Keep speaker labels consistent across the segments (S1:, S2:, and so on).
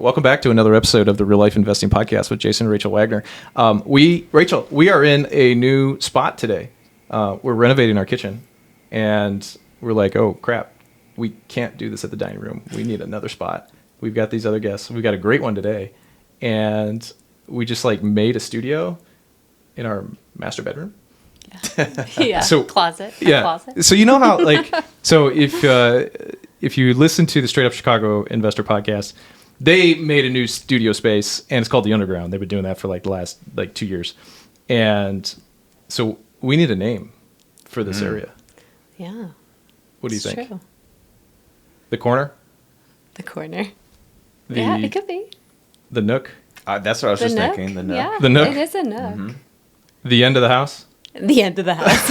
S1: welcome back to another episode of the Real Life Investing Podcast with Jason and Rachel Wagner. Rachel, we are in a new spot today. We're renovating our kitchen, and we're like, oh crap, we can't do this at the dining room. We need another spot. We've got these other guests. We've got a great one today, and we just like made a studio in our master bedroom.
S2: Yeah. Closet.
S1: Yeah.
S2: Closet.
S1: So you know how if you listen to the Straight Up Chicago Investor Podcast, they made a new studio space and it's called the Underground. They've been doing that for like the last 2 years, and so we need a name for this area.
S2: Yeah.
S1: What do you think?
S2: True.
S1: The corner?
S2: The corner. Yeah, it could be.
S1: The nook?
S3: That's what I was just
S2: nook?
S3: thinking. The nook.
S2: Yeah,
S1: The nook?
S2: It is a nook.
S3: Mm-hmm.
S1: The end of the house?
S2: The end of the house.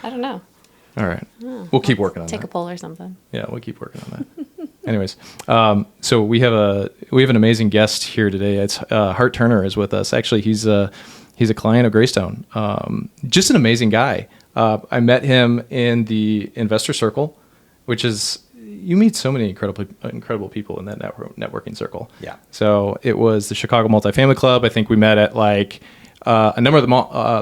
S2: I don't know.
S1: All right. We'll keep working on that.
S2: Take a poll or something.
S1: Yeah, we'll keep working on that. Anyways, so we have an amazing guest here today. It's Hart Turner is with us. Actually, he's a client of Greystone. Just an amazing guy. I met him in the investor circle, which is you meet so many incredible people in that networking circle.
S3: Yeah.
S1: So it was the Chicago Multifamily Club. I think we met at like a number of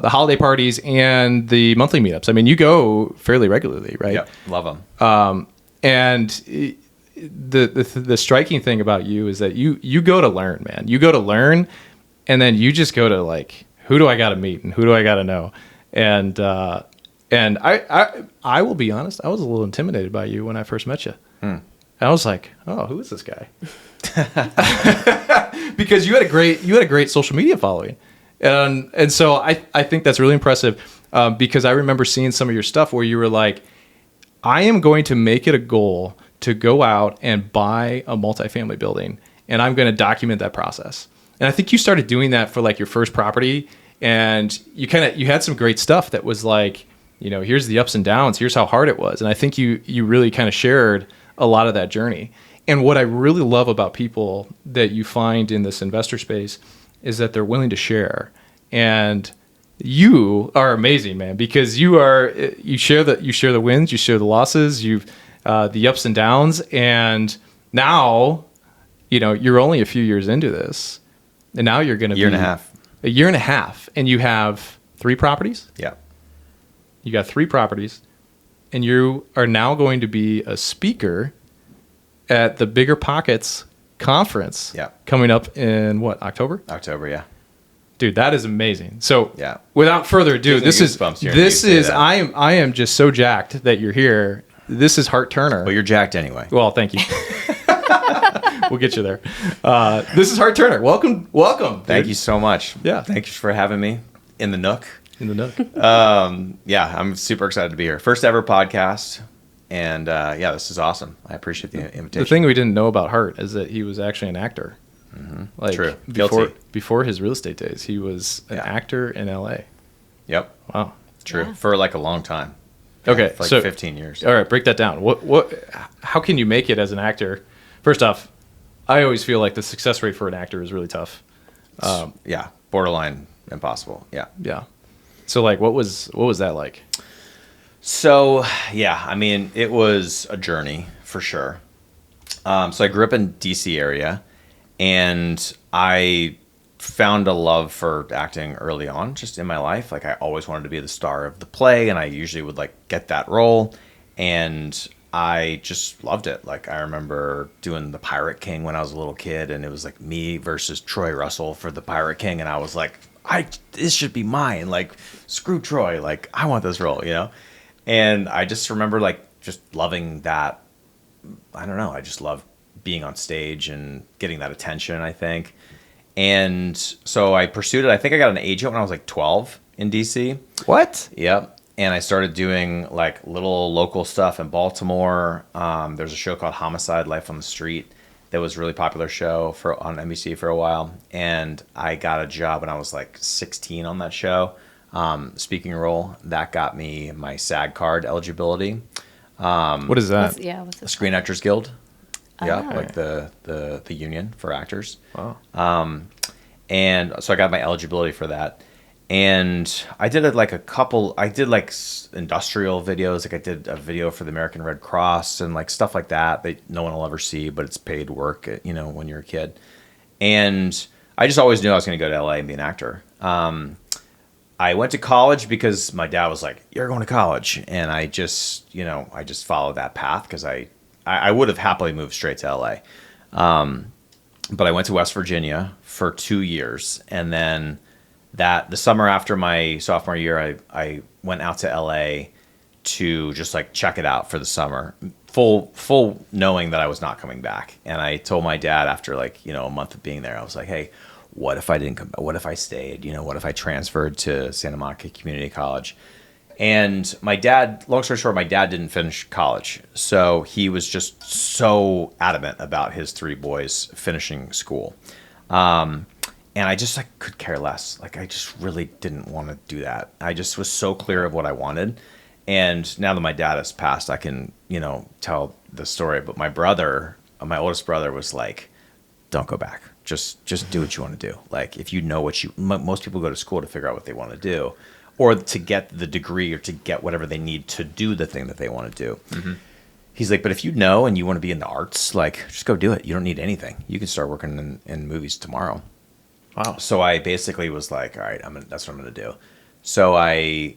S1: the holiday parties and the monthly meetups. I mean, you go fairly regularly, right?
S3: Yep. Love them.
S1: And the striking thing about you is that you go to learn, man. You go to learn, and then you just go to like, who do I got to meet and who do I got to know? And I will be honest, I was a little intimidated by you when I first met you. And I was like, oh, who is this guy? Because you had a great social media following. And so I think that's really impressive because I remember seeing some of your stuff where you were like, I am going to make it a goal to go out and buy a multifamily building, and I'm going to document that process. And I think you started doing that for like your first property, and you had some great stuff that was like, here's the ups and downs, here's how hard it was. And I think you really kind of shared a lot of that journey. And what I really love about people that you find in this investor space is that they're willing to share. And you are amazing, man, because you share the wins, you share the losses, the ups and downs. And now, you're only a few years into this, and now you're going to be a year and a half, and you have 3 properties.
S3: Yeah.
S1: You got 3 properties, and you are now going to be a speaker at the BiggerPockets conference.
S3: Yeah.
S1: Coming up in what, October?
S3: October, yeah.
S1: Dude, that is amazing. So,
S3: yeah.
S1: Without further ado, I am just so jacked that you're here. This is Hart Turner.
S3: Well, you're jacked anyway.
S1: Well, thank you. We'll get you there. This is Hart Turner. Welcome.
S3: Thank you so much.
S1: Yeah.
S3: Thank you for having me in the nook.
S1: Yeah,
S3: I'm super excited to be here. First ever podcast. And this is awesome. I appreciate the invitation.
S1: The thing we didn't know about Hart is that he was actually an actor.
S3: Mm-hmm. True.
S1: Before his real estate days, he was an actor in LA.
S3: Yep.
S1: Wow.
S3: True.
S2: Yeah.
S3: For like a long time.
S1: Okay.
S3: For like 15 years.
S1: All right, break that down. How can you make it as an actor? First off, I always feel like the success rate for an actor is really tough.
S3: Borderline impossible. Yeah.
S1: Yeah. So like, what was that like?
S3: So, it was a journey for sure. So I grew up in DC area, and I found a love for acting early on just in my life. Like I always wanted to be the star of the play, and I usually would like get that role, and I just loved it. Like I remember doing the Pirate King when I was a little kid, and it was like me versus Troy Russell for the Pirate King, and I was like, this should be mine. Like screw Troy, like I want this role, And I just remember like just loving that. I don't know. I just love being on stage and getting that attention, I think. And so I pursued it. I think I got an agent when I was like 12 in DC.
S1: What?
S3: Yep. And I started doing like little local stuff in Baltimore. There's a show called Homicide: Life on the Street that was a really popular show on NBC for a while. And I got a job when I was like 16 on that show. Speaking role that got me my SAG card eligibility.
S1: What is that?
S2: What's
S3: the Screen Actors Guild. Yeah,
S2: Oh.
S3: like the union for actors.
S1: Wow.
S3: And so I got my eligibility for that. And I did it like I did like industrial videos. Like I did a video for the American Red Cross and like stuff like that no one will ever see, but it's paid work, when you're a kid. And I just always knew I was going to go to LA and be an actor. I went to college because my dad was like, "You're going to college." And I just followed that path because I would have happily moved straight to LA. But I went to West Virginia for 2 years. And then the summer after my sophomore year, I went out to LA to just like check it out for the summer, full knowing that I was not coming back. And I told my dad after a month of being there, I was like, "Hey, what if I didn't come? What if I stayed? What if I transferred to Santa Monica Community College?" And my dad, long story short, my dad didn't finish college. So he was just so adamant about his 3 boys finishing school. And I just could care less. I just really didn't want to do that. I just was so clear of what I wanted. And now that my dad has passed, I can, tell the story. But my oldest brother was like, "Don't go back. Just do what you want to do. If you know most people go to school to figure out what they want to do, or to get the degree or to get whatever they need to do the thing that they want to do." Mm-hmm. He's like, "But if you know and you want to be in the arts, just go do it. You don't need anything. You can start working in movies tomorrow." Wow. So I basically was like, "All right, that's what I'm going to do." So I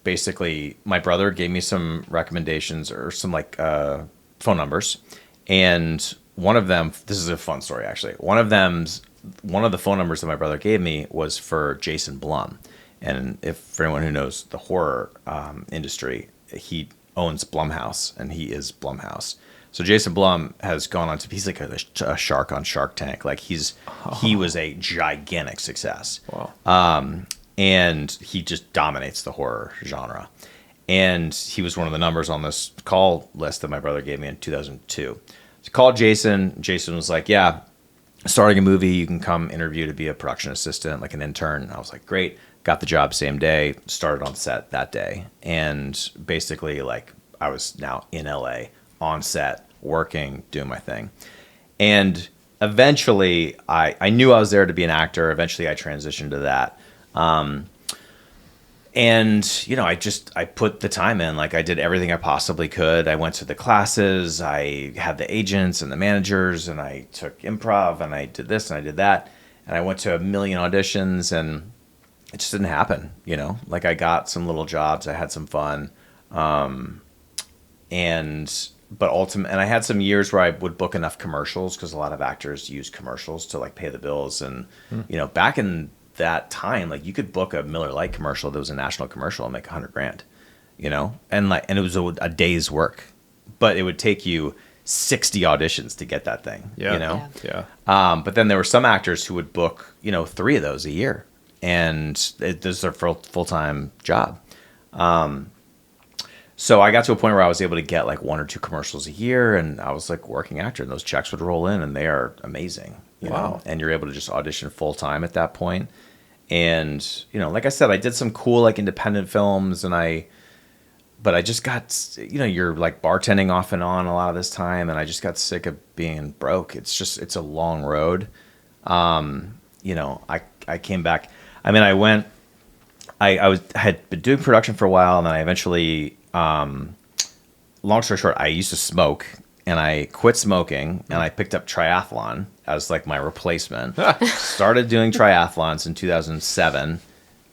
S3: basically, my brother gave me some recommendations or some phone numbers, and one of them, this is a fun story actually. One of the phone numbers that my brother gave me was for Jason Blum. And for anyone who knows the horror industry, he owns Blumhouse, and he is Blumhouse. So Jason Blum has gone on to, he's like a shark on Shark Tank. He was a gigantic success. Wow. And he just dominates the horror genre. And he was one of the numbers on this call list that my brother gave me in 2002. So I called Jason. Jason was like, "Yeah, starting a movie, you can come interview to be a production assistant, like an intern." I was like, "Great." Got the job same day, started on set that day. And basically I was now in LA on set, working, doing my thing. And eventually I knew I was there to be an actor. Eventually I transitioned to that. I put the time in. I did everything I possibly could. I went to the classes. I had the agents and the managers, and I took improv, and I did this and I did that. And I went to a million auditions, and it just didn't happen, I got some little jobs. I had some fun. But ultimately, and I had some years where I would book enough commercials because a lot of actors use commercials to pay the bills. And, back in that time, you could book a Miller Lite commercial that was a national commercial and make $100,000, and it was a day's work, but it would take you 60 auditions to get that thing,
S1: Yeah.
S3: But then there were some actors who would book, 3 of those a year. And this is their full-time job. So I got to a point where I was able to get 1 or 2 commercials a year, and I was working actor, and those checks would roll in, and they are amazing. You know? And you're able to just audition full-time at that point. And, like I said, I did some cool independent films, but I just got, you're bartending off and on a lot of this time, and I just got sick of being broke. It's a long road. I came back. I had been doing production for a while, and then I eventually, long story short, I used to smoke, and I quit smoking, and I picked up triathlon as my replacement. Started doing triathlons in 2007,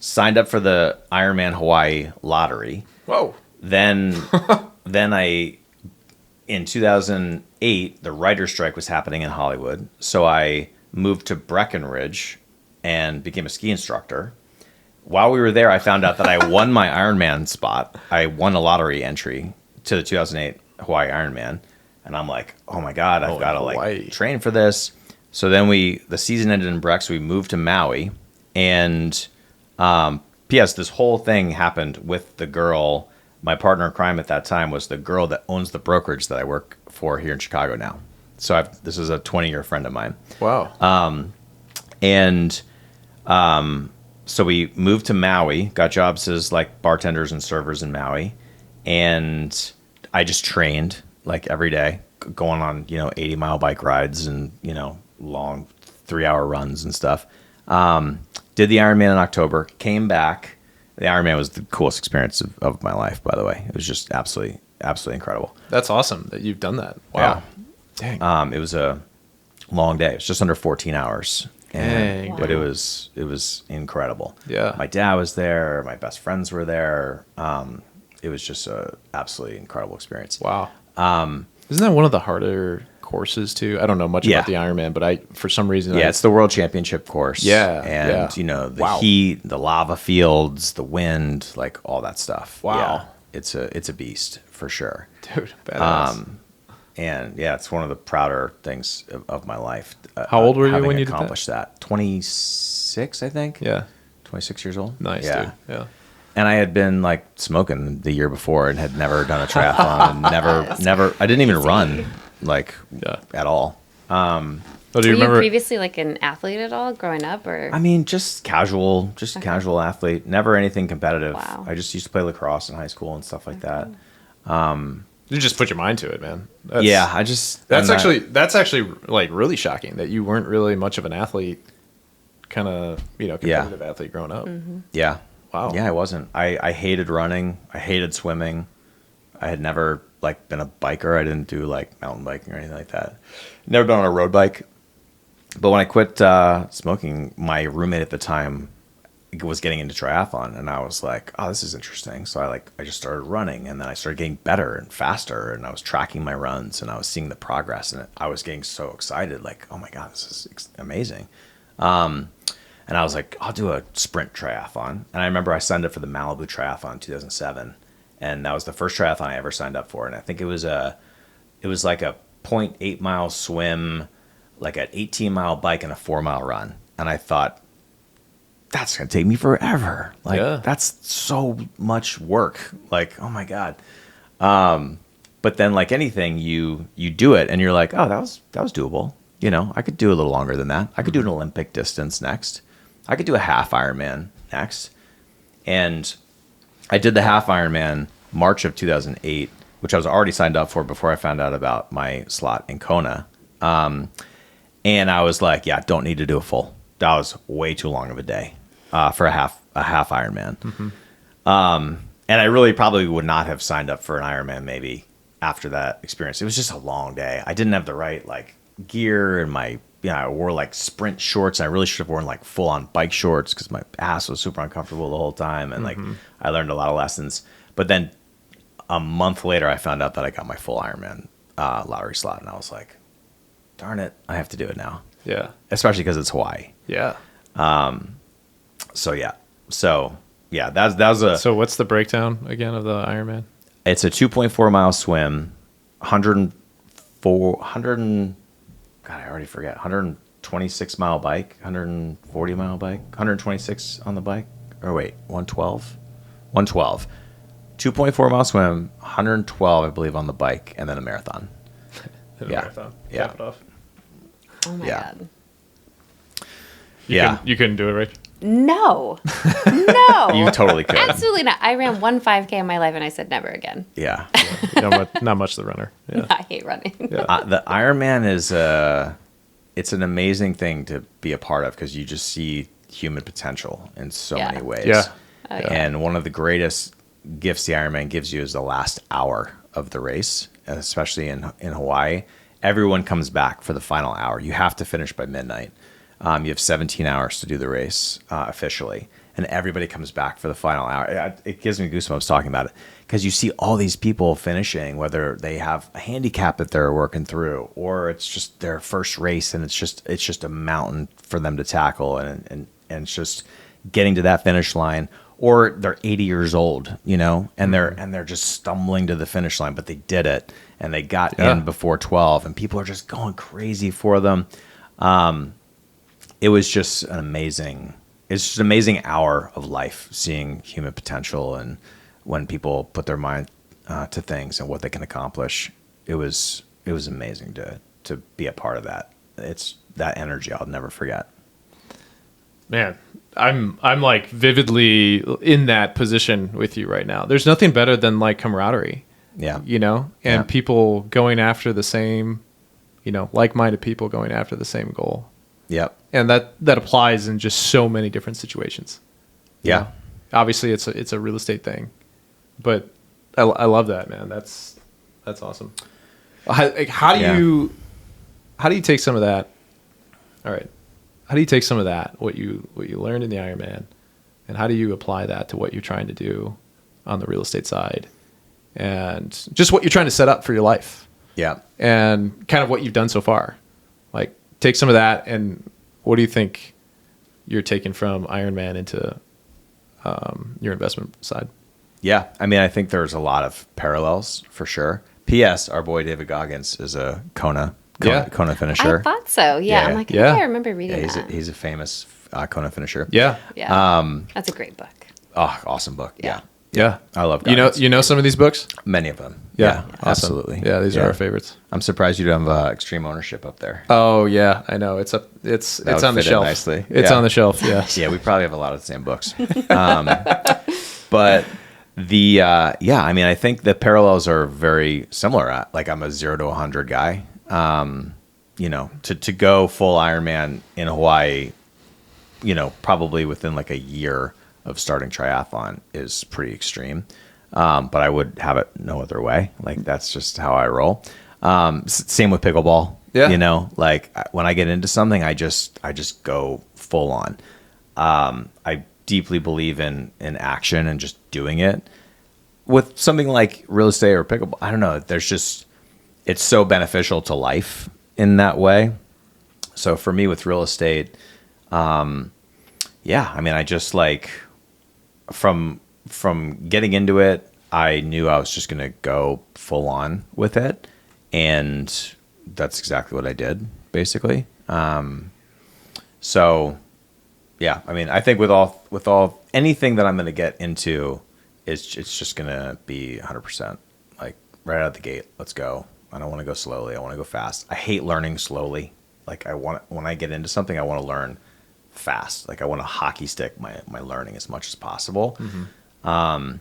S3: signed up for the Ironman Hawaii lottery.
S1: Whoa.
S3: Then in 2008, the writer's strike was happening in Hollywood, so I moved to Breckenridge and became a ski instructor. While we were there, I found out that I won my Ironman spot. I won a lottery entry to the 2008 Hawaii Ironman. And I'm like, "Oh my God, I've got to train for this." So then the season ended in Breck, so we moved to Maui. And P.S., this whole thing happened with the girl, my partner in crime at that time was the girl that owns the brokerage that I work for here in Chicago now. So this is a 20-year friend of mine.
S1: Wow.
S3: So we moved to Maui, got jobs as bartenders and servers in Maui, and I just trained every day, going on 80-mile bike rides and long 3-hour runs and stuff. did the Ironman in October, came back. The Ironman was the coolest experience of my life, by the way. It was just absolutely incredible.
S1: That's awesome that you've done that. Wow.
S3: Yeah.
S1: Dang.
S3: It was a long day. It was just under 14 hours.
S1: Dang.
S3: But it was incredible.
S1: Yeah.
S3: My dad was there. My best friends were there. It was just a absolutely incredible experience.
S1: Wow. Isn't that one of the harder courses too? I don't know much about the Ironman, but for some reason,
S3: it's the World Championship course.
S1: Yeah,
S3: and the heat, the lava fields, the wind, like all that stuff.
S1: Wow,
S3: it's a beast for sure,
S1: dude. Badass.
S3: And it's one of the prouder things of my life.
S1: How old were you when you
S3: accomplished that? 26, I think.
S1: Yeah,
S3: 26 years old.
S1: Nice, dude. Yeah.
S3: And I had been like smoking the year before and had never done a triathlon and never. I didn't even run at all.
S2: Do you remember previously like an athlete at all growing up, or?
S3: I mean, just casual athlete. Never anything competitive.
S2: Wow.
S3: I just used to play lacrosse in high school and stuff like that.
S1: You just put your mind to it, man.
S3: That's
S1: actually like really shocking that you weren't really much of an athlete, kind of competitive athlete growing up.
S2: Mm-hmm.
S3: Yeah.
S1: Wow.
S3: Yeah, I wasn't. I hated running. I hated swimming. I had never been a biker. I didn't do mountain biking or anything like that. Never been on a road bike. But when I quit smoking, my roommate at the time was getting into triathlon, and I was like, "Oh, this is interesting." So I just started running, and then I started getting better and faster, and I was tracking my runs, and I was seeing the progress, and I was getting so excited, like, "Oh my god, this is amazing." And I was like, I'll do a sprint triathlon. And I remember I signed up for the Malibu Triathlon in 2007. And that was the first triathlon I ever signed up for. And I think it was like a 0.8 mile swim, like an 18-mile bike and a 4-mile run. And I thought, that's going to take me forever. That's so much work. Like, oh my God. But then like anything, you do it and you're like, oh, that was doable. I could do a little longer than that. I could do an Olympic distance next. I could do a half Ironman next. And I did the half Ironman March of 2008, which I was already signed up for before I found out about my slot in Kona. And I was like, don't need to do a full. That was way too long of a day for a half Ironman. Mm-hmm. And I really probably would not have signed up for an Ironman maybe after that experience. It was just a long day. I didn't have the right gear, and I wore sprint shorts. And I really should have worn full on bike shorts because my ass was super uncomfortable the whole time. And I learned a lot of lessons. But then a month later, I found out that I got my full Ironman lottery slot, and I was like, darn it, I have to do it now.
S1: Yeah.
S3: Especially because it's Hawaii.
S1: Yeah.
S3: So that was a.
S1: So what's the breakdown again of the Ironman?
S3: It's a 2.4 mile swim, 126 mile bike, 140 mile bike, 126 on the bike. Or wait, 112? 112. 2.4 mile swim, 112, I believe, on the bike, and then a marathon.
S1: Marathon.
S3: Yeah.
S1: Cap it off.
S2: Oh my God.
S1: You couldn't do it, right?
S2: No.
S3: You totally could.
S2: Absolutely not. I ran one 5K in my life and I said never again.
S3: Yeah.
S1: Not much the runner. Yeah.
S2: I hate running.
S1: Yeah.
S3: The Ironman is it's an amazing thing to be a part of because you just see human potential in so many ways.
S1: Yeah.
S2: Oh, yeah.
S3: And one of the greatest gifts the Ironman gives you is the last hour of the race, especially in Hawaii. Everyone comes back for the final hour. You have to finish by midnight. You have 17 hours to do the race officially, and everybody comes back for the final hour. It gives me goosebumps talking about it because you see all these people finishing, whether they have a handicap that they're working through, or it's just their first race, and it's just a mountain for them to tackle, and it's just getting to that finish line. Or they're 80 years old, and they're just stumbling to the finish line, but they did it, and they got in before 12, and people are just going crazy for them. It was just an amazing hour of life, seeing human potential, and when people put their mind to things and what they can accomplish. It was amazing to be a part of that. It's that energy I'll never forget.
S1: Man, I'm vividly in that position with you right now. There's nothing better than camaraderie.
S3: Yeah.
S1: And people going after the same, like-minded people going after the same goal.
S3: Yep.
S1: And that applies in just so many different situations. You
S3: Yeah.
S1: know? Obviously it's a real estate thing, but I love that, man. That's awesome. How do you take some of that? All right. How do you take some of that, what you learned in the Ironman, and how do you apply that to what you're trying to do on the real estate side and just what you're trying to set up for your life?
S3: Yeah.
S1: And kind of what you've done so far. Like, take some of that, and what do you think you're taking from Ironman into your investment side?
S3: Yeah. I mean, I think there's a lot of parallels for sure. P.S. Our boy David Goggins is a Kona finisher.
S2: I thought so. Yeah. I'm like, I think I remember reading that.
S3: He's a famous Kona finisher.
S1: Yeah.
S2: Yeah. That's a great book.
S3: Oh, awesome book. Yeah.
S1: Yeah.
S3: I love Goggins.
S1: You know some of these books?
S3: Many of them.
S1: Yeah.
S3: Yeah,
S1: Awesome.
S3: absolutely.
S1: Yeah, these are our favorites.
S3: I'm surprised you don't have extreme ownership up there.
S1: Oh yeah, I know. It's on the shelf.
S3: Nicely.
S1: It's on the shelf. Yeah.
S3: Yeah, we probably have a lot of the same books. But I mean, I think the parallels are very similar. Like, I'm a 0 to 100 guy. To go full Ironman in Hawaii, probably within like a year of starting triathlon is pretty extreme. But I would have it no other way. Like, that's just how I roll. Same with pickleball.
S1: Yeah.
S3: Like, when I get into something, I just go full on. I deeply believe in action and just doing it. With something like real estate or pickleball, I don't know. It's so beneficial to life in that way. So for me with real estate, I mean, I just like from getting into it, I knew I was just going to go full on with it. And that's exactly what I did, basically. So yeah, I mean, I think with all anything that I'm going to get into, it's just going to be 100%. Like, right out of the gate, let's go. I don't want to go slowly. I want to go fast. I hate learning slowly. Like, when I get into something, I want to learn fast. Like, I want to hockey stick my learning as much as possible. Mm-hmm.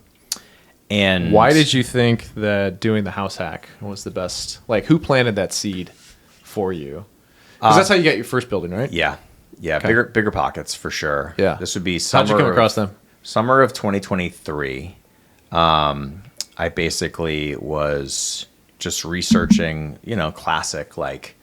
S3: And
S1: why did you think that doing the house hack was the best? Like, who planted that seed for you? Because that's how you got your first building, right?
S3: Yeah. Okay. BiggerPockets for sure.
S1: Yeah.
S3: This would be
S1: How'd you come across them?
S3: Summer of 2023. I basically was just researching, classic, like,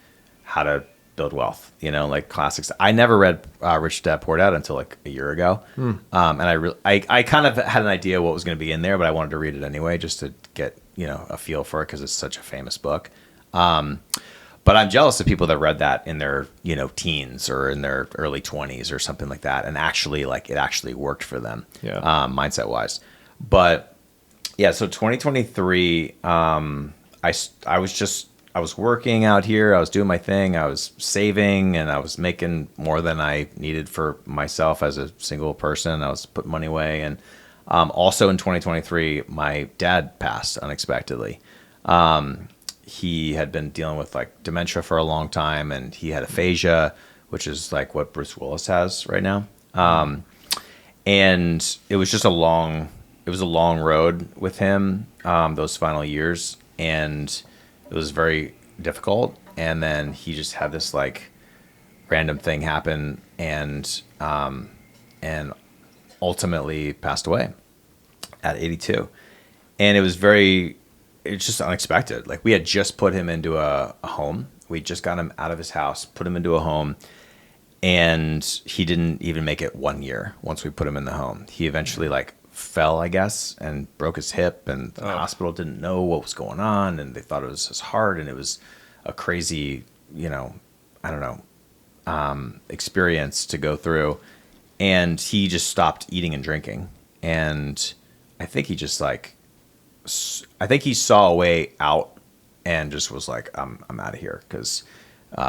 S3: how to build wealth, like classics. I never read Rich Dad Poor Dad until like a year ago. And I kind of had an idea what was going to be in there, but I wanted to read it anyway, just to get, a feel for it, because it's such a famous book. But I'm jealous of people that read that in their, teens or in their early 20s or something like that. And actually, like, it actually worked for them, mindset wise. But yeah, so 2023, I was working out here. I was doing my thing. I was saving, and I was making more than I needed for myself as a single person. I was putting money away. And also in 2023, my dad passed unexpectedly. He had been dealing with like dementia for a long time, and he had aphasia, which is like what Bruce Willis has right now. And it was just a long road with him, those final years. And it was very difficult. And then he just had this like random thing happen, and ultimately passed away at 82. And it's just unexpected. Like, we had just put him into a home. We just got him out of his house, put him into a home, and he didn't even make it 1 year once we put him in the home. He eventually like fell, I guess, and broke his hip, and the hospital didn't know what was going on, and they thought it was his heart, and it was a crazy, experience to go through. And he just stopped eating and drinking. And I think he just he saw a way out and just was like, I'm out of here, because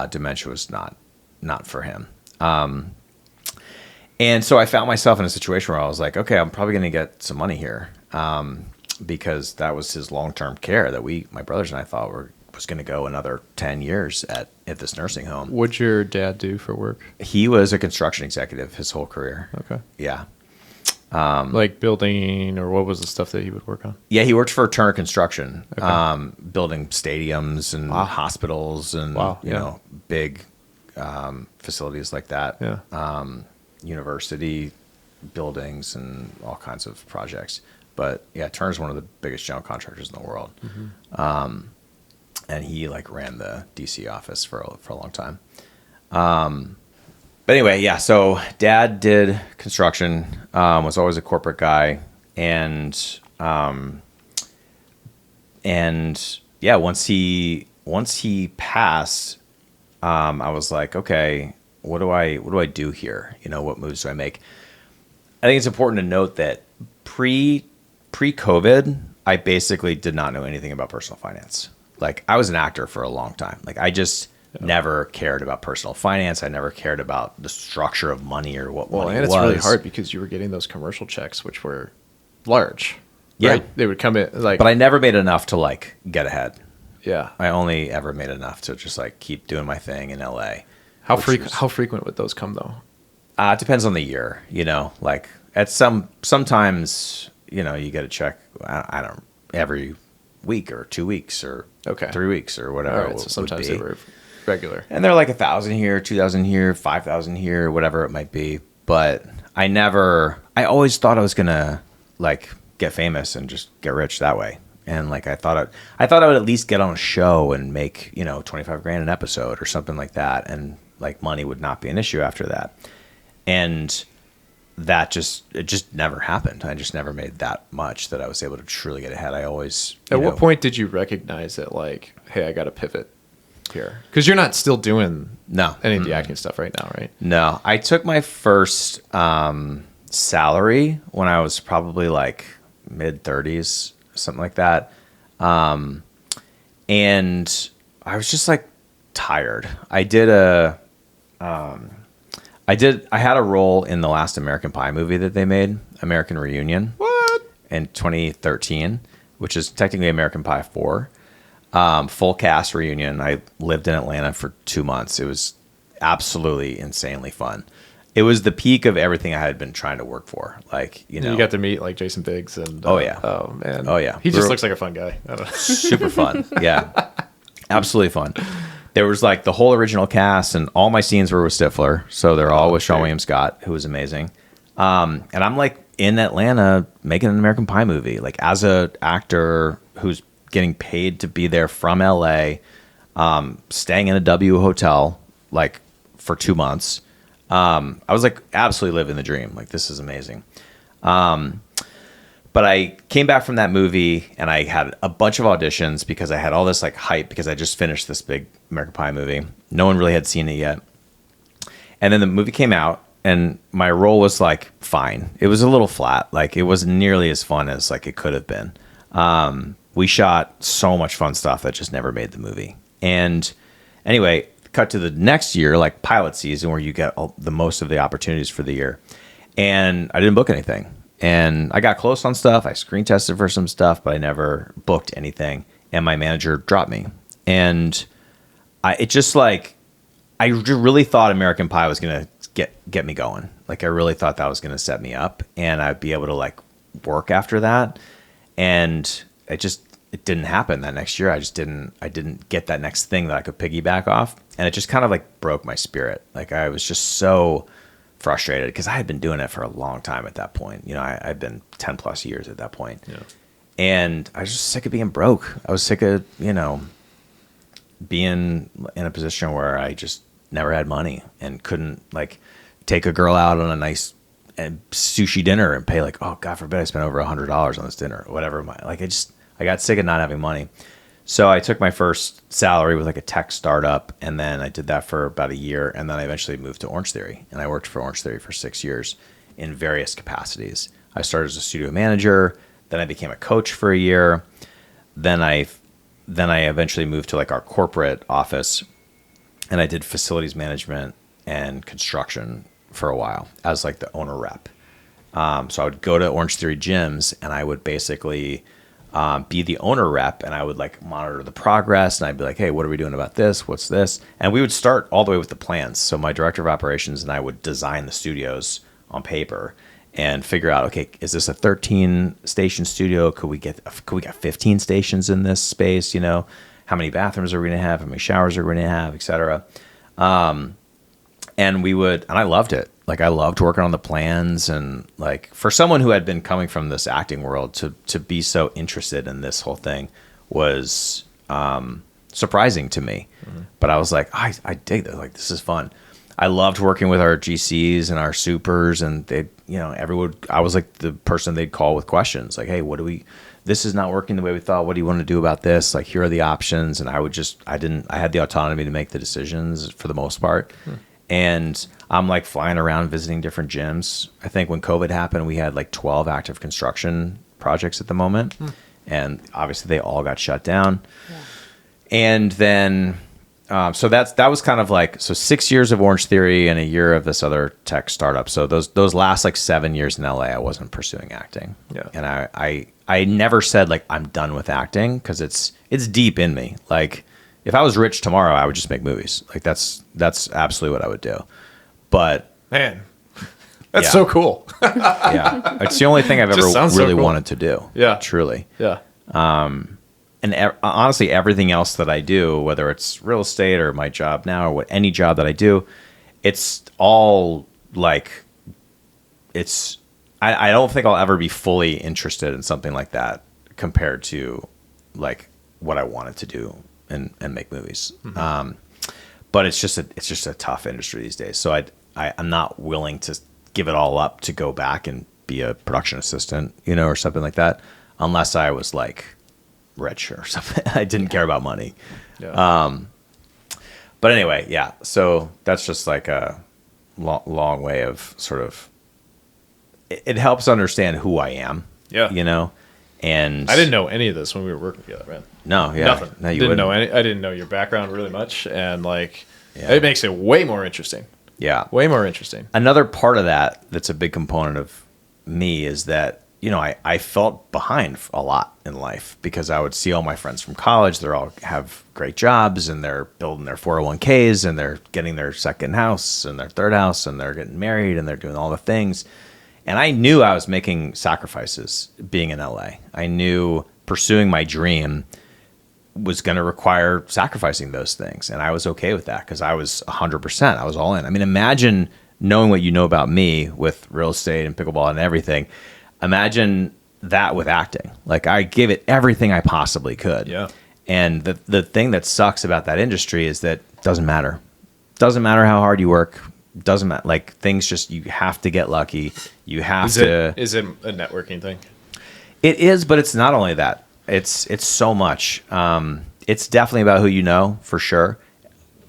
S3: dementia was not for him. And so I found myself in a situation where I was like, okay, I'm probably going to get some money here, because that was his long-term care that my brothers and I thought was going to go another 10 years at this nursing home.
S1: What'd your dad do for work?
S3: He was a construction executive his whole career.
S1: Okay.
S3: Yeah.
S1: Like building, or what was the stuff that he would work on?
S3: Yeah, he worked for Turner Construction, building stadiums and hospitals and big facilities like that.
S1: Yeah.
S3: University buildings and all kinds of projects. But yeah, Turner's one of the biggest general contractors in the world. And he like ran the DC office for a long time. But anyway, yeah, so Dad did construction, was always a corporate guy. And yeah, once he passed, I was like, okay, what do I do here? You know, what moves do I make? I think it's important to note that pre-COVID, I basically did not know anything about personal finance. Like, I was an actor for a long time. Like, I just never cared about personal finance. I never cared about the structure of money or what money was.
S1: Well, and it's really hard because you were getting those commercial checks, which were large.
S3: Yeah.
S1: Right? They would come in like...
S3: But I never made enough to, like, get ahead.
S1: Yeah.
S3: I only ever made enough to just, like, keep doing my thing in LA.
S1: How frequent would those come, though?
S3: It depends on the year, you know. Like, sometimes, you know, you get a check, I don't, every week or 2 weeks or 3 weeks or whatever.
S1: All right, so sometimes they were regular.
S3: And they're like 1,000 here, 2,000 here, 5,000 here, whatever it might be. But I always thought I was going to, like, get famous and just get rich that way. And like, I thought I would at least get on a show and make, you know, 25 grand an episode or something like that. And like, money would not be an issue after that. And it just never happened. I just never made that much that I was able to truly get ahead. I always,
S1: At what point did you recognize that, like, hey, I got to pivot here? Because you're not still doing any of the acting stuff right now, right? No,
S3: I took my first salary when I was probably like mid-30s, something like that. And I was just like tired. I had a role in the last American Pie movie that they made, American Reunion.
S1: What?
S3: In 2013, which is technically American Pie 4. Full cast reunion. I lived in Atlanta for 2 months. It was absolutely insanely fun. It was the peak of everything I had been trying to work for. Like, you know,
S1: you got to meet like Jason Biggs and
S3: oh yeah,
S1: oh man,
S3: oh yeah,
S1: he just looks like a fun guy. I don't know.
S3: Super fun, yeah, absolutely fun. There was like the whole original cast, and all my scenes were with Stifler, so they're all with Sean William Scott, who was amazing. And I'm like in Atlanta making an American Pie movie, like as a actor who's getting paid to be there from LA, staying in a W hotel like for 2 months. I was like absolutely living the dream. Like, this is amazing. But I came back from that movie and I had a bunch of auditions because I had all this like hype because I just finished this big American Pie movie. No one really had seen it yet. And then the movie came out and my role was like fine. It was a little flat. Like, it wasn't nearly as fun as like it could have been. We shot so much fun stuff that just never made the movie. And anyway, cut to the next year, like pilot season, where you get the most of the opportunities for the year. And I didn't book anything. And I got close on stuff. I screen tested for some stuff, but I never booked anything. And my manager dropped me. And I really thought American Pie was going to get me going. Like, I really thought that was going to set me up and I'd be able to like work after that. And it didn't happen that next year. I didn't get that next thing that I could piggyback off. And it just kind of like broke my spirit. Like, I was just so frustrated because I had been doing it for a long time at that point. You know, I'd been 10 plus years at that point. Yeah. And I was just sick of being broke. I was sick of, you know, being in a position where I just never had money and couldn't like take a girl out on a nice sushi dinner and pay like, oh, God forbid I spent over $100 on this dinner or whatever. I got sick of not having money. So I took my first salary with like a tech startup, and then I did that for about a year, and then I eventually moved to Orange Theory, and I worked for Orange Theory for 6 years in various capacities. I started as a studio manager, then I became a coach for a year, then I eventually moved to like our corporate office, and I did facilities management and construction for a while as like the owner rep. So I would go to Orange Theory gyms, and I would basically be the owner rep, and I would like monitor the progress, and I'd be like, hey, what are we doing about this? What's this? And we would start all the way with the plans. So my director of operations and I would design the studios on paper and figure out, okay, is this a 13 station studio? Could we get 15 stations in this space? You know, how many bathrooms are we going to have? How many showers are we going to have, et cetera? And I loved it. Like, I loved working on the plans, and like, for someone who had been coming from this acting world to be so interested in this whole thing was surprising to me. But I was like, I dig this. Like, this is fun. I loved working with our GCs and our supers, and they, I was like the person they'd call with questions. Like, hey, this is not working the way we thought. What do you want to do about this? Like, here are the options. And I had the autonomy to make the decisions for the most part. And I'm like flying around visiting different gyms. I think when COVID happened, we had like 12 active construction projects at the moment. And obviously they all got shut down. Yeah. And then, so that was kind of like, 6 years of Orange Theory and a year of this other tech startup. So those last like 7 years in LA, I wasn't pursuing acting. Yeah. And I never said like, I'm done with acting, because it's deep in me. Like, if I was rich tomorrow, I would just make movies. Like, that's absolutely what I would do. But
S1: man, that's so cool.
S3: Yeah, it's the only thing I've ever really wanted to do.
S1: Yeah,
S3: truly.
S1: Yeah.
S3: And honestly, everything else that I do, whether it's real estate or my job now, or any job that I do, it's all like, I don't think I'll ever be fully interested in something like that compared to like what I wanted to do and make movies. But it's just a tough industry these days. So I'm not willing to give it all up to go back and be a production assistant, or something like that, unless I was like rich or something. I didn't care about money. Yeah. But anyway, yeah. So that's just like a long way of sort of, it helps understand who I am. Yeah. And
S1: I didn't know any of this when we were working together, man.
S3: No, yeah.
S1: Nothing.
S3: No, you
S1: didn't know any. I didn't know your background really much, and like, it makes it way more interesting.
S3: Yeah.
S1: Way more interesting.
S3: Another part of that's a big component of me is that, I felt behind a lot in life, because I would see all my friends from college. They're all have great jobs, and they're building their 401ks, and they're getting their second house and their third house, and they're getting married, and they're doing all the things. And I knew I was making sacrifices being in LA. I knew pursuing my dream was going to require sacrificing those things. And I was okay with that, because I was 100%. I was all in. I mean, imagine knowing what you know about me with real estate and pickleball and everything. Imagine that with acting. Like, I gave it everything I possibly could. Yeah. And the thing that sucks about that industry is that it doesn't matter. Doesn't matter how hard you work. Doesn't matter. Like, things just, you have to get lucky. You have to.
S1: Is it a networking thing?
S3: It is, but it's not only that. It's so much. It's definitely about who you know, for sure.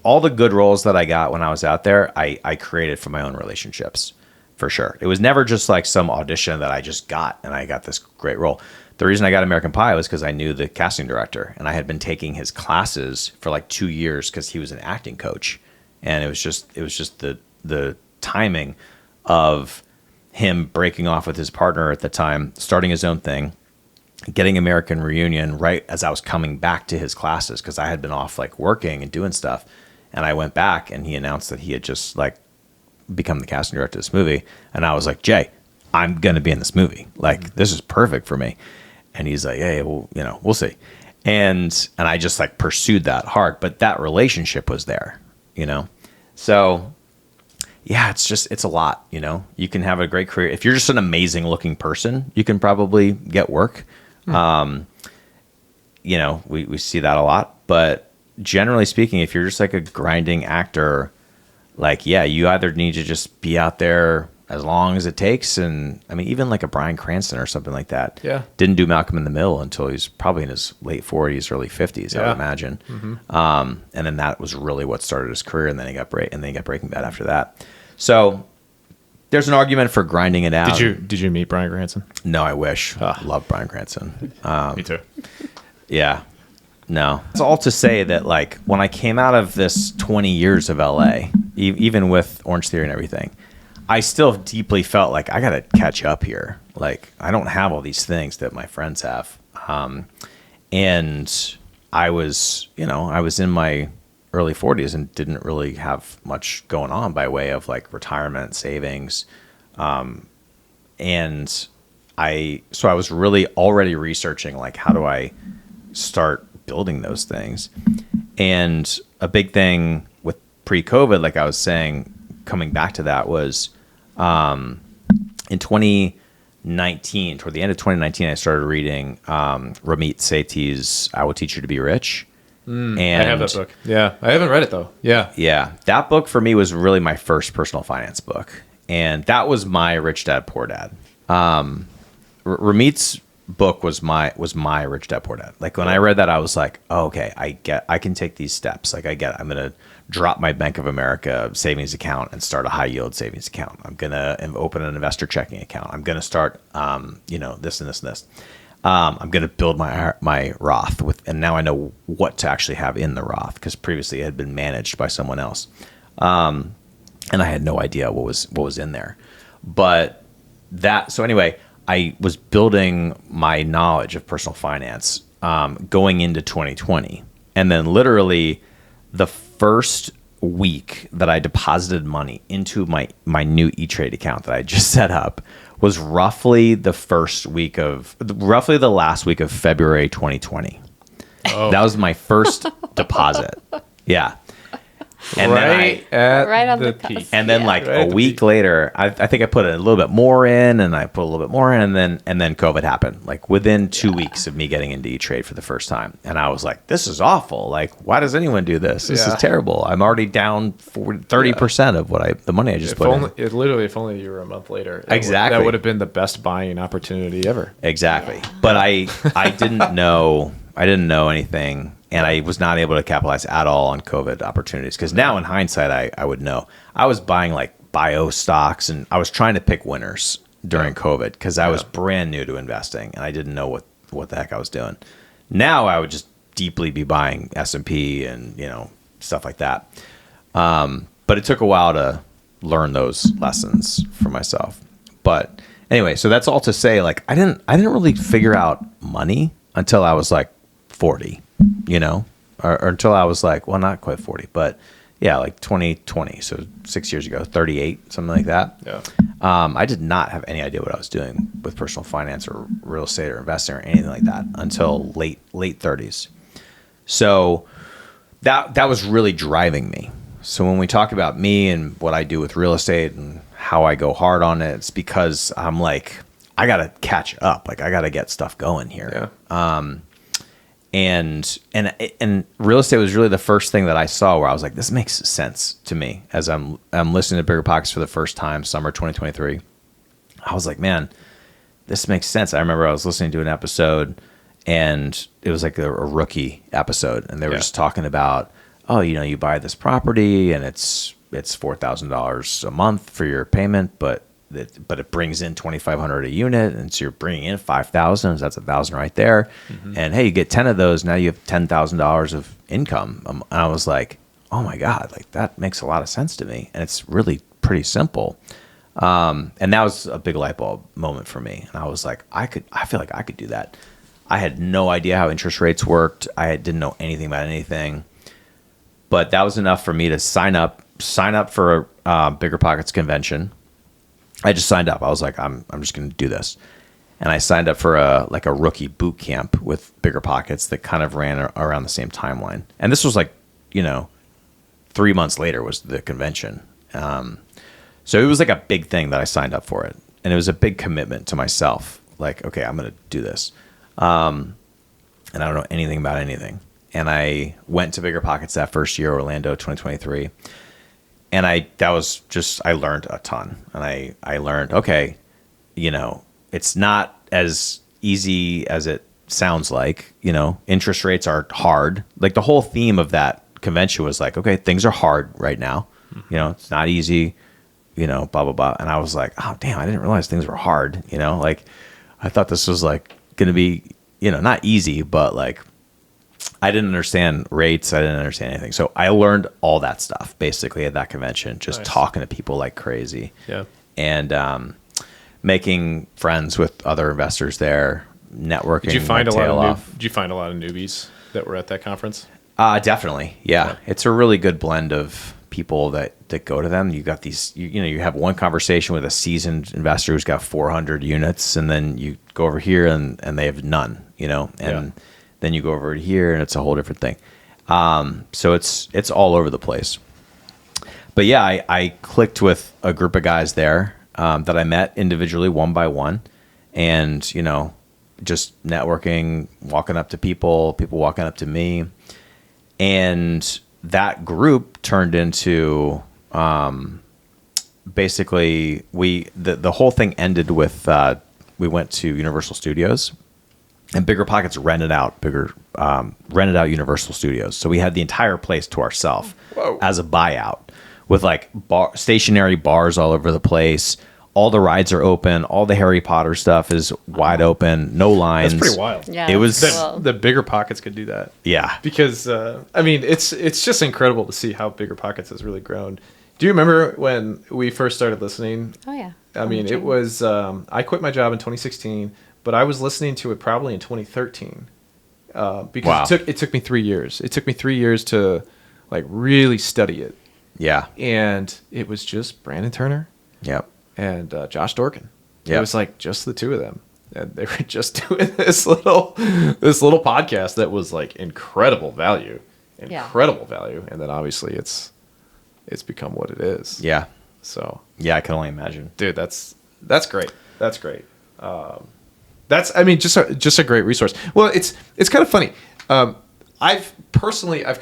S3: All the good roles that I got when I was out there, I created from my own relationships, for sure. It was never just like some audition that I just got and I got this great role. The reason I got American Pie was because I knew the casting director, and I had been taking his classes for like 2 years because he was an acting coach. And it was just the timing of him breaking off with his partner at the time, starting his own thing, getting American Reunion right as I was coming back to his classes, because I had been off like working and doing stuff. And I went back, and he announced that he had just like become the casting director of this movie. And I was like, Jay, I'm going to be in this movie. Like, this is perfect for me. And he's like, hey, well, we'll see. And I just like pursued that hard, but that relationship was there, So yeah, it's a lot, You can have a great career. If you're just an amazing looking person, you can probably get work. We see that a lot, but generally speaking, if you're just like a grinding actor, like, yeah, you either need to just be out there as long as it takes. And I mean, even like a Bryan Cranston or something like that. Yeah. Didn't do Malcolm in the Middle until he's probably in his late 40s, early 50s, I would imagine. And then that was really what started his career. And then he got Breaking Bad after that. So there's an argument for grinding it out.
S1: Did you meet Bryan Cranston?
S3: No, I wish. Love Bryan Cranston.
S1: Me too.
S3: Yeah. No. It's all to say that, like, when I came out of this 20 years of LA, even with Orange Theory and everything, I still deeply felt like I got to catch up here. Like, I don't have all these things that my friends have. And I was in my early 40s and didn't really have much going on by way of like retirement savings. And I was really already researching, like, how do I start building those things? And a big thing with pre-COVID, like I was saying, coming back to that was in 2019, toward the end of 2019, I started reading Ramit Sethi's I Will Teach You to Be Rich.
S1: And I have that book. Yeah. I haven't read it though. Yeah.
S3: Yeah. That book for me was really my first personal finance book. And that was my Rich Dad, Poor Dad. Ramit's book was my Rich Dad, Poor Dad. Like when I read that, I was like, oh, okay, I can take these steps. Like I'm going to drop my Bank of America savings account and start a high yield savings account. I'm going to open an investor checking account. I'm going to start, this and this and this. I'm going to build my Roth and now I know what to actually have in the Roth because previously it had been managed by someone else. And I had no idea what was in there. So anyway, I was building my knowledge of personal finance going into 2020. And then literally the first week that I deposited money into my new E-Trade account that I just set up was roughly the last week of February 2020. Oh. That was my first deposit. Yeah. And
S1: right on the peak.
S3: And then a week later, I think I put a little bit more in, and I put a little bit more in, and then COVID happened. Like within 2 weeks of me getting into E-Trade for the first time, and I was like, "This is awful! Like, why does anyone do this? This is terrible. I'm already down 30% of the money I just put in."
S1: If only you were a month later.
S3: Exactly,
S1: that would have been the best buying opportunity ever.
S3: Exactly, yeah. But I didn't know. I didn't know anything. And I was not able to capitalize at all on COVID opportunities. Because now in hindsight, I would know. I was buying like bio stocks and I was trying to pick winners during COVID because I was brand new to investing and I didn't know what the heck I was doing. Now I would just deeply be buying S&P and, stuff like that. But it took a while to learn those lessons for myself. But anyway, so that's all to say, like, I didn't really figure out money until I was like 40. Or until I was like, well, not quite 40, but yeah, like 2020. So 6 years ago, 38, something like that.
S1: Yeah.
S3: I did not have any idea what I was doing with personal finance or real estate or investing or anything like that until late 30s. So that was really driving me. So when we talk about me and what I do with real estate and how I go hard on it, it's because I'm like, I got to catch up. Like I got to get stuff going here. Yeah. And real estate was really the first thing that I saw where I was like, this makes sense to me as I'm listening to BiggerPockets for the first time, summer 2023. I was like, man, this makes sense. I remember I was listening to an episode and it was like a rookie episode and they were just talking about, oh, you buy this property and it's $4,000 a month for your payment, but it brings in $2,500 a unit, and so you're bringing in $5,000. So that's $1,000 right there. Mm-hmm. And hey, you get 10 of those. Now you have $10,000 of income. And I was like, oh my God, like that makes a lot of sense to me, and it's really pretty simple. And that was a big light bulb moment for me. And I was like, I feel like I could do that. I had no idea how interest rates worked. I didn't know anything about anything, but that was enough for me to sign up for a BiggerPockets convention. I just signed up. I was like, I'm just going to do this. And I signed up for a rookie boot camp with BiggerPockets that kind of ran around the same timeline. And this was 3 months later was the convention. So it was like a big thing that I signed up for it. And it was a big commitment to myself. Like, okay, I'm going to do this. And I don't know anything about anything. And I went to BiggerPockets that first year, Orlando 2023. And I learned a ton. And I learned, okay, it's not as easy as it sounds like, interest rates are hard. Like the whole theme of that convention was like, okay, things are hard right now. Mm-hmm. It's not easy, blah, blah, blah. And I was like, oh, damn, I didn't realize things were hard. Like I thought this was like going to be, not easy, but like, I didn't understand rates. I didn't understand anything. So I learned all that stuff basically at that convention, just talking to people like crazy. Yeah. And making friends with other investors there, networking.
S1: Did you find a lot of newbies that were at that conference?
S3: Definitely. Yeah. It's a really good blend of people that go to them. You got these, you have one conversation with a seasoned investor who's got 400 units, and then you go over here and they have none, and then you go over here and it's a whole different thing. So it's all over the place. but yeah, I clicked with a group of guys there that I met individually one by one, and just networking, walking up to people walking up to me, and that group turned into basically the whole thing ended with we went to Universal Studios, and BiggerPockets rented out Universal Studios, so we had the entire place to ourselves as a buyout with like stationary bars all over the place. All the rides are open. All the Harry Potter stuff is wide open. No lines.
S1: That's pretty wild.
S2: Yeah,
S3: It was
S1: The BiggerPockets could do that.
S3: Yeah.
S1: Because it's just incredible to see how BiggerPockets has really grown. Do you remember when we first started listening?
S2: Oh yeah.
S1: I mean, it was I quit my job in 2016, but I was listening to it probably in 2013. Because it took me 3 years. It took me 3 years to like really study it.
S3: Yeah.
S1: And it was just Brandon Turner.
S3: Yep.
S1: And Josh Dorkin.
S3: Yep.
S1: It was like just the two of them, and they were just doing this little podcast that was like incredible value, and then obviously it's become what it is.
S3: Yeah.
S1: So
S3: yeah, I can only imagine,
S1: dude. That's great. That's great. Just a great resource. Well, it's kind of funny. I've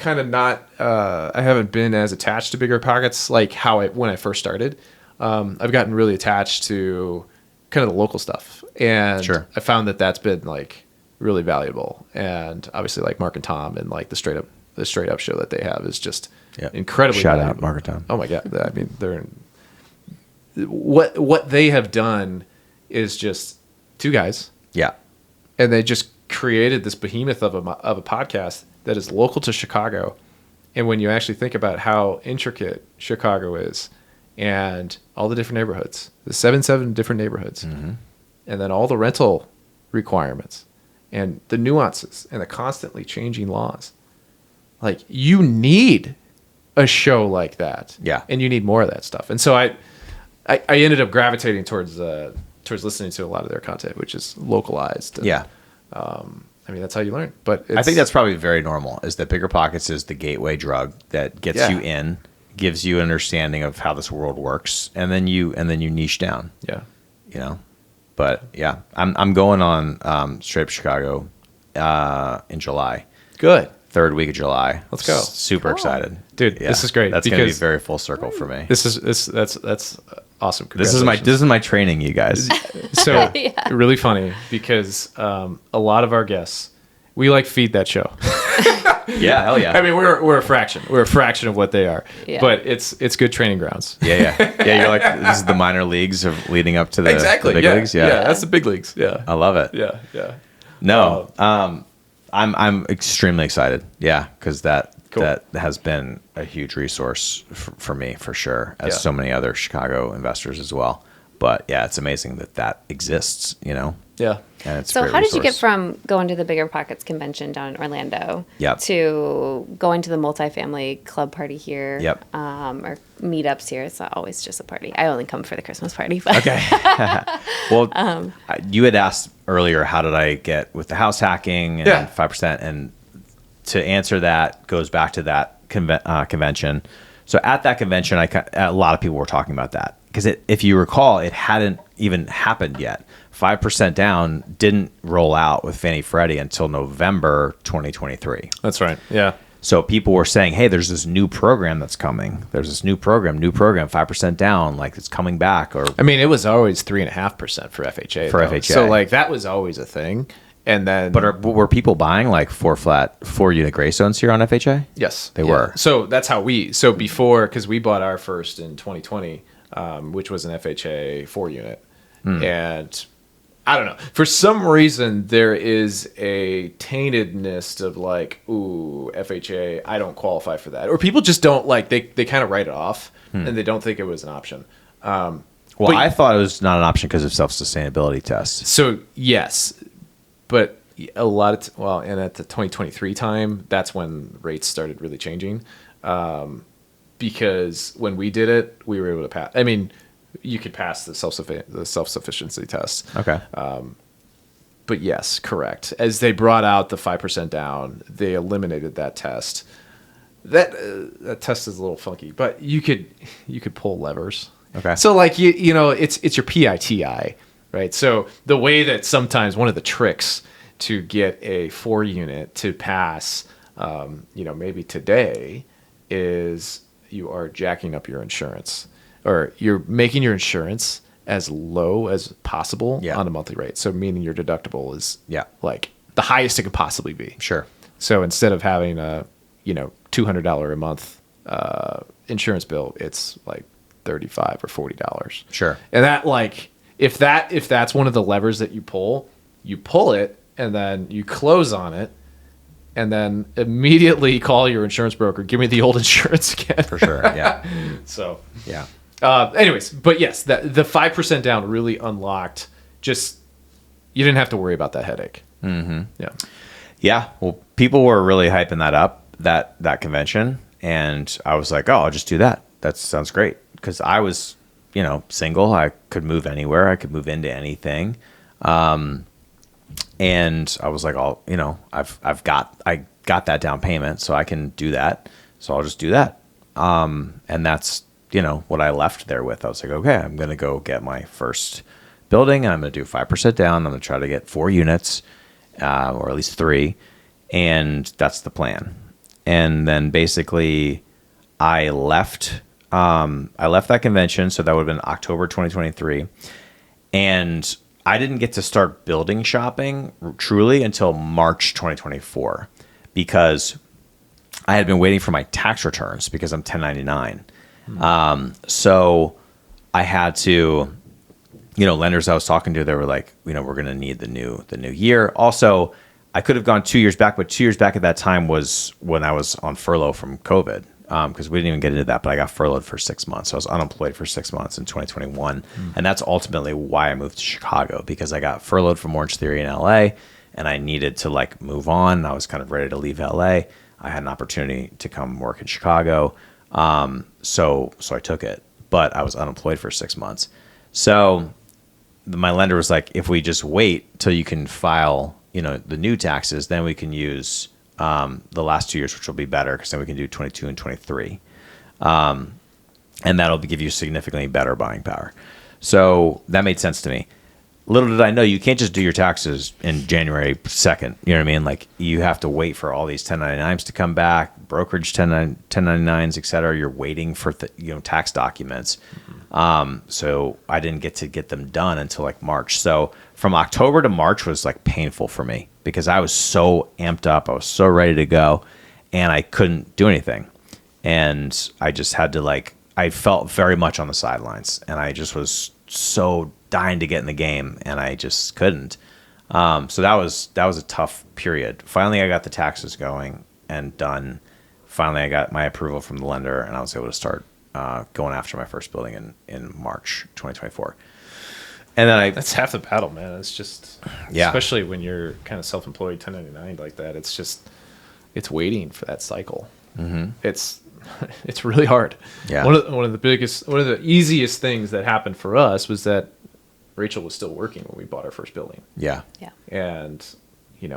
S1: kind of not. I haven't been as attached to BiggerPockets like when I first started. I've gotten really attached to kind of the local stuff, and
S3: Sure.
S1: I found that that's been like really valuable. And obviously, like Mark and Tom, and like the straight up show that they have is just incredibly
S3: shout
S1: valuable.
S3: out Mark and Tom.
S1: Oh my god! I mean, what they have done is just two guys, and they just created this behemoth of a podcast that is local to Chicago. And when you actually think about how intricate Chicago is, and all the different neighborhoods, the 7 different neighborhoods, and then all the rental requirements and the nuances and the constantly changing laws. Like, you need a show like that.
S3: Yeah.
S1: And you need more of that stuff. And so I ended up gravitating towards listening to a lot of their content, which is localized. And, I mean, that's how you learn. But
S3: I think that's probably very normal, is that BiggerPockets is the gateway drug that gets you in, gives you an understanding of how this world works, and then you niche down.
S1: Yeah.
S3: But yeah, I'm going on Straight Up Chicago in July.
S1: Good.
S3: Third week of July.
S1: Let's go.
S3: Super excited,
S1: dude.
S3: Yeah.
S1: This is great.
S3: That's going to be very full circle for me.
S1: That's awesome.
S3: This is my training, you guys.
S1: So really funny because a lot of our guests, we like feed that show.
S3: Yeah, hell yeah.
S1: I mean, we're a fraction. We're a fraction of what they are.
S2: Yeah.
S1: But it's good training grounds.
S3: Yeah. You're like, this is the minor leagues of leading up to the the big leagues. Yeah,
S1: that's the big leagues. Yeah,
S3: I love it.
S1: Yeah.
S3: No, I'm extremely excited. Yeah, because that has been a huge resource for me, for sure, as so many other Chicago investors as well. But yeah, it's amazing that exists.
S1: Yeah.
S3: And it's
S2: So how did you get from going to the BiggerPockets convention down in Orlando to going to the multifamily club party here? Or meetups here? It's not always just a party. I only come for the Christmas party. But.
S3: Okay. Well, you had asked earlier, how did I get with the house hacking and 5%? And to answer that goes back to that convention. So at that convention, a lot of people were talking about that. Because if you recall, it hadn't even happened yet. 5% down didn't roll out with Fannie Freddie until November 2023.
S1: That's right. Yeah.
S3: So people were saying, hey, there's this new program that's coming. There's this new program, 5% down, like it's coming back. Or
S1: I mean, it was always 3.5% for FHA.
S3: FHA.
S1: So like that was always a thing. And then,
S3: but were people buying like 4-unit gray zones here on FHA?
S1: Yes,
S3: they were.
S1: So that's how before, because we bought our first in 2020, which was an FHA 4-unit. And I don't know. For some reason, there is a taintedness of like, ooh, FHA, I don't qualify for that. Or people just don't like, they kind of write it off and they don't think it was an option.
S3: Well, I thought it was not an option because of self-sustainability tests.
S1: So, yes. But a lot of, and at the 2023 time, that's when rates started really changing. Because when we did it, we were able to pass. I mean, you could pass the self-sufficiency test.
S3: Okay.
S1: But yes, correct. As they brought out the 5% down, they eliminated that test. that test is a little funky, but you could pull levers.
S3: Okay.
S1: So like you know it's your PITI, right? So the way that sometimes one of the tricks to get a 4 unit to pass, maybe today, is you are jacking up your insurance, or you're making your insurance as low as possible on a monthly rate. So meaning your deductible is like the highest it could possibly be.
S3: Sure.
S1: So instead of having a $200 a month insurance bill, it's like $35 or $40.
S3: Sure.
S1: And that, like, if that's one of the levers that you pull it, and then you close on it, and then immediately call your insurance broker. Give me the old insurance again.
S3: For sure. Yeah.
S1: So
S3: yeah.
S1: Anyways, but yes, the 5% down really unlocked. Just you didn't have to worry about that headache.
S3: Mm-hmm.
S1: Yeah. Yeah.
S3: Well, people were really hyping that up, that convention, and I was like, oh, I'll just do that. That sounds great, because I was, single. I could move anywhere. I could move into anything. And I was like, I got that down payment, so I can do that. So I'll just do that. And that's, what I left there with. I was like, okay, I'm going to go get my first building, and I'm going to do 5% down. I'm going to try to get 4 units, or at least 3. And that's the plan. And then basically I left that convention. So that would have been October 2023. And I didn't get to start building shopping truly until March 2024, because I had been waiting for my tax returns because I'm 1099. So I had to, lenders I was talking to, they were like, we're going to need the new year. Also, I could have gone 2 years back, but 2 years back at that time was when I was on furlough from COVID. Because we didn't even get into that, but I got furloughed for 6 months. So I was unemployed for 6 months in 2021. And that's ultimately why I moved to Chicago, because I got furloughed from Orange Theory in LA, and I needed to move on. I was kind of ready to leave LA. I had an opportunity to come work in Chicago. So I took it, but I was unemployed for 6 months. So my lender was like, if we just wait till you can file, the new taxes, then we can use the last 2 years, which will be better, because then we can do 22 and 23. And that'll give you significantly better buying power. So that made sense to me. Little did I know, you can't just do your taxes in January 2nd. You know what I mean? Like, you have to wait for all these 1099s to come back, brokerage 1099s, et cetera. You're waiting for tax documents. So I didn't get to get them done until March. So from October to March was painful for me, because I was so amped up. I was so ready to go, and I couldn't do anything. And I just had to I felt very much on the sidelines, and I just was so dying to get in the game, and I just couldn't. So that was a tough period. Finally, I got the taxes going and done. Finally, I got my approval from the lender, and I was able to start going after my first building in March 2024. And then
S1: that's half the battle, man. It's just, especially when you're kind of self-employed 1099 like that, it's waiting for that cycle. Mm-hmm. It's really hard. Yeah. One of the easiest things that happened for us was that Rachel was still working when we bought our first building.
S3: Yeah.
S2: Yeah.
S1: And,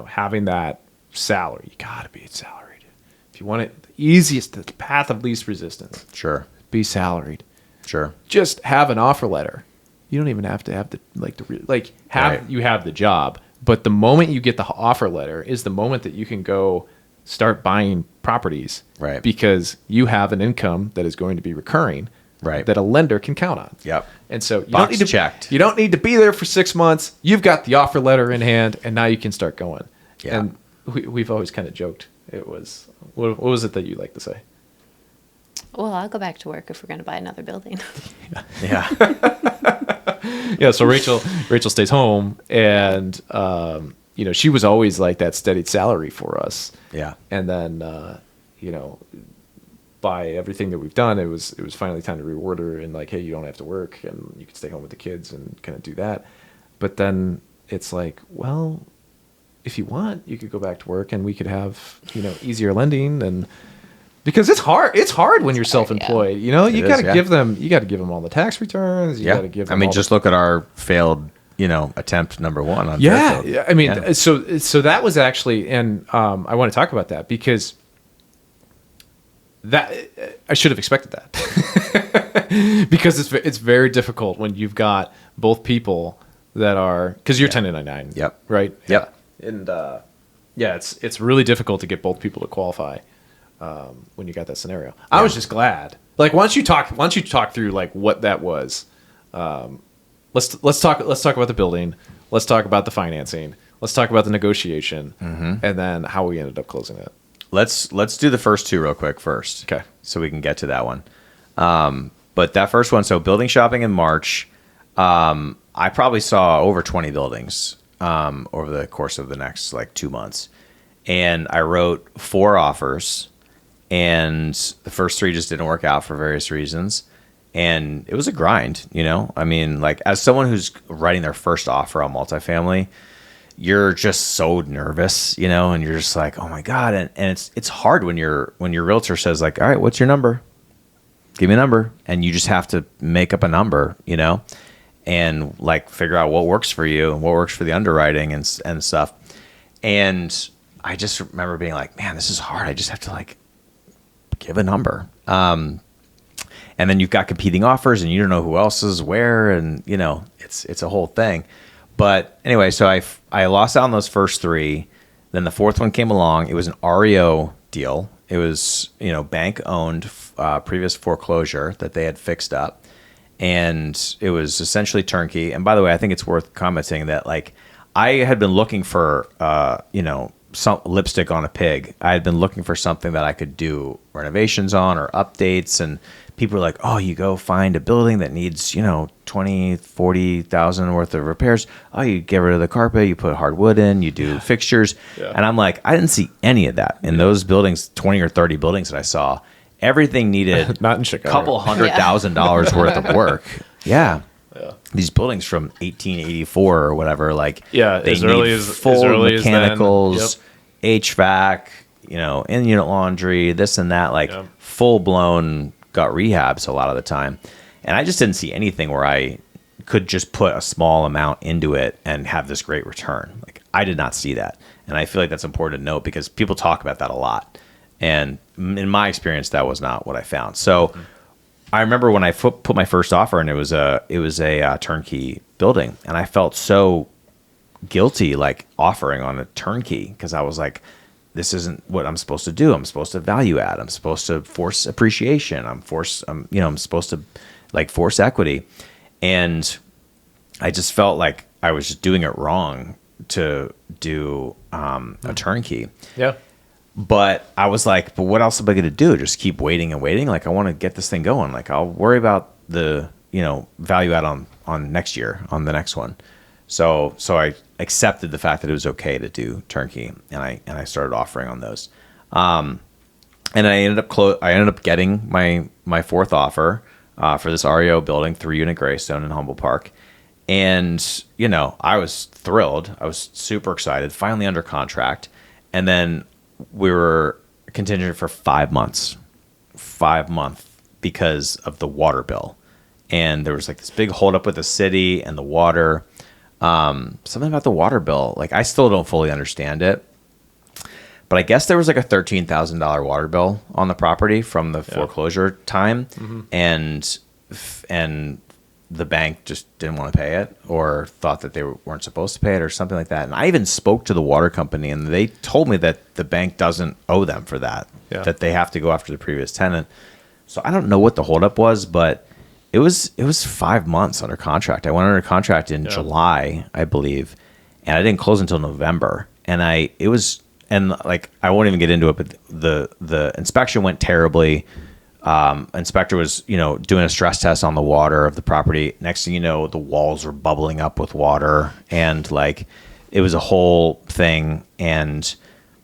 S1: having that salary, you got to be salaried. If you want it, the path of least resistance.
S3: Sure.
S1: Be salaried.
S3: Sure.
S1: Just have an offer letter. You don't even have to have you have the job, but the moment you get the offer letter is the moment that you can go start buying properties,
S3: right?
S1: Because you have an income that is going to be recurring,
S3: right?
S1: That a lender can count on.
S3: Yep.
S1: And so
S3: checked.
S1: You don't need to be there for 6 months. You've got the offer letter in hand, and now you can start going. Yeah. And we've always kind of joked. It was what was it that you like to say?
S2: Well, I'll go back to work if we're going to buy another building.
S3: Yeah.
S1: Yeah. So Rachel stays home, and she was always like that steady salary for us.
S3: Yeah.
S1: And then by everything that we've done, it was finally time to reward her, and hey, you don't have to work, and you can stay home with the kids and kind of do that. But then it's well, if you want, you could go back to work, and we could have easier lending, and because it's hard when you're self-employed.
S2: Yeah.
S1: You got to give them all the tax returns. You got to give them.
S3: Just look at our failed attempt number 1 on
S1: Fairfield.
S3: Yeah.
S1: I mean, so that was actually, and I want to talk about that, because that I should have expected that because it's very difficult when you've got both people that are, because you're 1099.
S3: Yep.
S1: Right.
S3: Yep.
S1: And it's really difficult to get both people to qualify when you got that scenario. Yeah. I was just glad. Like once you talk through like what that was, let's talk about the building. Let's talk about the financing. Let's talk about the negotiation, and then how we ended up closing it.
S3: Let's do the first two real quick first.
S1: Okay.
S3: So we can get to that one. But that first one, so building shopping in March, I probably saw over 20 buildings over the course of the next like 2 months. And I wrote 4 offers, and the first 3 just didn't work out for various reasons. And it was a grind, you know? I mean, like as someone who's writing their first offer on multifamily, you're just so nervous, you know, and you're just like, oh my God. And it's hard when your realtor says like, all right, what's your number? Give me a number. And you just have to make up a number, you know, and like figure out what works for you and what works for the underwriting and stuff. And I just remember being like, man, this is hard. I just have to like give a number. And then you've got competing offers and you don't know who else is where. And, you know, it's a whole thing. But anyway, so I lost out on those first 3. Then the 4th one came along. It was an REO deal. It was, you know, bank owned previous foreclosure that they had fixed up. And it was essentially turnkey. And by the way, I think it's worth commenting that like I had been looking for, you know, some lipstick on a pig. I had been looking for something that I could do renovations on or updates, and people were like, oh, you go find a building that needs, you know, 20, 40,000 worth of repairs. Oh, you get rid of the carpet, you put hardwood in, you do fixtures. Yeah. And I'm like, I didn't see any of that in those buildings, 20 or 30 buildings that I saw. Everything needed
S1: not in Chicago.
S3: A couple $100,000 worth of work. Yeah. These buildings from 1884 or whatever, like they need full mechanicals, HVAC, you know, in-unit laundry, this and that, like full-blown gut rehabs a lot of the time. And I just didn't see anything where I could just put a small amount into it and have this great return. Like I did not see that. And I feel like that's important to note because people talk about that a lot. And in my experience, that was not what I found. So I remember when I put my first offer in, it was a turnkey building, and I felt so guilty like offering on a turnkey because I was like, this isn't what I'm supposed to do. I'm supposed to value add. I'm supposed to force appreciation. I'm supposed to like force equity, and I just felt like I was just doing it wrong to do a turnkey. Yeah. But I was like, but what else am I going to do? Just keep waiting and waiting? Like, I want to get this thing going. Like, I'll worry about the, you know, value add on next year, on the next one. So I accepted the fact that it was okay to do turnkey, and I started offering on those. And I ended up getting my 4th offer for this REO building, 3-unit Greystone in Humboldt Park. And, you know, I was thrilled. I was super excited, finally under contract. And then we were contingent for 5 months, because of the water bill. And there was like this big holdup with the city and the water. Something about the water bill. Like I still don't fully understand it, but I guess there was like a $13,000 water bill on the property from the foreclosure time. And the bank just didn't want to pay it or thought that they weren't supposed to pay it or something like that. And I even spoke to the water company, and they told me that the bank doesn't owe them for that, that they have to go after the previous tenant. So I don't know what the holdup was, but it was 5 months under contract. I went under contract in July, I believe, and I didn't close until November. And I won't even get into it, but the inspection went terribly. Inspector was, you know, doing a stress test on the water of the property. Next thing you know, the walls were bubbling up with water, and like it was a whole thing. And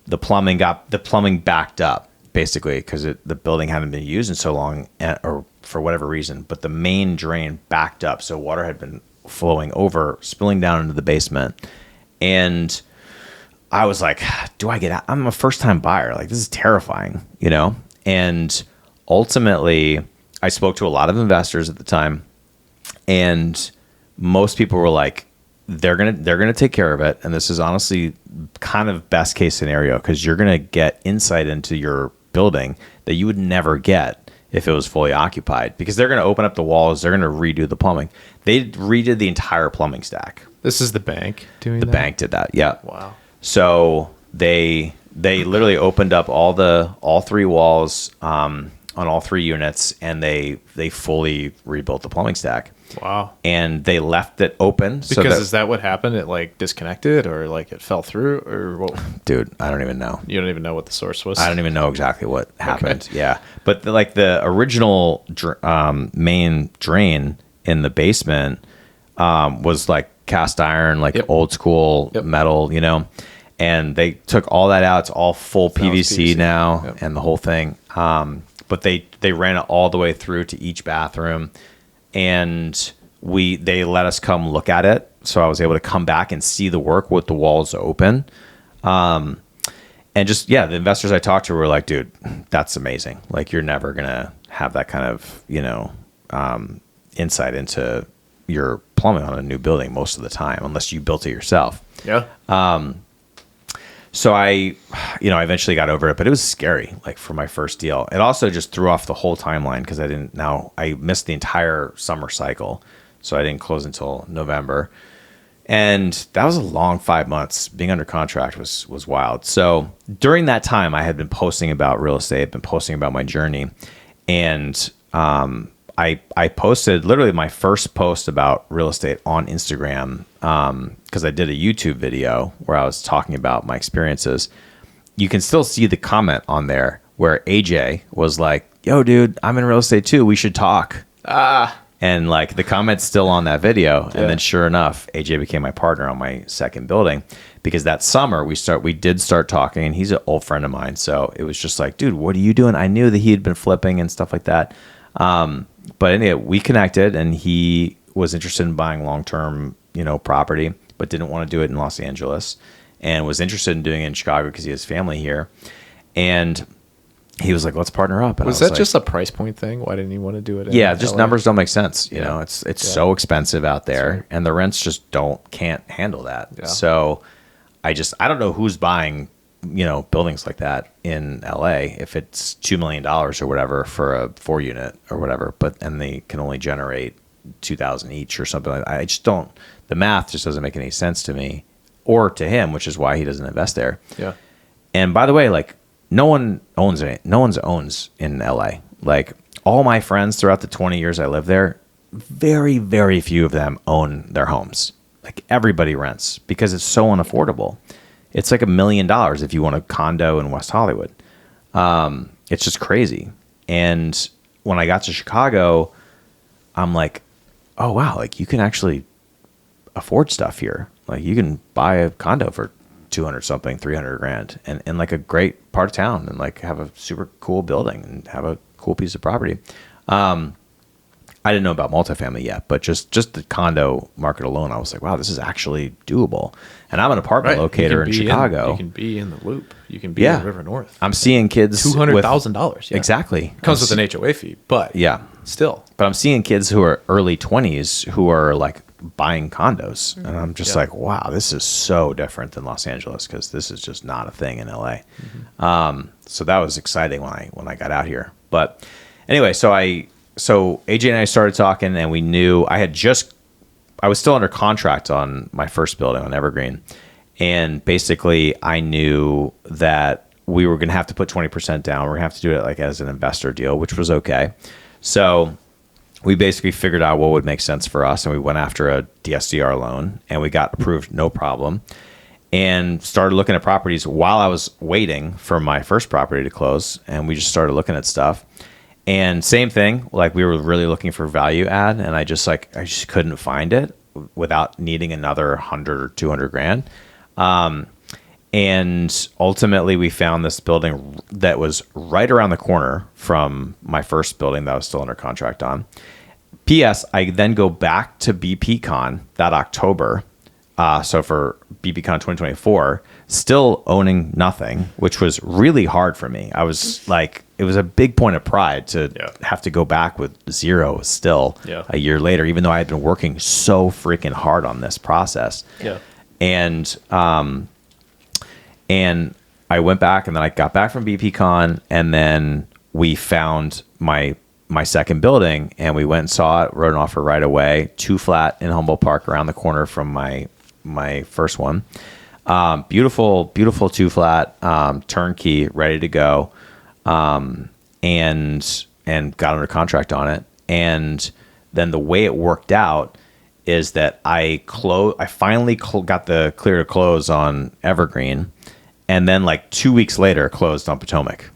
S3: the plumbing backed up basically because the building hadn't been used in so long, or for whatever reason. But the main drain backed up, so water had been flowing over, spilling down into the basement. And I was like, do I get out? I'm a first-time buyer. Like, this is terrifying, you know? And ultimately, I spoke to a lot of investors at the time, and most people were like, they're gonna take care of it. And this is honestly kind of best case scenario because you're gonna get insight into your building that you would never get if it was fully occupied, because they're going to open up the walls. They're going to redo the plumbing. They redid the entire plumbing stack.
S1: This is the bank doing that?
S3: The bank did that. Yeah.
S1: Wow.
S3: So they literally opened up all three walls on all three units, and they fully rebuilt the plumbing stack.
S1: Wow.
S3: And they left it open.
S1: Because is that what happened? It like disconnected, or like it fell through, or what?
S3: Dude, I don't even know.
S1: You don't even know what the source was?
S3: I don't even know exactly what happened. Okay. Yeah. But the original main drain in the basement was like cast iron, like old school metal, you know, and they took all that out. It's all full PVC now and the whole thing. But they ran it all the way through to each bathroom, and they let us come look at it. So I was able to come back and see the work with the walls open. And just, the investors I talked to were like, dude, that's amazing. Like, you're never going to have that kind of, insight into your plumbing on a new building most of the time, unless you built it yourself.
S1: Yeah.
S3: So I eventually got over it, but it was scary, like, for my first deal. It also just threw off the whole timeline, because I missed the entire summer cycle. So I didn't close until November. And that was a long 5 months. Being under contract was wild. So during that time, I had been posting about real estate, been posting about my journey. And I posted literally my first post about real estate on Instagram, because I did a YouTube video where I was talking about my experiences. You can still see the comment on there where AJ was like, yo, dude, I'm in real estate too. We should talk. And like, the comment's still on that video. Yeah. And then sure enough, AJ became my partner on my second building, because that summer we did start talking, and he's an old friend of mine. So it was just like, dude, what are you doing? I knew that he had been flipping and stuff like that. But anyway, we connected, and he was interested in buying long-term, property, but didn't want to do it in Los Angeles, and was interested in doing it in Chicago because he has family here. And he was like, let's partner up. And
S1: was that like, just a price point thing? Why didn't you want to do it?
S3: Just LA? Numbers don't make sense. You know, it's so expensive out there, right. And the rents just can't handle that. Yeah. So I don't know who's buying, buildings like that in LA, if it's $2 million or whatever for a 4 unit or whatever, and they can only generate 2,000 each or something like that. I just don't, the math just doesn't make any sense to me or to him, which is why he doesn't invest there.
S1: Yeah.
S3: And by the way, like, no one owns in LA. Like, all my friends throughout the 20 years I lived there, very, very few of them own their homes. Like, everybody rents because it's so unaffordable. It's like $1 million if you want a condo in West Hollywood. It's just crazy. And when I got to Chicago, I'm like, oh wow, like, you can actually afford stuff here. Like, you can buy a condo for 200 something, 300 grand, and in like a great part of town, and like have a super cool building and have a cool piece of property. I didn't know about multifamily yet, but just the condo market alone, I was like, wow, this is actually doable. And I'm an apartment locator in Chicago.
S1: You can be in the Loop. You can be in River North.
S3: I'm seeing kids
S1: $200,000. Yeah.
S3: Exactly.
S1: Comes with an HOA fee, but still.
S3: But I'm seeing kids who are early 20s who are like buying condos, and I'm just like, wow, this is so different than Los Angeles, because this is just not a thing in LA. Mm-hmm. So that was exciting when I got out here. But anyway, so AJ and I started talking, and we knew I was still under contract on my first building on Evergreen, and basically I knew that we were going to have to put 20% down. We're going to have to do it like as an investor deal, which was okay. So we basically figured out what would make sense for us, and we went after a DSCR loan, and we got approved, no problem, and started looking at properties while I was waiting for my first property to close, and we just started looking at stuff. And same thing, like, we were really looking for value add, and I just couldn't find it without needing another 100 or 200 grand. And ultimately we found this building that was right around the corner from my first building that I was still under contract on. P.S. I then go back to BPCon that October. So for BPCon 2024, still owning nothing, which was really hard for me. I was like, it was a big point of pride to have to go back with zero still a year later, even though I had been working so freaking hard on this process.
S1: Yeah.
S3: And I went back, and then I got back from BPCon, and then we found my second building, and we went and saw it, wrote an offer right away, 2 flat in Humboldt Park around the corner from my first one. Beautiful 2 flat, turnkey, ready to go. And got under contract on it. And then the way it worked out is that I finally got the clear to close on Evergreen, and then like 2 weeks later closed on Potomac.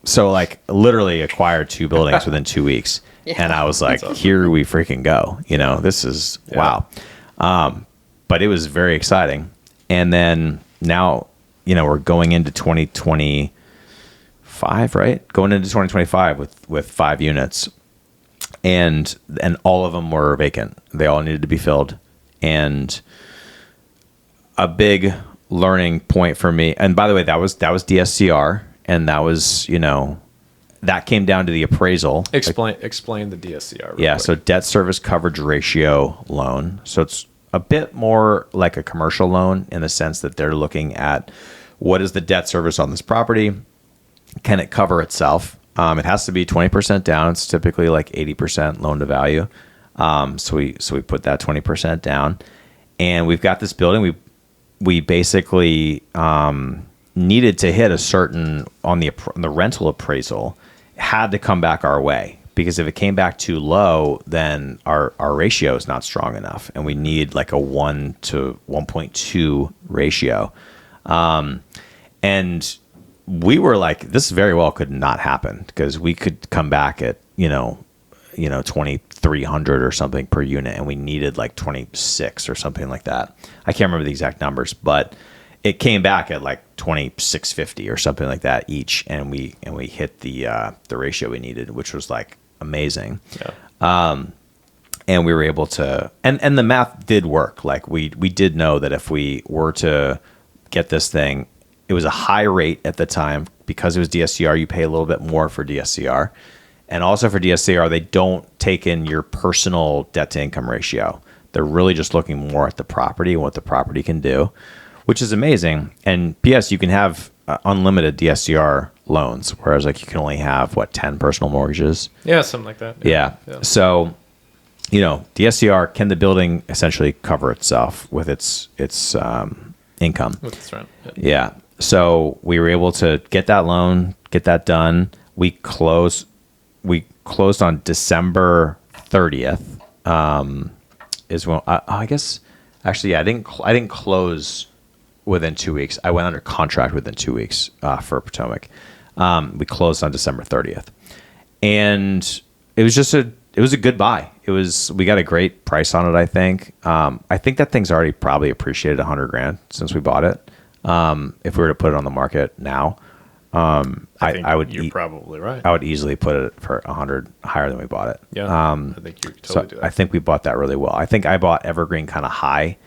S3: So like literally acquired 2 buildings within 2 weeks. Yeah. And I was like, awesome. Here we freaking go. This is wow. But it was very exciting. And then now, we're going into 2025, right? Going into 2025 with 5 units. And all of them were vacant. They all needed to be filled. And a big learning point for me, and by the way, that was DSCR, and that was, that came down to the appraisal.
S1: Explain the DSCR.
S3: Yeah, quick. So debt service coverage ratio loan. So it's a bit more like a commercial loan in the sense that they're looking at what is the debt service on this property? Can it cover itself? It has to be 20% down. It's typically like 80% loan to value. So we put that 20% down, and we've got this building. We basically needed to hit a certain on the rental appraisal, had to come back our way, because if it came back too low, then our ratio is not strong enough, and we need like a 1 to 1.2 ratio. And we were like, this very well could not happen, because we could come back at 2,300 or something per unit, and we needed like 26 or something like that. I can't remember the exact numbers, but it came back at like 2,650 or something like that each, and we hit the ratio we needed, which was like amazing. Yeah. And we were able to, and the math did work. Like we did know that if we were to get this thing, it was a high rate at the time because it was DSCR. You pay a little bit more for DSCR. And also for DSCR, they don't take in your personal debt to income ratio. They're really just looking more at the property and what the property can do, which is amazing. And P.S., you can have unlimited DSCR loans, whereas like you can only have 10 personal mortgages.
S1: Yeah, something like that.
S3: Yeah. So, DSCR, can the building essentially cover itself with its income? With its rent. Yeah. So we were able to get that loan, get that done. We closed on December 30th. Is when I guess actually, yeah, I didn't close within 2 weeks. I went under contract within 2 weeks for Potomac. We closed on December 30th, and it was a good buy. We got a great price on it. I think that thing's already probably appreciated $100,000 since we bought it. If we were to put it on the market now, I would.
S1: You're probably right.
S3: I would easily put it for $100 higher than we bought it.
S1: Yeah, I think you could totally do that.
S3: I think we bought that really well. I think I bought Evergreen kind of high.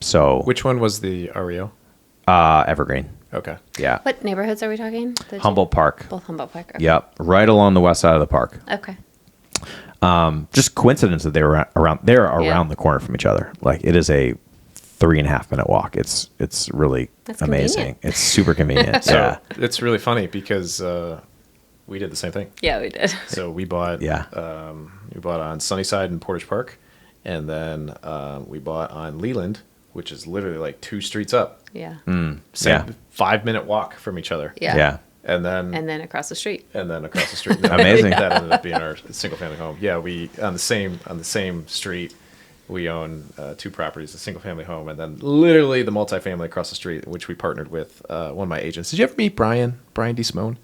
S3: So
S1: which one was the REO?
S3: Evergreen.
S1: Okay.
S3: Yeah.
S2: What neighborhoods are we talking?
S3: Humboldt Park.
S2: Both Humboldt Park. Okay.
S3: Yep, right along the west side of the park.
S2: Okay.
S3: Just coincidence that they were around. They're around the corner from each other. Like it is a 3.5 minute walk. It's really amazing. Convenient. It's super convenient.
S1: So it's really funny because we did the same thing.
S2: Yeah, we did.
S1: So we bought on Sunnyside and Portage Park, and then we bought on Leland, which is literally like 2 streets up.
S2: Yeah.
S1: Same 5-minute walk from each other.
S2: Yeah.
S3: Yeah.
S2: And then across the street.
S3: Amazing.
S1: That ended up being our single family home. Yeah, we on the same street. We own 2 properties, a single family home, and then literally the multifamily across the street, which we partnered with one of my agents. Did you ever meet Brian DeSimone?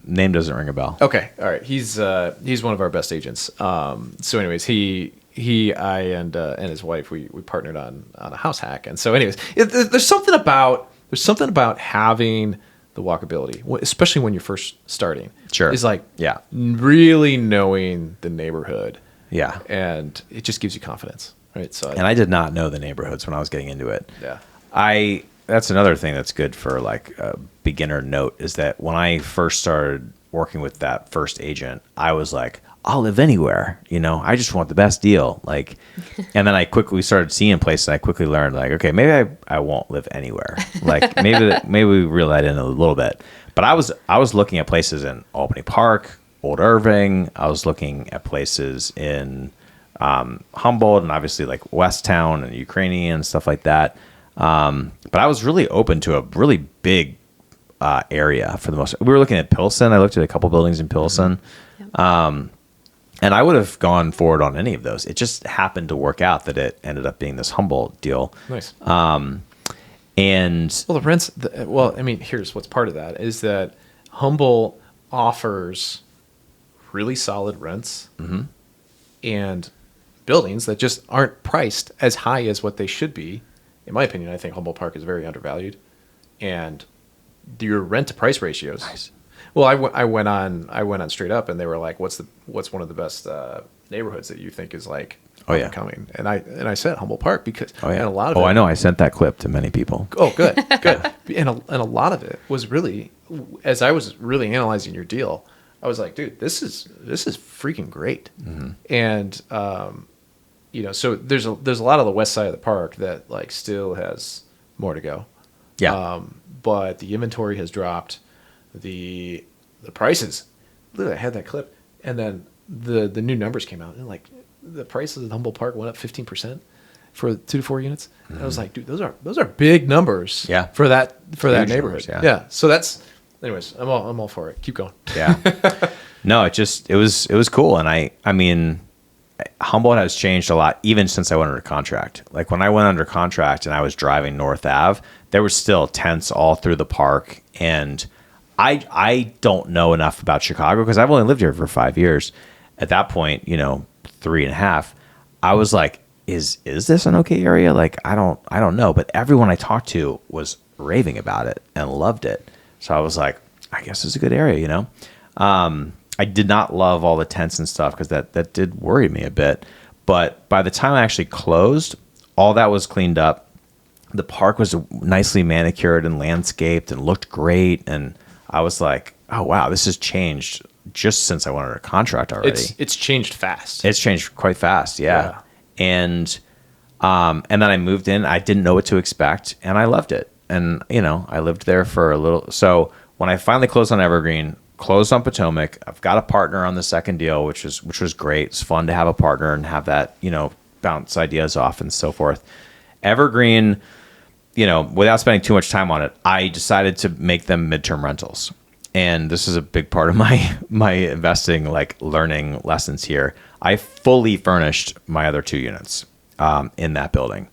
S3: Name doesn't ring a bell.
S1: Okay, all right. He's one of our best agents. So, anyways, I and his wife we partnered on a house hack, and so, anyways, there's something about having the walkability, especially when you're first starting.
S3: Sure,
S1: is like really knowing the neighborhood.
S3: Yeah.
S1: And it just gives you confidence, right? So
S3: I did not know the neighborhoods when I was getting into it.
S1: Yeah.
S3: That's another thing that's good for like a beginner note is that when I first started working with that first agent, I was like, I'll live anywhere. I just want the best deal. Like, and then I quickly started seeing places. I quickly learned like, okay, maybe I won't live anywhere. Like maybe we reel that in a little bit. But I was looking at places in Albany Park, Old Irving. I was looking at places in Humboldt, and obviously like Westtown and Ukrainian and stuff like that. But I was really open to a really big area for the most. We were looking at Pilsen. I looked at a couple buildings in Pilsen, and I would have gone forward on any of those. It just happened to work out that it ended up being this Humboldt deal.
S1: Nice.
S3: And
S1: well, the rents. Here's what's part of that is that Humboldt offers really solid rents and buildings that just aren't priced as high as what they should be. In my opinion, I think Humboldt Park is very undervalued, and your rent to price ratios.
S3: Nice.
S1: Well, I went on Straight Up, and they were like, "What's one of the best neighborhoods that you think is like coming?" And I said Humboldt Park because and a lot of it,
S3: I know I sent that clip to many people.
S1: Oh, good. and a lot of it was really, as I was really analyzing your deal, I was like, dude, this is freaking great. And so there's a lot of the west side of the park that like still has more to go.
S3: Yeah.
S1: But the inventory has dropped. The prices, literally, I had that clip, and then the new numbers came out, and like the prices at Humboldt Park went up 15% for 2 to 4 units. And I was like, dude, those are big numbers.
S3: Yeah.
S1: For that
S3: Huge
S1: neighborhood.
S3: Numbers,
S1: Yeah. So that's, anyways, I'm all for it. Keep going.
S3: Yeah. No, it was cool, and I mean, Humboldt has changed a lot even since I went under contract. Like when I went under contract and I was driving North Ave, there was still tents all through the park, and I don't know enough about Chicago because I've only lived here for 5 years. At that point, 3.5, I was like, is this an okay area? Like, I don't know. But everyone I talked to was raving about it and loved it. So I was like, I guess it's a good area, I did not love all the tents and stuff because that did worry me a bit. But by the time I actually closed, all that was cleaned up. The park was nicely manicured and landscaped and looked great. And I was like, oh, wow, this has changed just since I went under contract already.
S1: It's changed fast.
S3: It's changed quite fast, yeah. And then I moved in. I didn't know what to expect, and I loved it. And, I lived there for a little. So when I finally closed on Evergreen, closed on Potomac, I've got a partner on the second deal, which was great. It's fun to have a partner and have that, bounce ideas off and so forth. Evergreen, without spending too much time on it, I decided to make them midterm rentals. And this is a big part of my investing, like learning lessons here. I fully furnished my other 2 units in that building.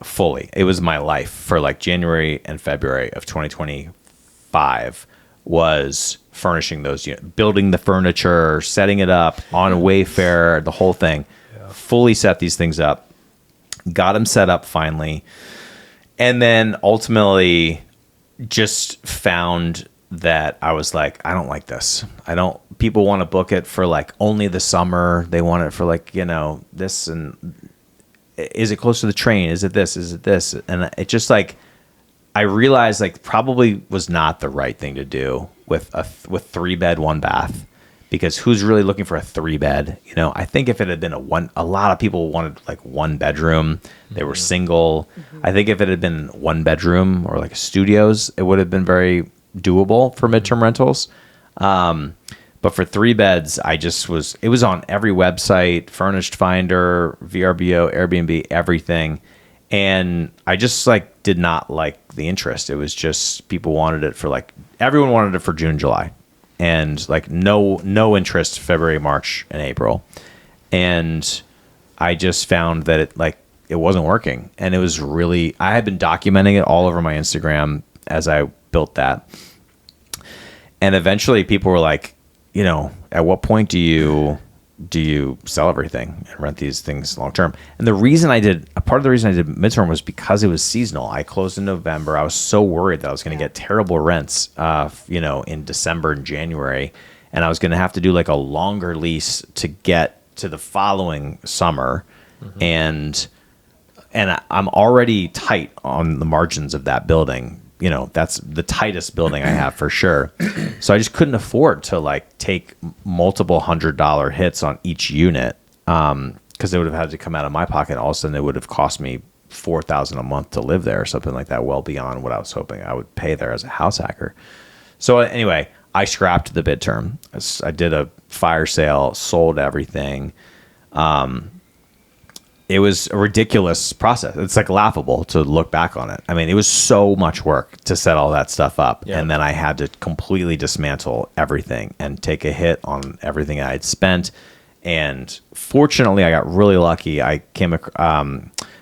S3: Fully. It was my life for like January and February of 2025 was furnishing those units, building the furniture, setting it up on Wayfair, the whole thing. Yeah. Fully set these things up. Got them set up finally. And then ultimately just found that I was like, I don't like this. People want to book it for like only the summer. They want it for like, this, and is it close to the train? Is it this? Is it this? And it just like, I realized like probably was not the right thing to do with 3-bed, 1-bath, because who's really looking for a 3-bed? I think if it had been a lot of people wanted like 1 bedroom. They were single. I think if it had been 1 bedroom or like studios, it would have been very doable for midterm rentals. But for 3 beds, it was on every website, Furnished Finder, VRBO, Airbnb, everything. And I just like did not like the interest. It was just people wanted it for like, everyone wanted it for June, July, and like no interest February, March, and April. And I just found that it wasn't working. And it was really, I had been documenting it all over my Instagram as I built that. And eventually people were like, at what point do you sell everything and rent these things long term? And part of the reason I did midterm was because it was seasonal. I closed in November. I was so worried that I was going to get terrible rents, in December and January. And I was going to have to do like a longer lease to get to the following summer. And I'm already tight on the margins of that building that's the tightest building I have for sure. So I just couldn't afford to like take multiple $100 hits on each unit. Because they would have had to come out of my pocket. All of a sudden, it would have cost me $4,000 a month to live there, or something like that. Well beyond what I was hoping I would pay there as a house hacker. So anyway, I scrapped the midterm. I did a fire sale, sold everything. It was a ridiculous process. It's like laughable to look back on it. I mean, it was so much work to set all that stuff up, and then I had to completely dismantle everything and take a hit on everything I had spent. And fortunately, I got really lucky.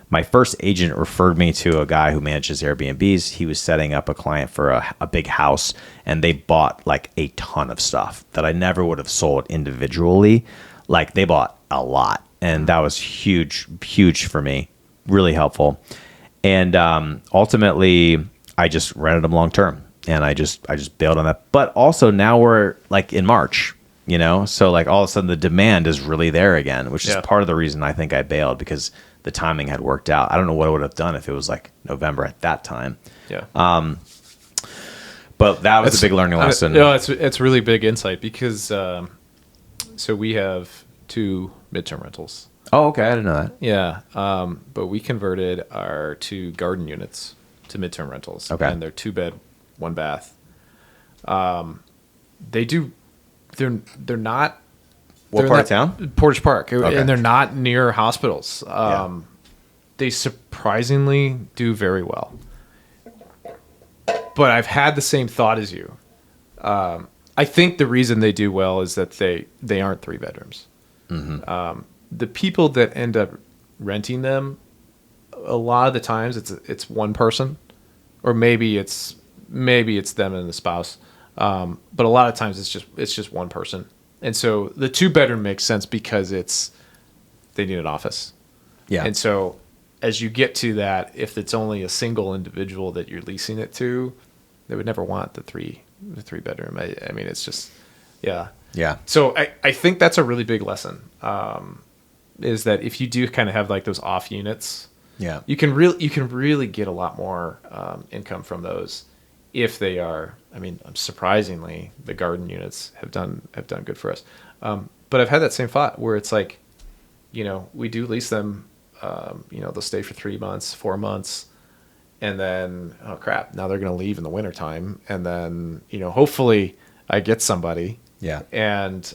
S3: My first agent referred me to a guy who manages Airbnbs. He was setting up a client for a big house, and they bought like a ton of stuff that I never would have sold individually. Like they bought a lot, and that was huge for me. Really helpful. And ultimately, I just rented them long term, and I just bailed on that. But also now we're like in March. So like all of a sudden the demand is really there again, which is part of the reason I think I bailed, because the timing had worked out. I don't know what I would have done if it was like November at that time. Yeah. But that was a big learning lesson.
S1: No, it's really big insight because so we have 2 midterm rentals.
S3: Oh, okay. I didn't know that.
S1: Yeah. But we converted our 2 garden units to midterm rentals.
S3: Okay.
S1: And they're 2-bed, 1-bath. They're not.
S3: What part of town?
S1: Portage Park,
S3: Okay.
S1: and they're not near hospitals. They surprisingly do very well. But I've had the same thought as you. I think the reason they do well is that they aren't 3 bedrooms. Mm-hmm. The people that end up renting them, a lot of the times it's one person, or maybe it's them and the spouse. But a lot of times it's just one person. And so the 2-bedroom makes sense because they need an office. Yeah. And so as you get to that, if it's only a single individual that you're leasing it to, they would never want the 3-bedroom. I mean, it's just, yeah.
S3: Yeah.
S1: So I think that's a really big lesson, is that if you do kind of have like those off units, you can really get a lot more income from those. If they are, I mean, surprisingly, the garden units have done good for us. But I've had that same thought where it's like, we do lease them, they'll stay for 3 months, 4 months, and then, oh crap, now they're going to leave in the wintertime. And then, hopefully I get somebody. Yeah. And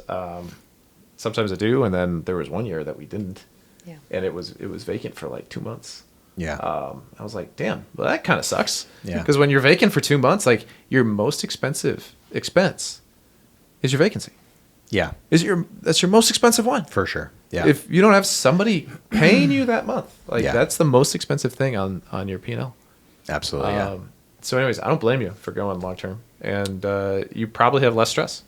S1: sometimes I do. And then there was one year that we didn't. Yeah. And it was vacant for like 2 months. Yeah. I was like, damn, well, that kind of sucks. Yeah. Because when you're vacant for 2 months, like your most expensive expense is your vacancy. Yeah. That's your most expensive one.
S3: For sure. Yeah.
S1: If you don't have somebody paying you that month, like that's the most expensive thing on your P&L.
S3: Absolutely. Yeah.
S1: So anyways, I don't blame you for going long term, and you probably have less stress.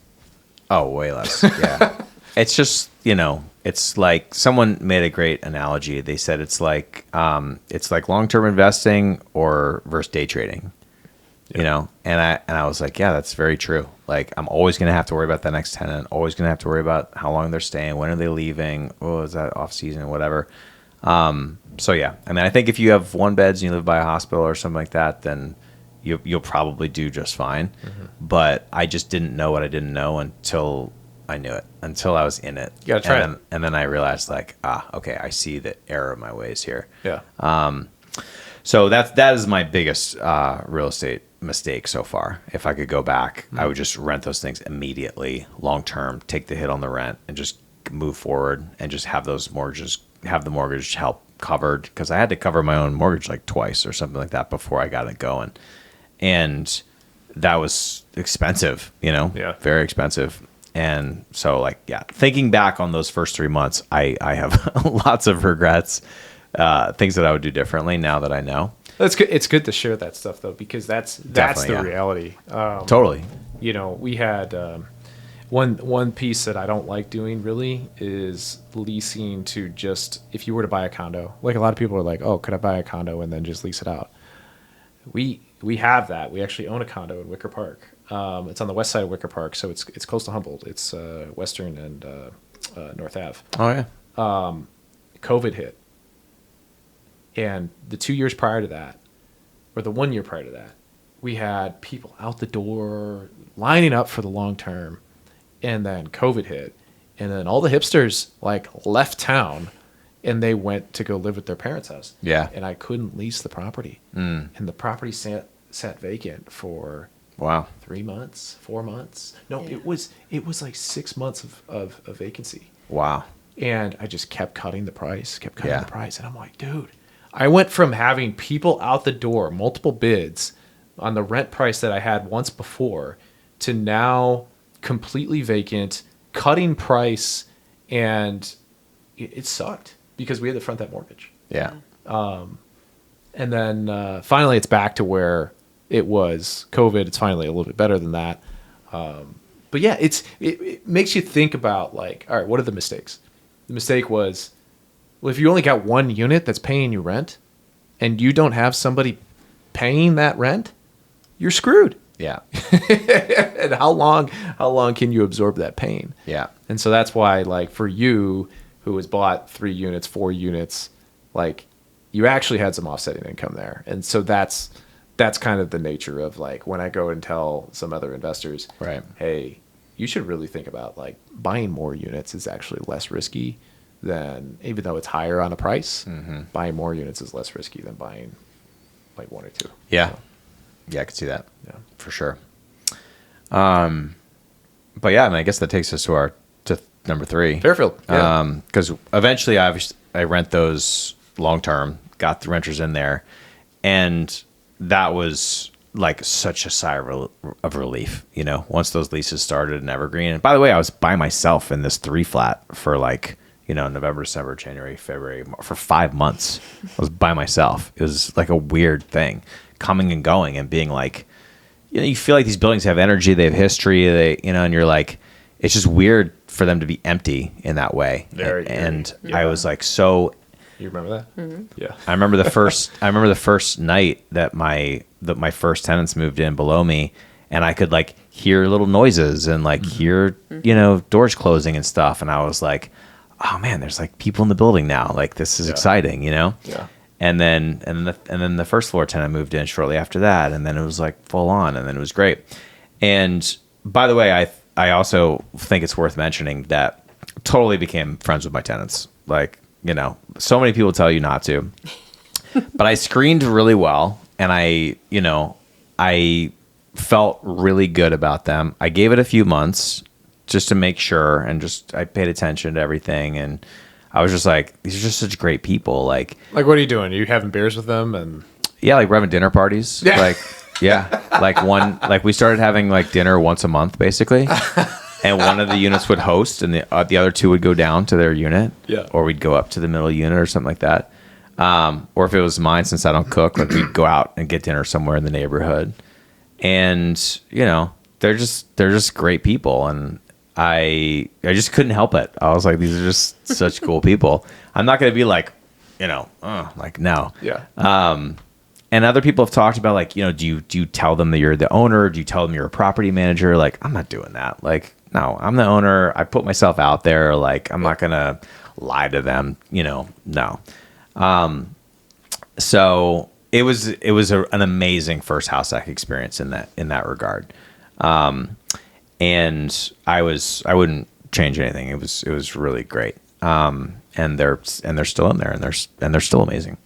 S3: Oh, way less. Yeah. It's just, it's like someone made a great analogy. They said it's like long-term investing or versus day trading, and I was like, yeah, that's very true. Like I'm always going to have to worry about the next tenant, always going to have to worry about how long they're staying, when are they leaving? Oh, is that off season, whatever. So yeah, I mean, I think if you have 1 beds and you live by a hospital or something like that, then you'll probably do just fine. Mm-hmm. But I just didn't know what I didn't know until I knew it, until I was in it.
S1: You gotta try it.
S3: And then I realized like, okay, I see the error of my ways here. Yeah. So that is my biggest real estate mistake so far. If I could go back, I would just rent those things immediately, long term, take the hit on the rent, and just move forward and just have the mortgage help covered, because I had to cover my own mortgage like twice or something like that before I got it going, and that was expensive. Very expensive. And so, like, yeah, thinking back on those first 3 months, I have lots of regrets, things that I would do differently now that I know.
S1: That's good. It's good to share that stuff though, because that's the reality.
S3: Totally.
S1: We had one piece that I don't like doing really is leasing to just, if you were to buy a condo, like a lot of people are like, oh, could I buy a condo and then just lease it out? We have that. We actually own a condo in Wicker Park. It's on the west side of Wicker Park, so it's close to Humboldt. It's Western and North Ave.
S3: Oh yeah.
S1: COVID hit, and the 2 years prior to that, or the 1 year prior to that, we had people out the door lining up for the long term, and then COVID hit, and then all the hipsters like left town, and they went to go live at their parents' house.
S3: Yeah.
S1: And I couldn't lease the property, and the property sat vacant for 3 months, 4 months. No, it was like 6 months of vacancy.
S3: Wow.
S1: And I just kept cutting the price, and I'm like, dude, I went from having people out the door, multiple bids on the rent price that I had once before, to now completely vacant, cutting price, and it sucked because we had to front that mortgage.
S3: Yeah.
S1: And then finally it's back to where it was COVID. It's finally a little bit better than that. But yeah, it makes you think about like, all right, what are the mistakes? The mistake was, well, if you only got one unit that's paying you rent and you don't have somebody paying that rent, you're screwed.
S3: Yeah.
S1: And how long can you absorb that pain?
S3: Yeah.
S1: And so that's why, like, for you who has bought 3 units, 4 units, like, you actually had some offsetting income there. And so that's kind of the nature of, like, when I go and tell some other investors,
S3: right,
S1: hey, you should really think about, like, buying more units is actually less risky than, even though it's higher on a price, buying more units is less risky than buying like 1 or 2.
S3: Yeah.
S1: So,
S3: yeah, I could see that.
S1: Yeah.
S3: For sure. But yeah, I mean, I guess that takes us to number 3.
S1: Fairfield. Yeah.
S3: Because eventually I rent those long term, got the renters in there, and that was like such a sigh of relief, you know, once those leases started in Evergreen. And by the way, I was by myself in this 3 flat for like, you know, November, December, January, February, for 5 months. I was by myself. It was like a weird thing, coming and going and being like, you know, you feel like these buildings have energy, they have history, and you're like, it's just weird for them to be empty in that way. And I was like, so.
S1: You remember that?
S2: Mm-hmm.
S1: Yeah.
S3: I remember the first night that my first tenants moved in below me, and I could like hear little noises and like hear, you know, doors closing and stuff. And I was like, oh man, there's like people in the building now. Like, this is exciting, you know?
S1: Yeah.
S3: And then the first floor tenant moved in shortly after that, and then it was like full on, and then it was great. And by the way, I also think it's worth mentioning that totally became friends with my tenants. Like, you know, so many people tell you not to, but I screened really well, and I felt really good about them. I gave it a few months just to make sure, and I paid attention to everything, and I was just like, these are just such great people. Like
S1: what are you doing? Are you having beers with them? And
S3: yeah, like we're having dinner parties.
S1: Yeah.
S3: Like we started having like dinner once a month, basically. And one of the units would host, and the other 2 would go down to their unit. Yeah. Or we'd go up to the middle unit or something like that. Or if it was mine, since I don't cook, like we'd go out and get dinner somewhere in the neighborhood. And, you know, they're just great people. And I just couldn't help it. I was like, these are just such cool people. I'm not going to be like, you know, like, no.
S1: Yeah.
S3: And other people have talked about, like, you know, do you tell them that you're the owner? Do you tell them you're a property manager? Like, I'm not doing that. Like, no, I'm the owner. I put myself out there. Like, I'm not going to lie to them, you know, no. So it was an amazing first house hack experience in that regard. And I wouldn't change anything. It was really great. And they're still in there, and they're still amazing.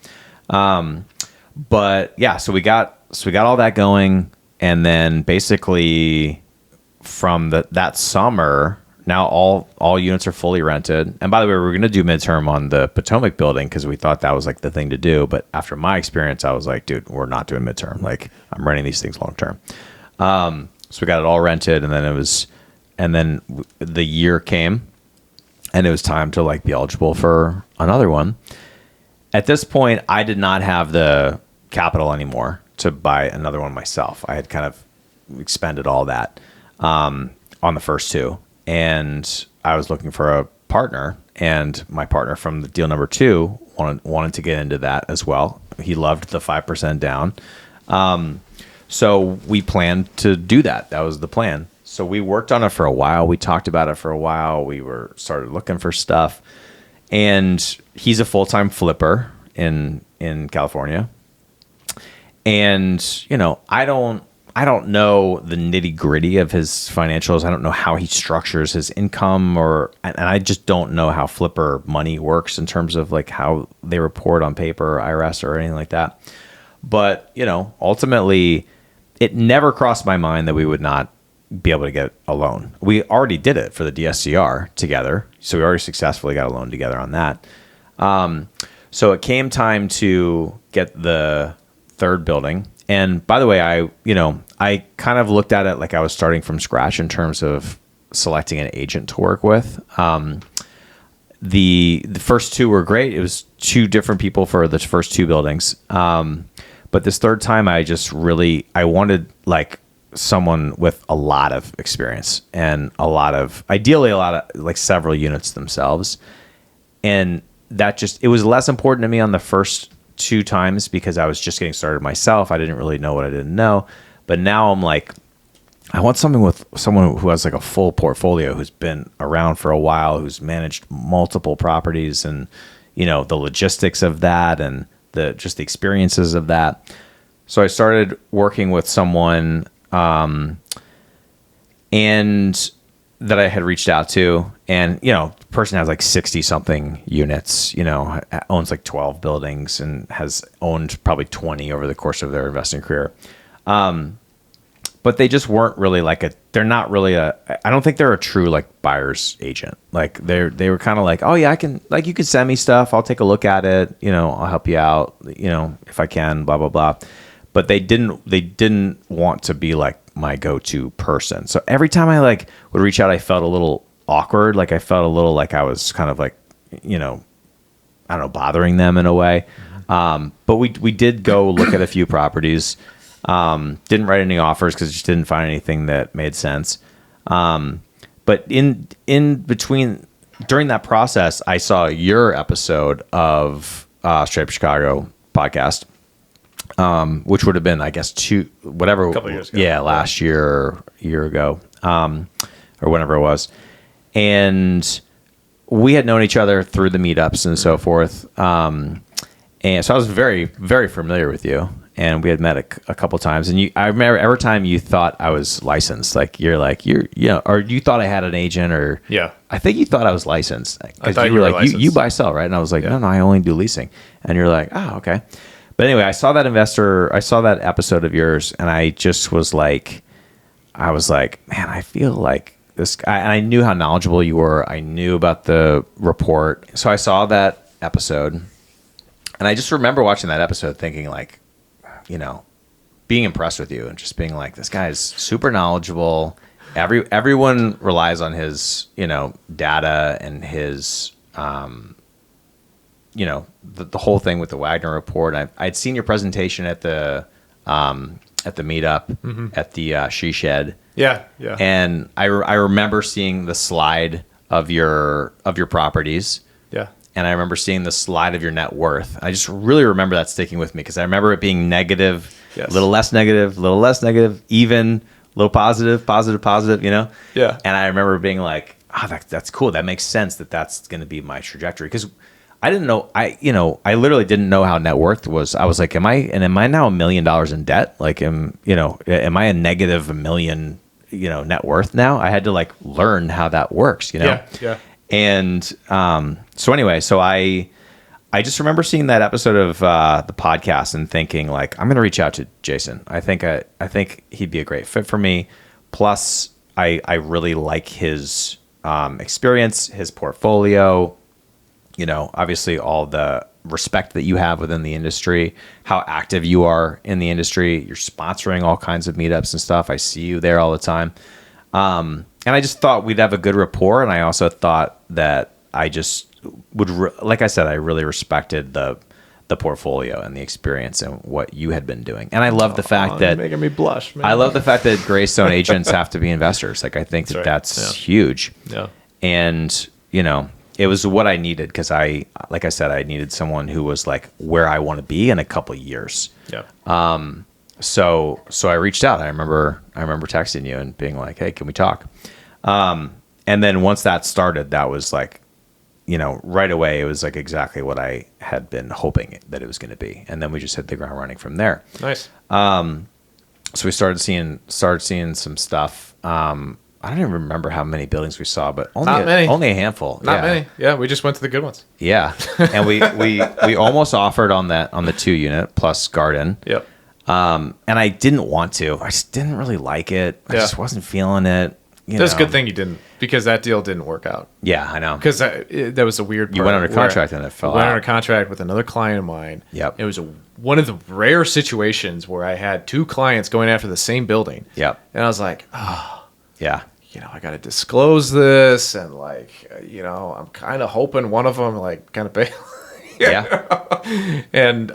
S3: But yeah, so we got all that going, and then basically from that summer, now all units are fully rented. And by the way, we were going to do midterm on the Potomac building because we thought that was like the thing to do. But after my experience, I was like, dude, we're not doing midterm. Like, I'm renting these things long term. So we got it all rented, and then the year came, and it was time to like be eligible for another one. At this point, I did not have the capital anymore to buy another one myself. I had kind of expended all that on the first 2, and I was looking for a partner. And my partner from the deal number 2 wanted to get into that as well. He loved the 5% down. So we planned to do that. That was the plan. So we worked on it for a while. We talked about it for a while. We started looking for stuff. And he's a full-time flipper in California. And, you know, I don't I don't know the nitty gritty of his financials. I don't know how he structures his income, and I just don't know how Flipper money works in terms of like how they report on paper, or IRS, or anything like that. But, ultimately, it never crossed my mind that we would not be able to get a loan. We already did it for the DSCR together. So we already successfully got a loan together on that. So it came time to get the third building. And by the way, I kind of looked at it like I was starting from scratch in terms of selecting an agent to work with. The first two were great. It was two different people for the first two buildings. But this third time, I wanted like someone with a lot of experience and ideally a lot of like several units themselves. And it was less important to me on the first two times because I was just getting started myself. I didn't really know what I didn't know. But now I'm like, I want someone who has like a full portfolio, who's been around for a while, who's managed multiple properties, and the logistics of that, and the experiences of that. So I started working with someone and that I had reached out to, and the person has like 60 something units, owns like 12 buildings and has owned probably 20 over the course of their investing career. But they just weren't really I don't think they're a true like buyer's agent. Like they were kind of like, oh yeah, you can send me stuff. I'll take a look at it. I'll help you out, if I can, blah, blah, blah. But they didn't want to be like my go-to person. So every time I like would reach out, I felt a little awkward. Like I felt a little like I was kind of like, I don't know, bothering them in a way. But we did go look at a few properties. Didn't write any offers because just didn't find anything that made sense. But in between, during that process, I saw your episode of Straight Up Chicago podcast, which would have been, I guess, a couple years ago. Yeah, last year ago, or whenever it was. And we had known each other through the meetups and so forth. And so I was very, very familiar with you. And we had met a couple times, and I remember every time you thought I was licensed, or you thought I had an agent, or I think you thought I was licensed because you were like, you buy sell, right? And I was like, no, I only do leasing. And you're like, oh, okay. But anyway, I saw that episode of yours, and I just was like, man, I feel like this guy, and I knew how knowledgeable you were. I knew about the report, so I saw that episode, and I just remember watching that episode, thinking like, being impressed with you and just being like, this guy is super knowledgeable. Everyone relies on his, data and his, the whole thing with the Wagner report. I'd seen your presentation at the meetup at the She Shed.
S1: Yeah.
S3: And I remember seeing the slide of your properties. Yeah. And I remember seeing the slide of your net worth. I just really remember that sticking with me because I remember it being negative, a little less negative, even, a little positive, Yeah. And I remember being like, that's cool. That makes sense that's going to be my trajectory. Because I didn't know, I literally didn't know how net worth was. I was like, am I now $1 million in debt? Like, am I a negative $1 million, net worth now? I had to like learn how that works, Yeah. And so anyway, I just remember seeing that episode of the podcast and thinking like, I'm going to reach out to Jason. I think he'd be a great fit for me. Plus, I really like his experience, his portfolio. Obviously all the respect that you have within the industry, how active you are in the industry. You're sponsoring all kinds of meetups and stuff. I see you there all the time. And I just thought we'd have a good rapport. And I also thought that I just would, like I said, I really respected the portfolio and the experience and what you had been doing. And I love the fact that
S1: making me blush, man.
S3: I love the fact that Greystone agents have to be investors. Like, I think that's huge. Yeah. And, it was what I needed because like I said, I needed someone who was like where I want to be in a couple of years. Yeah. So I reached out. I remember texting you and being like, hey, can we talk? And then once that started, that was like, right away, it was like exactly what I had been hoping that it was going to be. And then we just hit the ground running from there.
S1: Nice.
S3: So we started seeing some stuff. I don't even remember how many buildings we saw, but only a handful.
S1: Not many. Yeah, we just went to the good ones.
S3: Yeah, and we almost offered on the 2-unit plus garden.
S1: Yep.
S3: And I didn't want to. I just didn't really like it. I just wasn't feeling it.
S1: That's a good thing you didn't, because that deal didn't work out.
S3: Yeah, I know.
S1: Because that was a weird part.
S3: You went under contract and it fell out.
S1: Went under contract with another client of mine.
S3: Yep.
S1: It was one of the rare situations where I had 2 clients going after the same building.
S3: Yep.
S1: And I was like, oh,
S3: yeah.
S1: I got to disclose this. And I'm kind of hoping one of them kind of pay.
S3: Yeah.
S1: And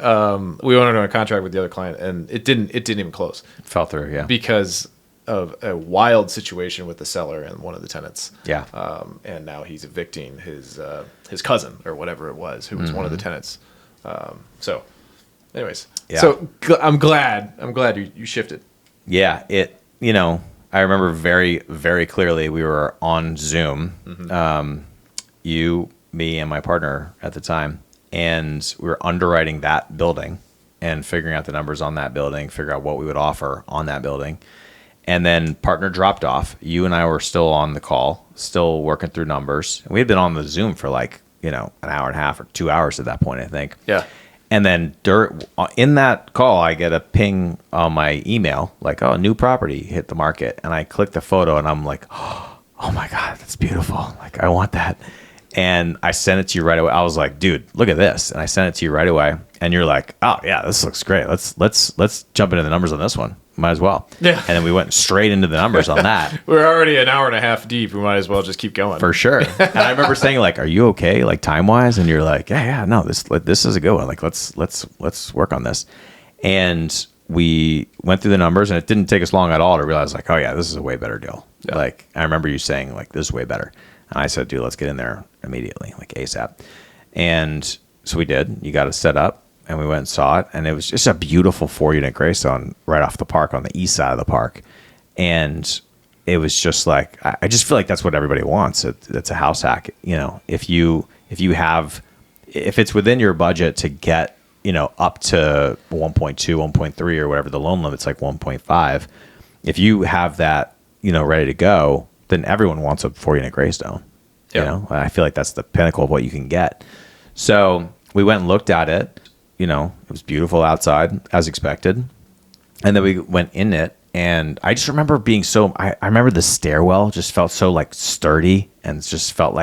S1: we went under a contract with the other client, and it didn't even close.
S3: It fell through, yeah.
S1: Because of a wild situation with the seller and one of the tenants.
S3: Yeah.
S1: And now he's evicting his cousin or whatever it was, who was one of the tenants. So anyways, so I'm glad you shifted.
S3: Yeah. I remember very, very clearly we were on Zoom, you, me, and my partner at the time, and we were underwriting that building and figuring out the numbers on that building, figure out what we would offer on that building. And then partner dropped off. You and I were still on the call, still working through numbers. And we had been on the Zoom for an hour and a half or 2 hours at that point, I think.
S1: Yeah.
S3: And then in that call, I get a ping on my email, a new property hit the market. And I click the photo and I'm like, oh my God, that's beautiful. I want that. And I sent it to you right away. I was like, dude, look at this. And I sent it to you right away. And you're like, oh yeah, this looks great. Let's jump into the numbers on this one. Might as well.
S1: Yeah.
S3: And then we went straight into the numbers on that.
S1: We're already an hour and a half deep. We might as well just keep going.
S3: For sure. And I remember saying, are you okay? Time wise? And you're like, yeah, no, this is a good one. Let's work on this. And we went through the numbers, and it didn't take us long at all to realize oh yeah, this is a way better deal. Yeah. I remember you saying this is way better. And I said, dude, let's get in there immediately, ASAP. And so we did. You got it set up. And we went and saw it, and it was just a beautiful 4-unit Greystone right off the park on the east side of the park. And it was just I just feel like that's what everybody wants. It's a house hack. If it's within your budget to get, up to 1.2, 1.3 or whatever the loan limit's 1.5, if you have that, ready to go, then everyone wants a 4-unit Greystone.
S1: Yeah.
S3: I feel like that's the pinnacle of what you can get. So we went and looked at it. It was beautiful outside as expected. And then we went in it, and I just remember being I remember the stairwell just felt so sturdy, and just felt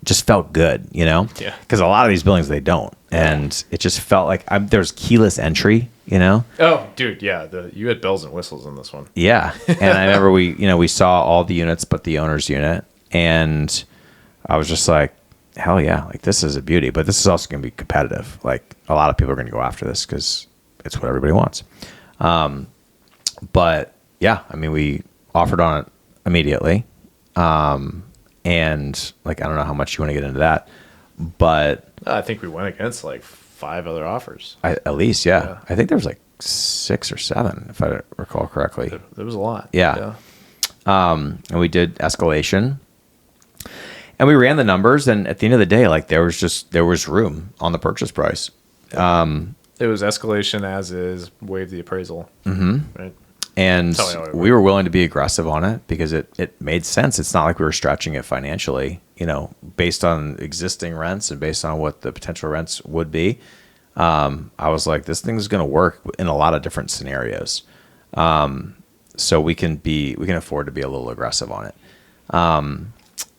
S3: just felt good,
S1: Yeah.
S3: Because a lot of these buildings, they don't. And it just felt there's keyless entry,
S1: Oh, dude, yeah. You had bells and whistles in this one.
S3: Yeah. And I remember we saw all the units but the owner's unit, and I was just like, hell yeah, this is a beauty, but this is also going to be competitive. A lot of people are going to go after this because it's what everybody wants. But yeah, we offered on it immediately. And I don't know how much you want to get into that, but
S1: I think we went against 5 other offers.
S3: At least, yeah. I think there was 6 or 7, if I recall correctly.
S1: There was a lot.
S3: Yeah. And we did escalation. And we ran the numbers, and at the end of the day, there was room on the purchase price.
S1: It was escalation as is, waive the appraisal.
S3: Mm-hmm.
S1: Right.
S3: And we were willing to be aggressive on it because it made sense. It's not like we were stretching it financially, based on existing rents and based on what the potential rents would be. I was like, this thing is going to work in a lot of different scenarios. So we can afford to be a little aggressive on it.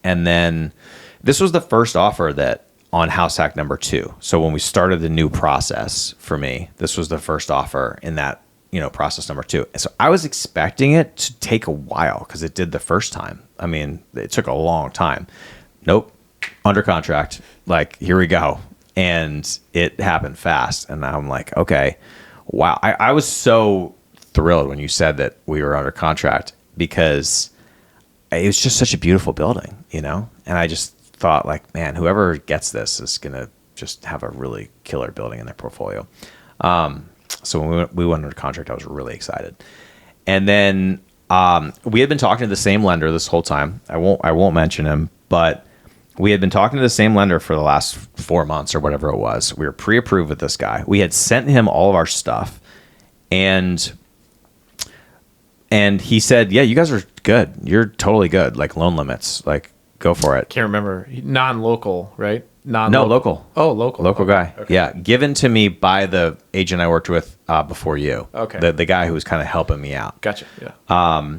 S3: And then this was the first offer that on house hack number 2. So when we started the new process for me, this was the first offer in that, process number 2. And so I was expecting it to take a while because it did the first time. It took a long time. Nope. Under contract. Here we go. And it happened fast. And I'm like, okay, wow. I was so thrilled when you said that we were under contract because it was just such a beautiful building, and I just thought man, whoever gets this is going to just have a really killer building in their portfolio. So when we went under contract, I was really excited. And then we had been talking to the same lender this whole time. I won't mention him, but we had been talking to the same lender for the last 4 months or whatever it was. We were pre-approved with this guy. We had sent him all of our stuff, and And he said, yeah, you guys are good. You're totally good. Like loan limits, like go for it.
S1: Can't remember. Non-local, right?
S3: No, local.
S1: Oh, local.
S3: Local guy.
S1: Okay.
S3: Yeah. Given to me by the agent I worked with before you.
S1: Okay.
S3: The guy who was kind of helping me out.
S1: Gotcha. Yeah.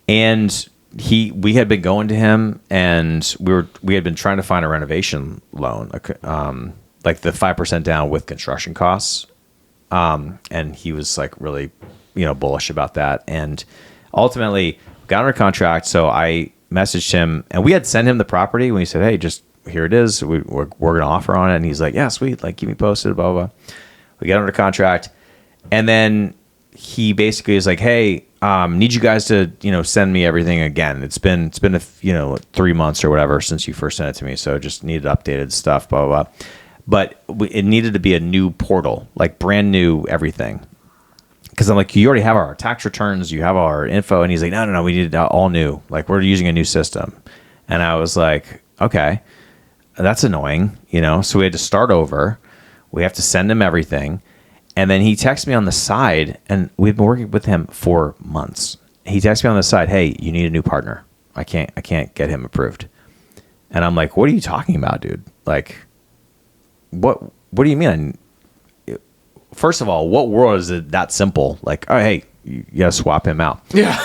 S3: And we had been going to him, and we had been trying to find a renovation loan, like the 5% down with construction costs. And he was like really, bullish about that. And ultimately got under contract. So I messaged him, and we had sent him the property when he said, hey, just here it is. We're going to offer on it. And he's like, yeah, sweet. Like, keep me posted, blah, blah, blah. We got under contract. And then he basically is like, hey, need you guys to, send me everything again. It's been 3 months or whatever since you first sent it to me. So just needed updated stuff, blah, blah, blah. But it needed to be a new portal, like brand new everything. Because I'm like, you already have our tax returns, you have our info. And he's like, no, we need it all new. Like, we're using a new system. And I was like, okay, that's annoying, So we had to start over. We have to send him everything. And then he texted me on the side, and we've been working with him for months. He texted me on the side, hey, you need a new partner. I can't get him approved. And I'm like, what are you talking about, dude? Like, what do you mean? First of all, what world is it that simple? Like, oh, hey, you gotta swap him out.
S1: Yeah.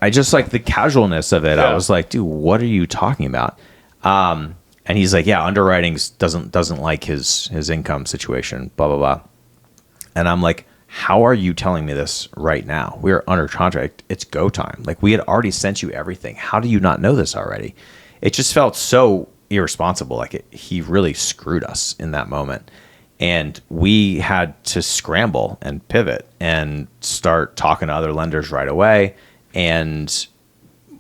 S3: I just like the casualness of it.
S1: Yeah.
S3: I was like, dude, what are you talking about? And he's like, yeah, underwriting doesn't like his income situation, blah, blah, blah. And I'm like, how are you telling me this right now? We're under contract. It's go time. Like, we had already sent you everything. How do you not know this already? It just felt so irresponsible. Like, he really screwed us in that moment. And we had to scramble and pivot and start talking to other lenders right away. And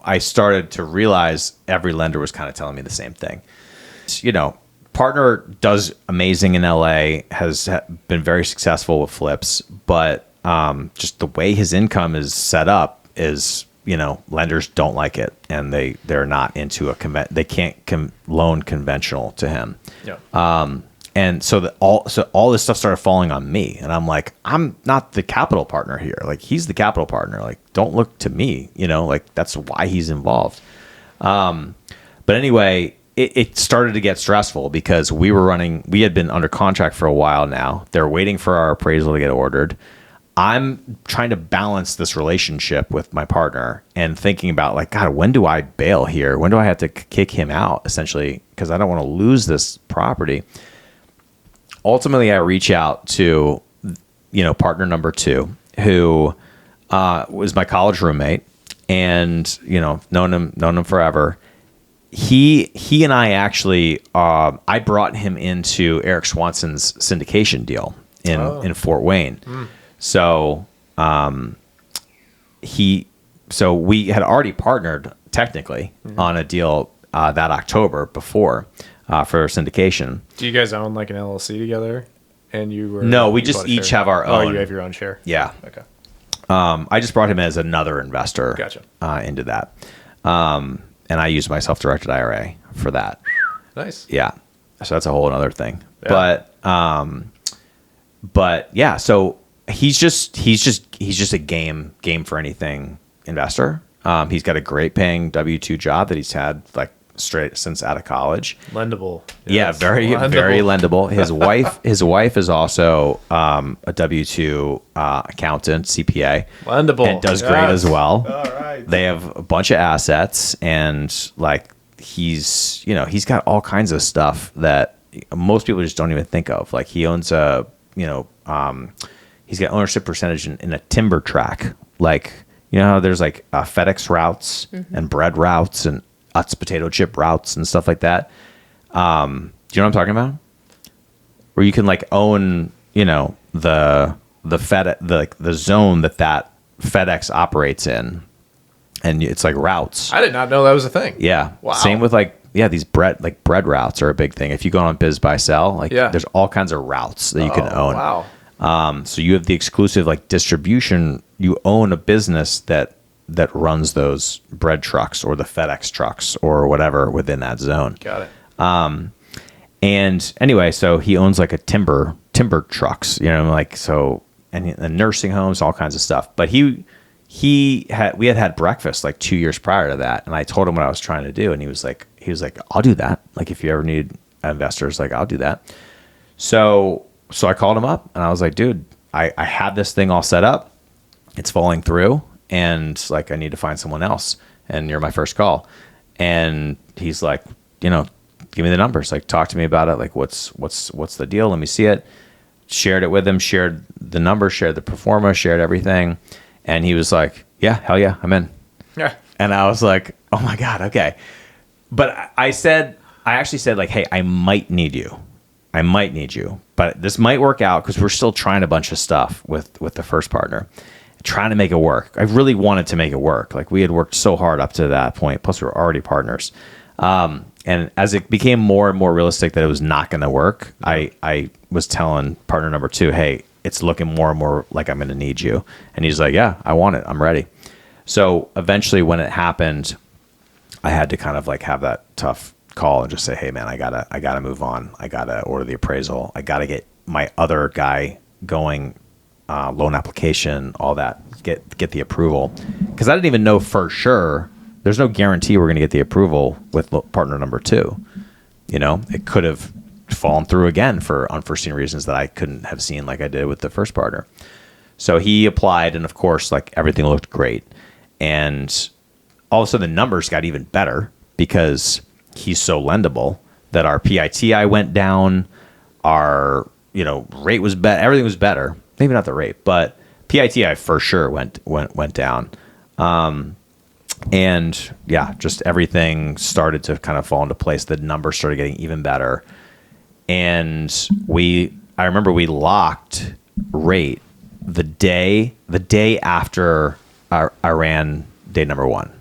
S3: I started to realize every lender was kind of telling me the same thing. Partner does amazing in LA, has been very successful with flips, but just the way his income is set up is, lenders don't like it, and they're not into they can't loan conventional to him.
S1: Yeah.
S3: And so all this stuff started falling on me, and I'm like, I'm not the capital partner here. Like, he's the capital partner. Like, don't look to me. Like, that's why he's involved. But anyway. It started to get stressful because we had been under contract for a while now. They're waiting for our appraisal to get ordered. I'm trying to balance this relationship with my partner and thinking about, like, God, when do I bail here? When do I have to kick him out, essentially, because I don't want to lose this property. Ultimately, I reach out to, partner number 2, who was my college roommate, and, known him forever. He and I actually, I brought him into Eric Swanson's syndication deal in Fort Wayne. So we had already partnered technically on a deal that October before for syndication.
S1: Do you guys own like an LLC together? And
S3: No, we just each have our own.
S1: Oh, you have your own share.
S3: Yeah.
S1: Okay.
S3: I just brought him as another investor.
S1: Gotcha.
S3: Into that. And I used my self-directed IRA for that.
S1: Nice.
S3: Yeah. So that's a whole other thing. Yeah. But yeah, so he's just a game for anything investor. He's got a great paying W-2 job that he's had like straight since out of college.
S1: Lendable.
S3: Yes. Yeah, very lendable. His wife is also a W-2 accountant, CPA.
S1: Lendable.
S3: And does great as well.
S1: All right.
S3: They have a bunch of assets, and like he's got all kinds of stuff that most people just don't even think of. Like, he owns he's got ownership percentage in a timber track. Like, how there's like FedEx routes and bread routes and Utz potato chip routes and stuff like that. Do you know what I'm talking about? Where you can like own, the zone that FedEx operates in, and it's like routes.
S1: I did not know that was a thing.
S3: Yeah.
S1: Wow.
S3: Same with these bread routes are a big thing. If you go on Biz Buy Sell, there's all kinds of routes that you can own.
S1: Wow.
S3: So you have the exclusive like distribution. You own a business that runs those bread trucks or the FedEx trucks or whatever within that zone.
S1: Got it.
S3: And anyway, so he owns like a timber trucks, so and nursing homes, all kinds of stuff. But we had breakfast like 2 years prior to that, and I told him what I was trying to do, and he was like, I'll do that. Like, if you ever need investors, like, I'll do that. So I called him up, and I was like, dude, I had this thing all set up. It's falling through, and like, I need to find someone else, and you're my first call. And he's like, give me the numbers. Like, talk to me about it. Like, what's the deal? Let me see it. Shared it with him, shared the numbers, shared the pro forma, shared everything. And he was like, yeah, hell yeah, I'm in.
S1: Yeah.
S3: And I was like, oh my God, okay. But I actually said like, hey, I might need you. But this might work out, because we're still trying a bunch of stuff with the first partner, trying to make it work. I really wanted to make it work. Like, we had worked so hard up to that point. Plus, we were already partners. And as it became more and more realistic that it was not going to work, I was telling partner number 2, hey, it's looking more and more like I'm going to need you. And he's like, yeah, I want it. I'm ready. So eventually when it happened, I had to kind of like have that tough call and just say, hey man, I gotta move on. I gotta order the appraisal. I gotta get my other guy going, loan application, all that, get the approval. Cause I didn't even know for sure. There's no guarantee we're going to get the approval with partner number 2. It could have fallen through again for unforeseen reasons that I couldn't have seen, like I did with the first partner. So he applied, and of course, like, everything looked great. And all of a sudden the numbers got even better because he's so lendable that our PITI went down. Our, rate was better. Everything was better. Maybe not the rate, but PITI for sure went down. And yeah, just everything started to kind of fall into place. The numbers started getting even better. And I remember we locked rate the day after Iran day number 1.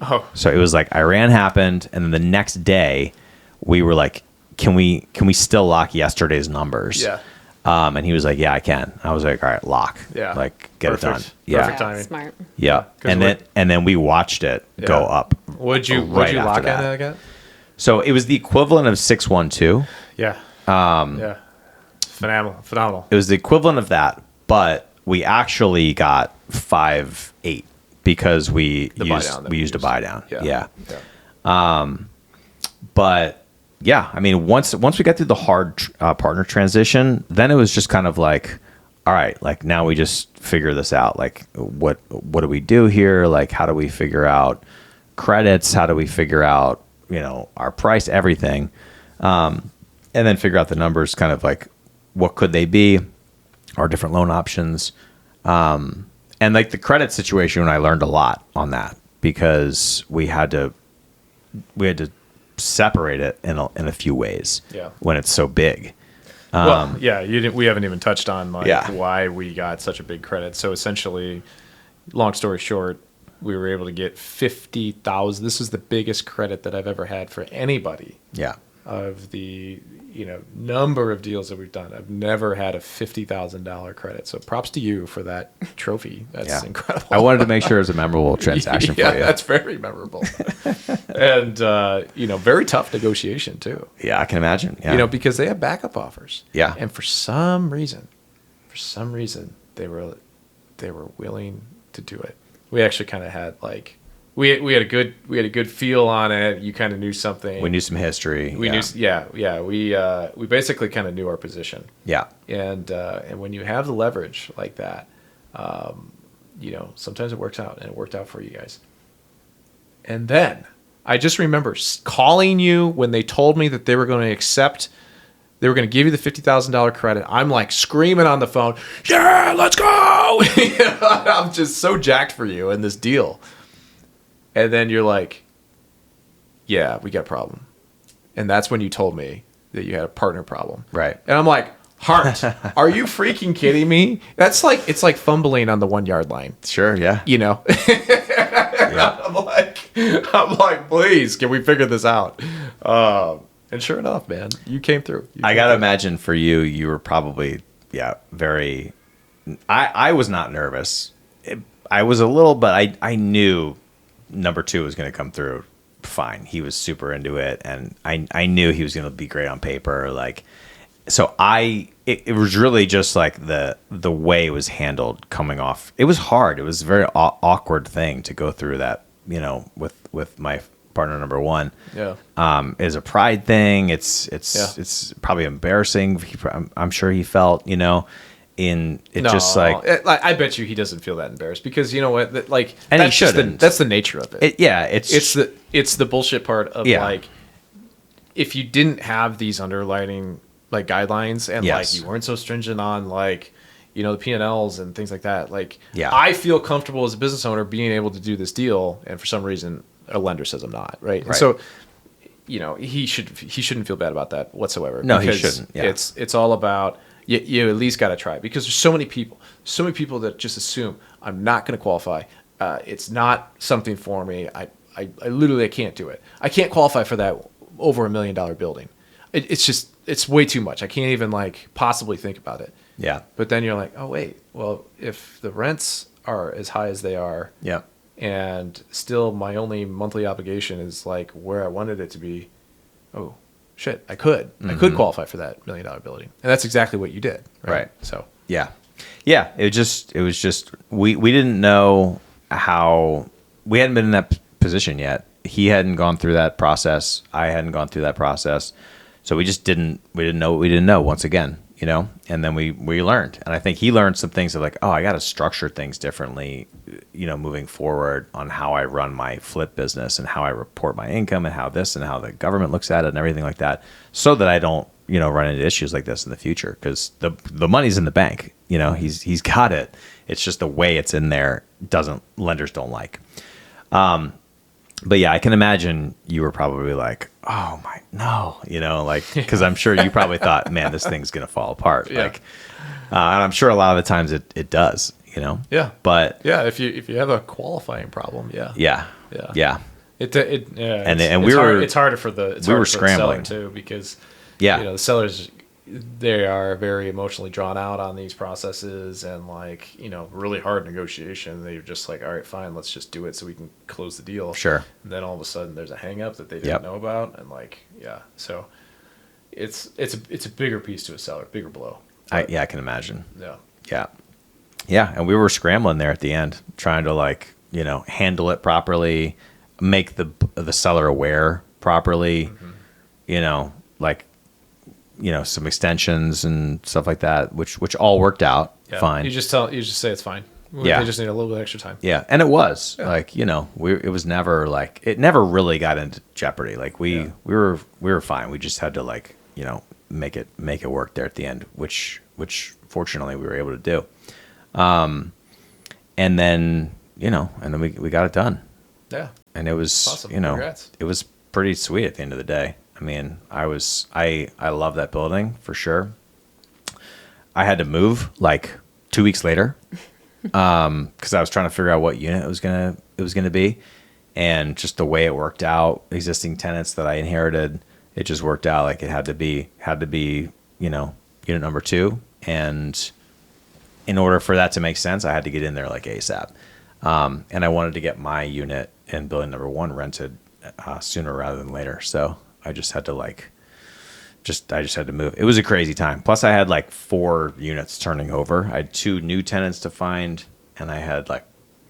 S1: Oh,
S3: so it was like Iran happened, and then the next day we were like, can we still lock yesterday's numbers?
S1: Yeah.
S3: And he was like, yeah, I can. I was like, all right, lock.
S1: Yeah.
S3: Like, get
S1: Perfect.
S3: it done.
S1: Perfect
S3: Yeah.
S1: timing.
S2: Smart.
S3: Yeah. And then we watched it go up.
S1: Would you
S3: right
S1: lock
S3: after
S1: in
S3: that.
S1: again?
S3: So it was the equivalent of 612.
S1: Yeah. Yeah. Phenomenal.
S3: It was the equivalent of that, but we actually got 5.8 because we used a buy down. Yeah. But yeah, I mean, once we got through the hard partner transition, then it was just kind of like, all right, like, now we just figure this out. Like, what do we do here? Like, how do we figure out credits? How do we figure out, our price, everything? And then figure out the numbers, kind of like, what could they be? Our different loan options. And like the credit situation, I learned a lot on that because we had to separate it in a few ways.
S1: Yeah.
S3: When it's so big.
S1: We haven't even touched on why we got such a big credit. So essentially, long story short, we were able to get 50,000. This is the biggest credit that I've ever had for anybody.
S3: Yeah.
S1: Of the number of deals that we've done, I've never had a $50,000 credit. So props to you for that trophy. That's incredible.
S3: I wanted to make sure it was a memorable transaction for you.
S1: That's very memorable. And very tough negotiation too.
S3: Yeah, I can imagine. Yeah.
S1: Because they have backup offers.
S3: Yeah.
S1: And for some reason, they were willing to do it. We actually kind of had like we had a good feel on it. You kind of knew something.
S3: We knew some history.
S1: We basically kind of knew our position.
S3: Yeah.
S1: And when you have the leverage like that, sometimes it works out, and it worked out for you guys. And then I just remember calling you when they told me that they were going to give you the $50,000 credit. I'm like screaming on the phone, yeah, let's go. I'm just so jacked for you in this deal. And then you're like, yeah, we got a problem. And that's when you told me that you had a partner problem.
S3: Right.
S1: And I'm like, Hart, are you freaking kidding me? It's like fumbling on the 1 yard line.
S3: Sure. Yeah.
S1: Yeah. I'm like, please, can we figure this out? And sure enough, man, you came through.
S3: I got to imagine for you, you were probably, very, I was not nervous. I was a little, but I knew number 2 was going to come through fine. He was super into it, and I knew he was going to be great on paper. Like, so it was really just like the way it was handled coming off. It was hard. It was a very awkward thing to go through that, with my partner number one.
S1: Yeah.
S3: Is a pride thing. It's probably embarrassing. I'm sure he felt, just like,
S1: I bet you he doesn't feel that embarrassed because you know what,
S3: and he shouldn't.
S1: That's the nature of it. It's the bullshit part of like, if you didn't have these underlining like guidelines and like you weren't so stringent on like, the P&Ls and things like that. Like, I feel comfortable as a business owner being able to do this deal, and for some reason a lender says I'm not, right? And so, he shouldn't feel bad about that whatsoever.
S3: No, he shouldn't. Yeah.
S1: It's all about you at least got to try, because there's so many people that just assume I'm not going to qualify. It's not something for me. I literally can't do it. I can't qualify for that over $1 million building. It's way too much. I can't even like possibly think about it.
S3: Yeah.
S1: But then you're like, oh wait, well, if the rents are as high as they are, and still my only monthly obligation is like where I wanted it to be, oh shit, I could qualify for that $1 million building. And that's exactly what you did. Right. So
S3: yeah. It was just we didn't know how, we hadn't been in that position yet. He hadn't gone through that process. I hadn't gone through that process. So we didn't know what we didn't know once again, and then we learned. And I think he learned some things of like, oh, I got to structure things differently, moving forward on how I run my flip business and how I report my income and how the government looks at it and everything like that, so that I don't, run into issues like this in the future, because the money's in the bank, he's got it. It's just the way it's in there lenders don't like. But yeah, I can imagine you were probably like, oh my, no, because I'm sure you probably thought, man, this thing's going to fall apart.
S1: Yeah.
S3: Like, and I'm sure a lot of the times it does,
S1: Yeah.
S3: But
S1: yeah, if you have a qualifying problem, yeah. It's harder for the seller too, because the sellers, they are very emotionally drawn out on these processes, and like, really hard negotiation. They're just like, all right, fine, let's just do it so we can close the deal.
S3: Sure.
S1: And then all of a sudden there's a hang up that they didn't know about. And like, so it's a bigger piece to a seller, bigger blow.
S3: I can imagine.
S1: Yeah.
S3: And we were scrambling there at the end, trying to like, handle it properly, make the seller aware properly, some extensions and stuff like that, which all worked out fine.
S1: You just say it's fine. They just need a little bit extra time.
S3: Yeah. And it was like, it was never like, it never really got into jeopardy. Like we were fine. We just had to like, make it work there at the end, which fortunately we were able to do. And then we got it done.
S1: Yeah.
S3: And it was,
S1: awesome. Congrats.
S3: It was pretty sweet at the end of the day. I mean, I love that building for sure. I had to move like 2 weeks later, because I was trying to figure out what unit it was gonna be, and just the way it worked out, existing tenants that I inherited, it just worked out like it had to be unit number 2, and in order for that to make sense, I had to get in there like ASAP, and I wanted to get my unit in building number 1 rented sooner rather than later, so I just had to move. It was a crazy time. Plus I had like 4 units turning over. I had 2 new tenants to find, and I had like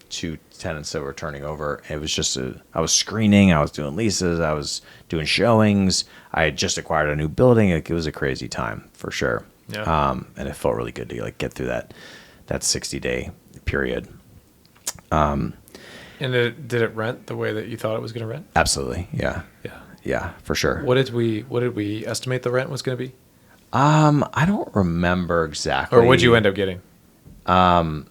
S3: 2 tenants that were turning over. It was just I was screening, I was doing leases, I was doing showings. I had just acquired a new building. It was a crazy time for sure.
S1: Yeah.
S3: And it felt really good to like get through that 60-day period.
S1: And did it rent the way that you thought it was going to rent?
S3: Absolutely. Yeah. Yeah, for sure.
S1: What did we estimate the rent was going to be?
S3: I don't remember exactly.
S1: Or what'd you end up getting?
S3: I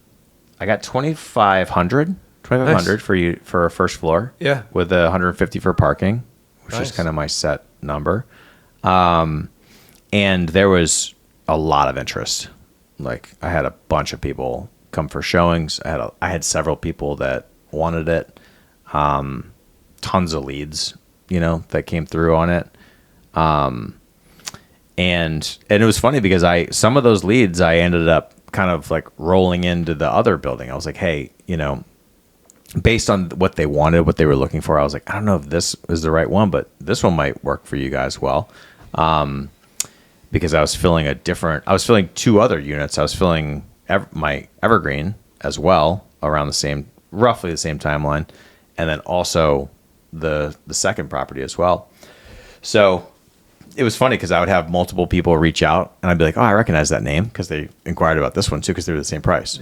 S3: got $2,500 for a first floor.
S1: Yeah.
S3: With $150 for parking, which is kind of my set number. And there was a lot of interest. Like I had a bunch of people come for showings. I had several people that wanted it. Tons of leads, that came through on it. And it was funny because some of those leads I ended up kind of like rolling into the other building. I was like, hey, based on what they wanted, what they were looking for, I was like, I don't know if this is the right one, but this one might work for you guys well. because I was filling two other units. I was filling my Evergreen as well around roughly the same timeline, and then also the second property as well. So it was funny because I would have multiple people reach out, and I'd be like, "Oh, I recognize that name," because they inquired about this one too, because they were the same price,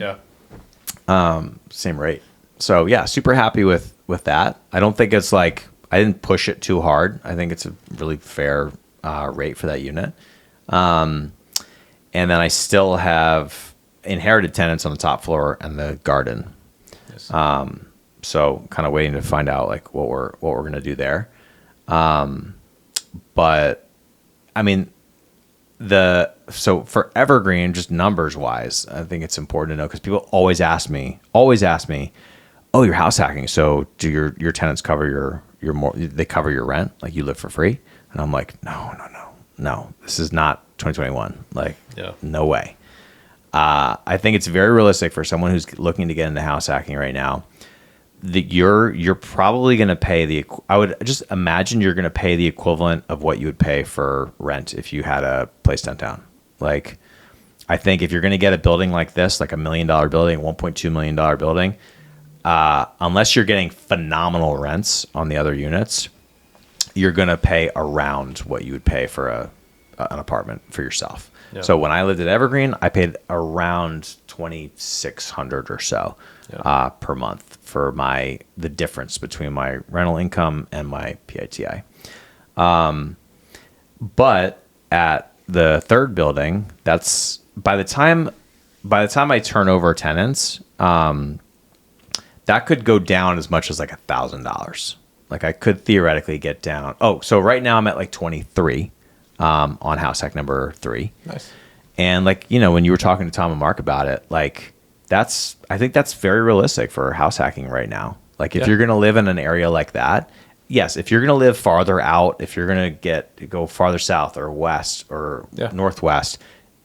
S3: same rate. So yeah, super happy with that. I don't think it's like I didn't push it too hard. I think it's a really fair rate for that unit. And then I still have inherited tenants on the top floor and the garden. Yes. So kind of waiting to find out like what we're going to do there. But I mean, so for Evergreen, just numbers wise, I think it's important to know, because people always ask me, "Oh, you're house hacking. So do your tenants cover they cover your rent? Like you live for free?" And I'm like, no, this is not 2021. Like, no way. I think it's very realistic for someone who's looking to get into house hacking right now, that you're probably going to pay I would just imagine you're going to pay the equivalent of what you would pay for rent if you had a place downtown. Like, I think if you're going to get a building like this, like $1 million building, $1.2 million building, unless you're getting phenomenal rents on the other units, you're going to pay around what you would pay for an apartment for yourself. Yeah. So when I lived at Evergreen, I paid around $2,600 or so per month for the difference between my rental income and my PITI. But at the third building, that's by the time I turn over tenants, that could go down as much as like $1,000. Like I could theoretically get down. Oh, so right now I'm at like 23 on house hack number 3.
S1: Nice.
S3: And like, when you were talking to Tom and Mark about it, like I think that's very realistic for house hacking right now. Like if you're going to live in an area like that, yes, if you're going to live farther out, if you're going to go farther south or west or northwest,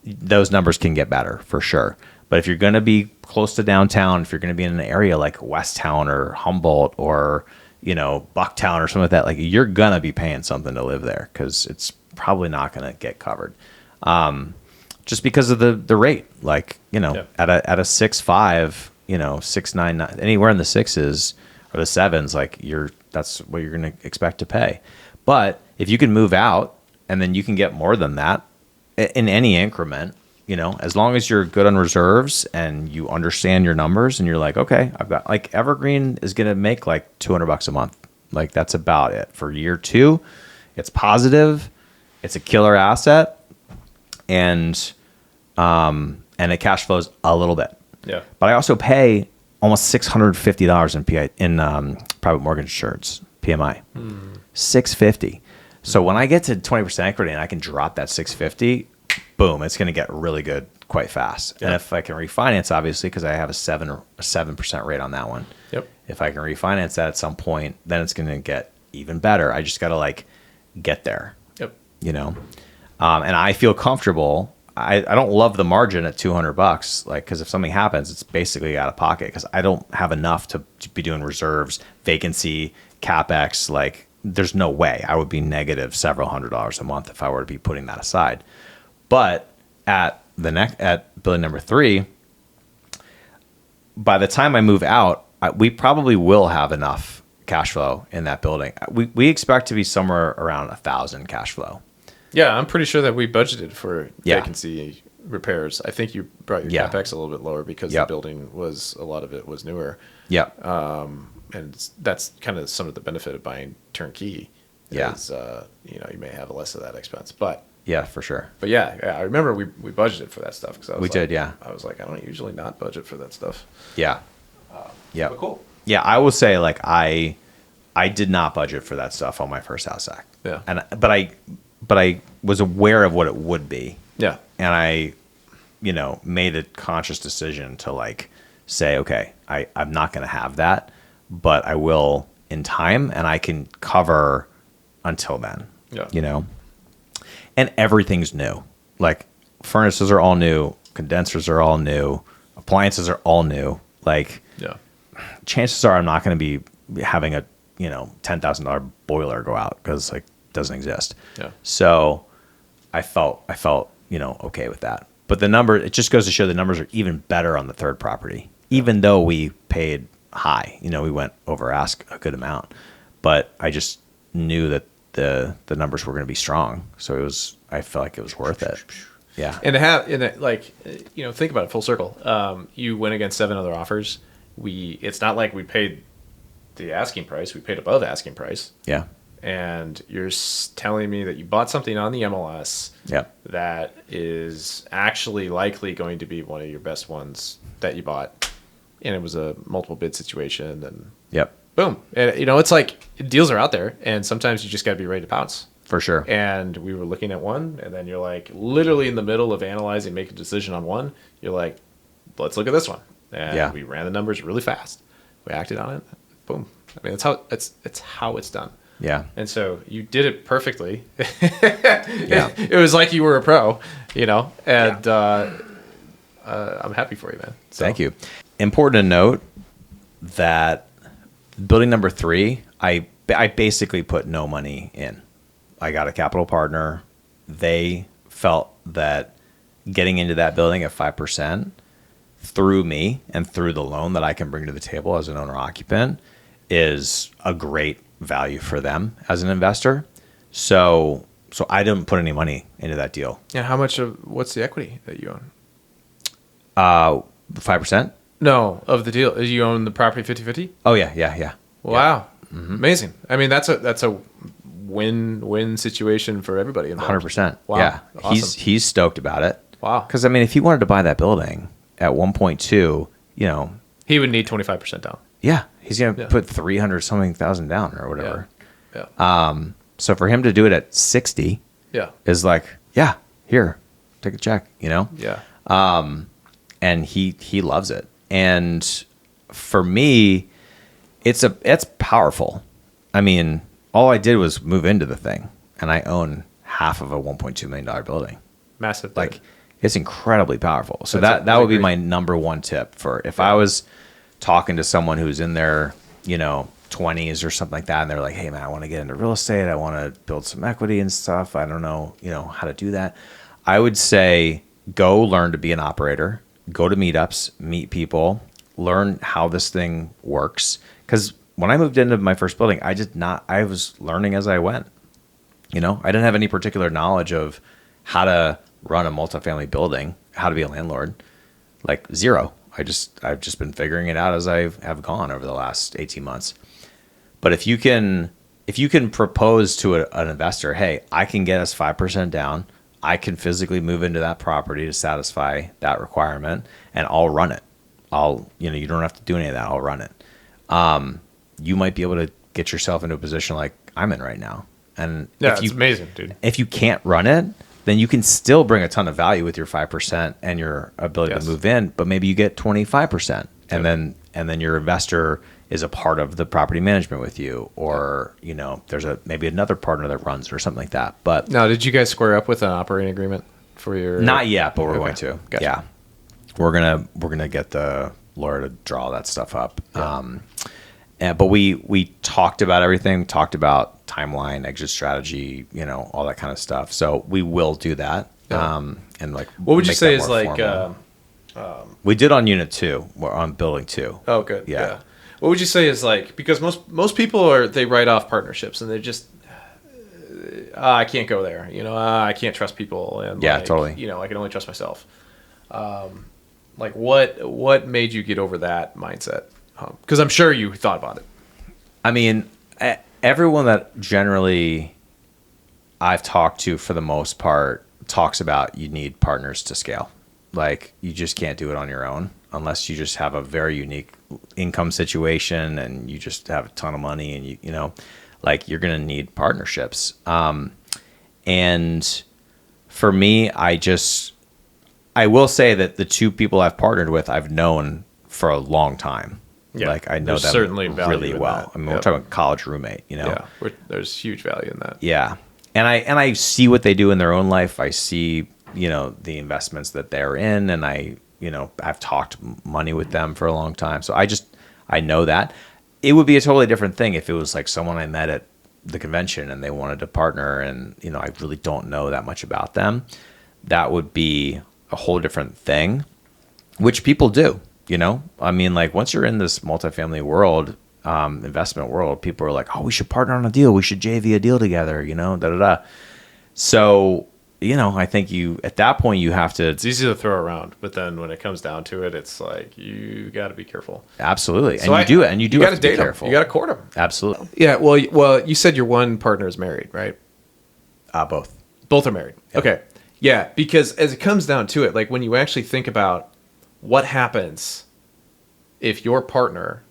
S3: those numbers can get better for sure. But if you're going to be close to downtown, if you're going to be in an area like Westtown or Humboldt or Bucktown or something like that, like you're going to be paying something to live there, because it's probably not going to get covered. Just because of the rate, like, at a 6.5, 6.99, anywhere in the 6s or the 7s, like that's what you're going to expect to pay. But if you can move out and then you can get more than that in any increment, as long as you're good on reserves and you understand your numbers and you're like, okay, I've got like Evergreen is going to make like $200 a month. Like that's about it for year 2. It's positive. It's a killer asset. And it cash flows a little bit. Yeah. But I also pay almost $650 in private mortgage insurance, PMI. $650. So when I get to 20% equity and I can drop that $650, boom, it's going to get really good quite fast. Yep. And if I can refinance, obviously, because I have a 7% rate on that one. Yep. If I can refinance that at some point, then it's going to get even better. I just got to like get there. Yep. And I feel comfortable. I don't love the margin at $200, like, because if something happens, it's basically out of pocket, because I don't have enough to be doing reserves, vacancy, CapEx. Like, there's no way I would be negative several $100s a month if I were to be putting that aside. But at building number 3, by the time I move out, we probably will have enough cash flow in that building. We expect to be somewhere around 1,000 cash flow.
S4: Yeah, I'm pretty sure that we budgeted for vacancy repairs. I think you brought your CapEx a little bit lower because the building a lot of it was newer. Yeah. And that's kind of some of the benefit of buying turnkey. Is, you may have less of that expense, but.
S3: Yeah, for sure.
S4: But I remember we budgeted for that stuff.
S3: I
S4: was like, I don't usually not budget for that stuff.
S3: Yeah.
S4: But cool.
S3: Yeah, I will say, like, I did not budget for that stuff on my first house hack. Yeah. But I was aware of what it would be. Yeah. And I, made a conscious decision to like say, okay, I'm not going to have that, but I will in time, and I can cover until then. Yeah. And everything's new. Like furnaces are all new, condensers are all new, appliances are all new. Like, chances are I'm not going to be having a $10,000 boiler go out, because like it doesn't exist. Yeah. So I felt, okay with that. But it just goes to show the numbers are even better on the third property, even though we paid high. We went over ask a good amount, but I just knew that the numbers were going to be strong. So I felt like it was worth it. Yeah.
S4: And think about it full circle. You went against 7 other offers. It's not like we paid the asking price. We paid above asking price.
S3: Yeah.
S4: And you're telling me that you bought something on the MLS that is actually likely going to be one of your best ones that you bought, and it was a multiple bid situation, and boom. And it's like deals are out there, and sometimes you just got to be ready to pounce.
S3: For sure.
S4: And we were looking at one, and then you're like literally in the middle of analyzing, make a decision on one. You're like, let's look at this one, and we ran the numbers really fast. We acted on it. Boom. I mean, it's how it's done.
S3: Yeah.
S4: And so you did it perfectly. It was like you were a pro, and I'm happy for you, man. So.
S3: Thank you. Important to note that building number 3, I basically put no money in. I got a capital partner. They felt that getting into that building at 5% through me and through the loan that I can bring to the table as an owner occupant is a great value for them as an investor. So I didn't put any money into that deal.
S4: Yeah. What's the equity that you own?
S3: 5%?
S4: No, of the deal. You own the property 50-50?
S3: Oh yeah.
S4: Wow. Mm-hmm. Amazing. I mean, that's a win-win situation for everybody involved.
S3: 100%.
S4: Wow.
S3: Yeah.
S4: Awesome.
S3: He's stoked about it.
S4: Wow.
S3: Because if he wanted to buy that building at 1.2,
S4: he would need 25% down.
S3: Yeah. He's going to put 300 something thousand down or whatever.
S4: Yeah.
S3: So for him to do it at 60 is like, here, take a check,
S4: Yeah.
S3: And he loves it. And for me, it's powerful. I mean, all I did was move into the thing, and I own half of a $1.2 million building.
S4: Massive.
S3: Like, it's incredibly powerful. So that would be my number one tip for if I was talking to someone who's in their, 20s or something like that, and they're like, hey man, I want to get into real estate. I want to build some equity and stuff. I don't know, how to do that. I would say go learn to be an operator, go to meetups, meet people, learn how this thing works. Because when I moved into my first building, I was learning as I went. I didn't have any particular knowledge of how to run a multifamily building, how to be a landlord, like zero. I've just been figuring it out as I have gone over the last 18 months. But if you can propose to an investor, hey, I can get us 5% down, I can physically move into that property to satisfy that requirement, and I'll run it. You don't have to do any of that. I'll run it. You might be able to get yourself into a position like I'm in right now. And
S4: it's amazing, dude.
S3: If you can't run it, then you can still bring a ton of value with your 5% and your ability to move in, but maybe you get 25%, and then your investor is a part of the property management with you, or there's maybe another partner that runs or something like that. But
S4: now, did you guys square up with an operating agreement for your?
S3: Not yet, but we're going to.
S4: Gotcha.
S3: Yeah, we're gonna get the lawyer to draw that stuff up. Yeah. But we talked about everything. Talked about timeline, exit strategy, all that kind of stuff. So we will do that.
S4: Yeah.
S3: And like,
S4: what would you say is like?
S3: We did on unit 2. We're on building 2.
S4: Oh, good. Yeah. What would you say is like, because most people they write off partnerships and they just I can't go there. I can't trust people, and
S3: totally.
S4: I can only trust myself. Like what made you get over that mindset? Because I'm sure you thought about it.
S3: I mean, everyone that generally I've talked to, for the most part, talks about you need partners to scale. Like, you just can't do it on your own unless you just have a very unique income situation and you just have a ton of money, and you're going to need partnerships. And for me, I will say that the 2 people I've partnered with, I've known for a long time.
S4: Yeah,
S3: like, I know them
S4: certainly
S3: really well.
S4: That.
S3: I mean, we're talking about college roommate,
S4: Yeah, there's huge value in that.
S3: Yeah. And I see what they do in their own life. I see, the investments that they're in, and I've talked money with them for a long time. So I know that. It would be a totally different thing if it was like someone I met at the convention and they wanted to partner and, I really don't know that much about them, that would be a whole different thing, which people do, I mean, like once you're in this multifamily world, investment world, people are like, oh, we should partner on a deal. We should JV a deal together, da da da. So, I think at that point you have to.
S4: It's easy to throw around, but then when it comes down to it, it's like you got to be careful.
S3: Absolutely, so you do it, and you
S4: got to
S3: be careful.
S4: You got to court them.
S3: Absolutely.
S4: Yeah. Well, you said your one partner is married, right?
S3: Both.
S4: Both are married.
S3: Yep.
S4: Okay. Yeah, because as it comes down to it, like when you actually think about what happens if your partner,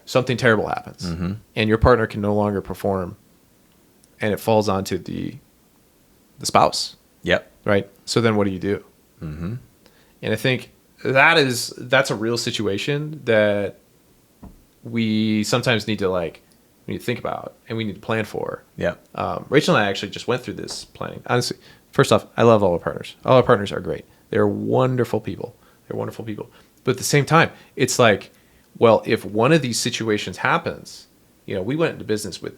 S4: something terrible happens, and your partner can no longer perform, and it falls onto the spouse.
S3: Yep.
S4: Right. So then what do you do? Mm-hmm. And I think that's a real situation that we sometimes need to think about and we need to plan for.
S3: Yeah.
S4: Rachel and I actually just went through this planning. Honestly, first off, I love all our partners. All our partners are great. They're wonderful people. But at the same time, it's like, well, if one of these situations happens, we went into business with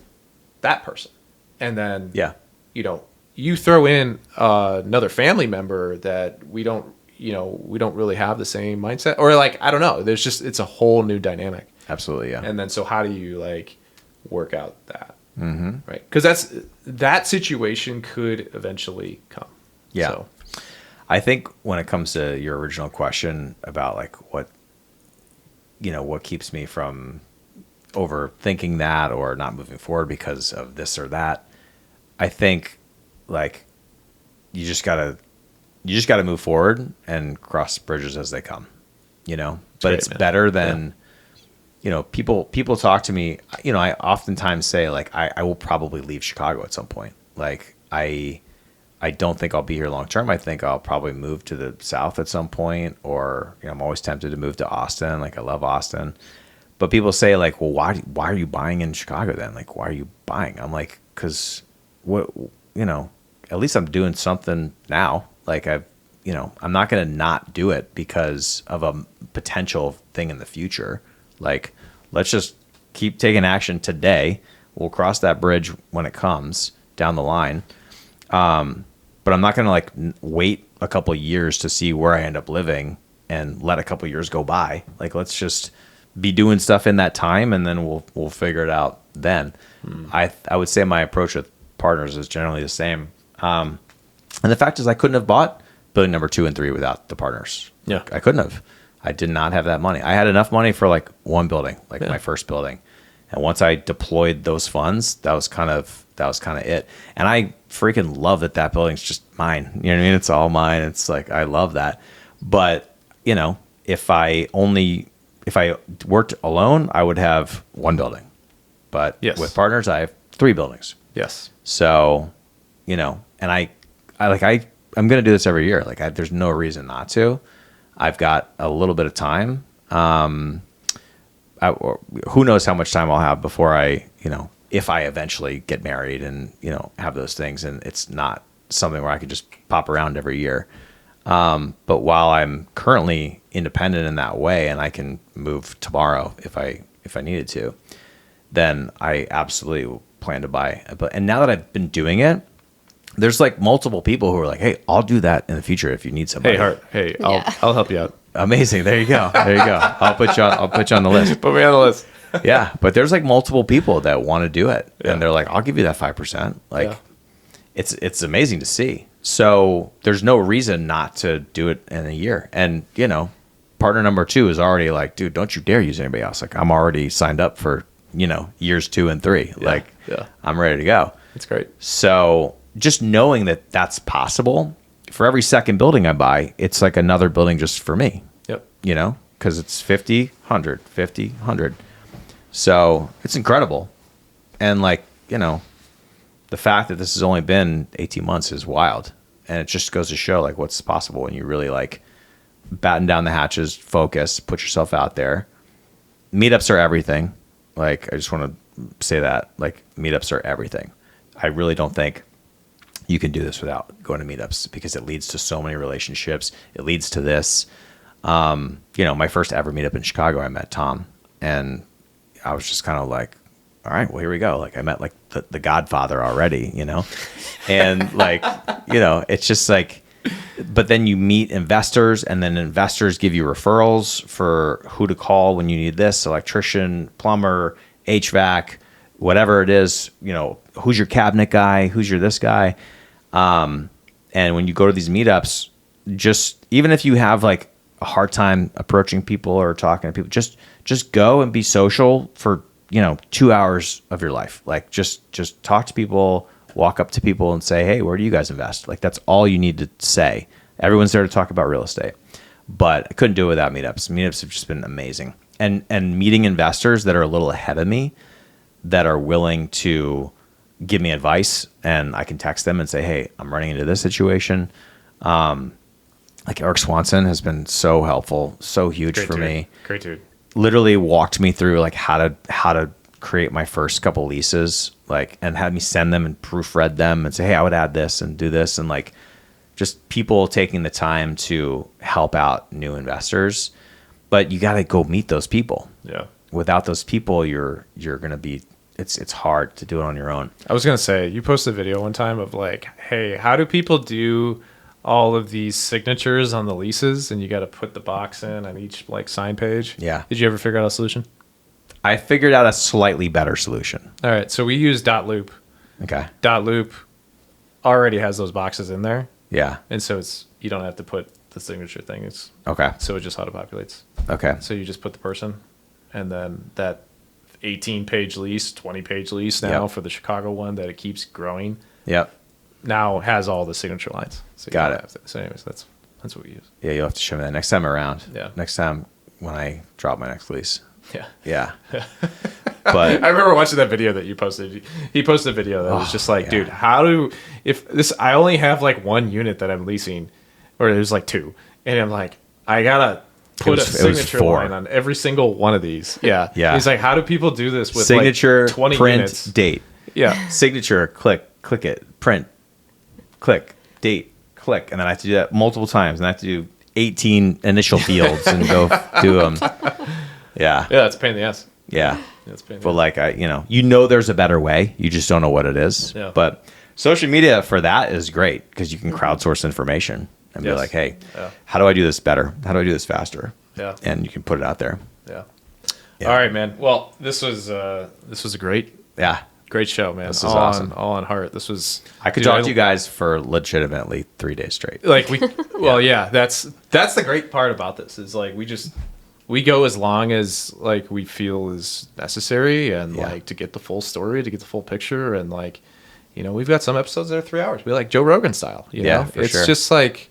S4: that person, and then you throw in another family member that we don't really have the same mindset, or I don't know. It's a whole new dynamic.
S3: Absolutely, yeah.
S4: And then so how do you work out that? Mm-hmm. Right, because that situation could eventually come.
S3: Yeah.
S4: So.
S3: I think when it comes to your original question about what keeps me from overthinking that or not moving forward because of this or that, I think you just gotta move forward and cross bridges as they come, but it's better than, people talk to me, I oftentimes say I will probably leave Chicago at some point. I don't think I'll be here long term. I think I'll probably move to the South at some point, or I'm always tempted to move to Austin. I love Austin, but people say well, why are you buying in Chicago then? Why are you buying? I'm like, because at least I'm doing something now. I'm not going to not do it because of a potential thing in the future. Let's just keep taking action today. We'll cross that bridge when it comes down the line. But I'm not going to wait a couple of years to see where I end up living and let a couple of years go by. Let's just be doing stuff in that time, and then we'll figure it out then. I would say my approach with partners is generally the same. And the fact is I couldn't have bought building number 2 and 3 without the partners.
S4: Yeah.
S3: I couldn't have. I did not have that money. I had enough money for one building, my first building. And once I deployed those funds, that was kind of it. And I freaking love that building's just mine. You know what I mean? It's all mine. It's I love that. But, if I worked alone, I would have one building. But with partners, I have 3 buildings.
S4: Yes.
S3: So, and I'm going to do this every year. There's no reason not to. I've got a little bit of time. Who knows how much time I'll have before I, if I eventually get married and, have those things, and it's not something where I could just pop around every year. But while I'm currently independent in that way, and I can move tomorrow if I needed to, then I absolutely plan to buy. And now that I've been doing it, there's multiple people who are like, hey, I'll do that in the future if you need somebody.
S4: Hey, Hart. Hey, I'll help you out.
S3: Amazing. There you go. I'll put you on the list.
S4: Put me on the list.
S3: Yeah. But there's multiple people that want to do it. Yeah. And they're like, I'll give you that 5%. It's amazing to see. So there's no reason not to do it in a year. And, partner number 2 is already dude, don't you dare use anybody else. I'm already signed up for, years 2 and 3.
S4: Yeah.
S3: I'm ready to go.
S4: That's great.
S3: So just knowing that that's possible. For every second building I buy, it's another building just for me.
S4: Yep.
S3: Because it's 50, 100, 50, 100. So it's incredible. And the fact that this has only been 18 months is wild. And it just goes to show what's possible when you really batten down the hatches, focus, put yourself out there. Meetups are everything. I just want to say that meetups are everything. I really don't think you can do this without going to meetups, because it leads to so many relationships. It leads to this. My first ever meetup in Chicago, I met Tom, and I was just kind of all right, well, here we go. Like I met like the Godfather already, you know, and like, you know, it's just like, but then you meet investors, and then investors give you referrals for who to call when you need this, electrician, plumber, HVAC, whatever it is, you know, who's your cabinet guy, who's your this guy. And when you go to these meetups, just even if you have like a hard time approaching people or talking to people, just go and be social for, you know, 2 hours of your life. Like just talk to people, walk up to people and say, hey, where do you guys invest? Like that's all you need to say. Everyone's there to talk about real estate, but I couldn't do it without meetups. Meetups have just been amazing. And meeting investors that are a little ahead of me, that are willing to give me advice, and I can text them and say, hey, I'm running into this situation. Like Eric Swanson has been so helpful, so huge for me.
S4: Great dude.
S3: Literally walked me through like how to create my first couple leases, like, and had me send them and proofread them and say, hey, I would add this and do this. And like just people taking the time to help out new investors. But you got to go meet those people.
S4: Yeah.
S3: Without those people, you're going to be, it's hard to do it on your own.
S4: I was going to say, you posted a video one time of like, hey, how do people do all of these signatures on the leases, and you got to put the box in on each like sign page?
S3: Yeah.
S4: Did you ever figure out a solution?
S3: I figured out a slightly better solution.
S4: All right. So we use .loop.
S3: Okay.
S4: .loop already has those boxes in there.
S3: Yeah.
S4: And so you don't have to put the signature thing. It's
S3: okay.
S4: So it just auto-populates.
S3: Okay.
S4: So you just put the person, and then that 18-page lease, 20-page lease now for the Chicago one that it keeps growing.
S3: Yep.
S4: Now has all the signature lines. So
S3: got it.
S4: So anyways, that's what we use.
S3: Yeah, you'll have to show me that next time around.
S4: Yeah.
S3: Next time when I drop my next lease.
S4: Yeah.
S3: Yeah. But
S4: I remember watching that video that you posted. He posted a video that was just like, dude, I only have like one unit that I'm leasing, or there's like two, and I'm like, I gotta put a signature line on every single one of these. Yeah.
S3: Yeah.
S4: He's like, how do people do this with
S3: signature,
S4: like 20
S3: print,
S4: units?
S3: date.
S4: Yeah.
S3: Signature, click it, print, click, date, click, and then I have to do that multiple times, and I have to do 18 initial fields and go do them. Yeah.
S4: Yeah, it's a pain in the ass.
S3: Yeah.
S4: It's a pain in the
S3: But
S4: ass.
S3: like there's a better way. You just don't know what it is.
S4: Yeah.
S3: But social media for that is great because you can crowdsource information and be like, hey, how do I do this better? How do I do this faster?
S4: Yeah.
S3: And you can put it out there.
S4: Yeah.
S3: Yeah.
S4: All right, man. Well, this was a great show, man.
S3: This is awesome.
S4: All on Hart. This was.
S3: I could talk to you guys for legitimately 3 days straight.
S4: Like that's the great part about this is like we go as long as like we feel is necessary, and like to get the full story, to get the full picture, and like, we've got some episodes that are 3 hours. We like Joe Rogan style. You know?
S3: For
S4: it's
S3: sure.
S4: just like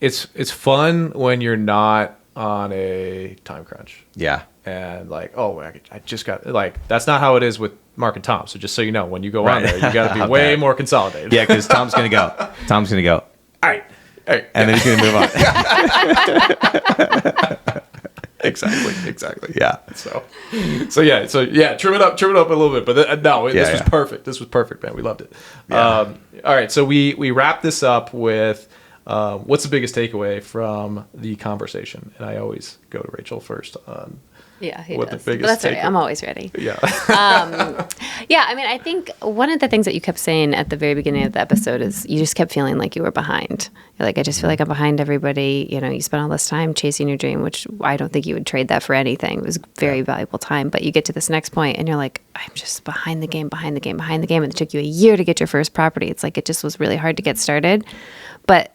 S4: it's fun when you're not on a time crunch.
S3: Yeah.
S4: And like, oh, I just got like that's not how it is with Mark and Tom. So just so you know, when you go on there, you got to be way more consolidated.
S3: Yeah, because Tom's gonna go. All right. And then he's gonna move on.
S4: Exactly.
S3: Yeah.
S4: So trim it up a little bit. But this was perfect. This was perfect, man. We loved it.
S3: Yeah.
S4: All right, so we wrap this up with what's the biggest takeaway from the conversation? And I always go to Rachel first on.
S2: Yeah, he
S4: what
S2: does.
S4: The biggest
S2: But that's all
S4: takeaway.
S2: right. I'm always ready.
S4: Yeah.
S2: Yeah, I mean, I think one of the things that you kept saying at the very beginning of the episode is you just kept feeling like you were behind. You're like, I just feel like I'm behind everybody. You spent all this time chasing your dream, which I don't think you would trade that for anything. It was very valuable time. But you get to this next point and you're like, I'm just behind the game. And it took you a year to get your first property. It's like it just was really hard to get started. But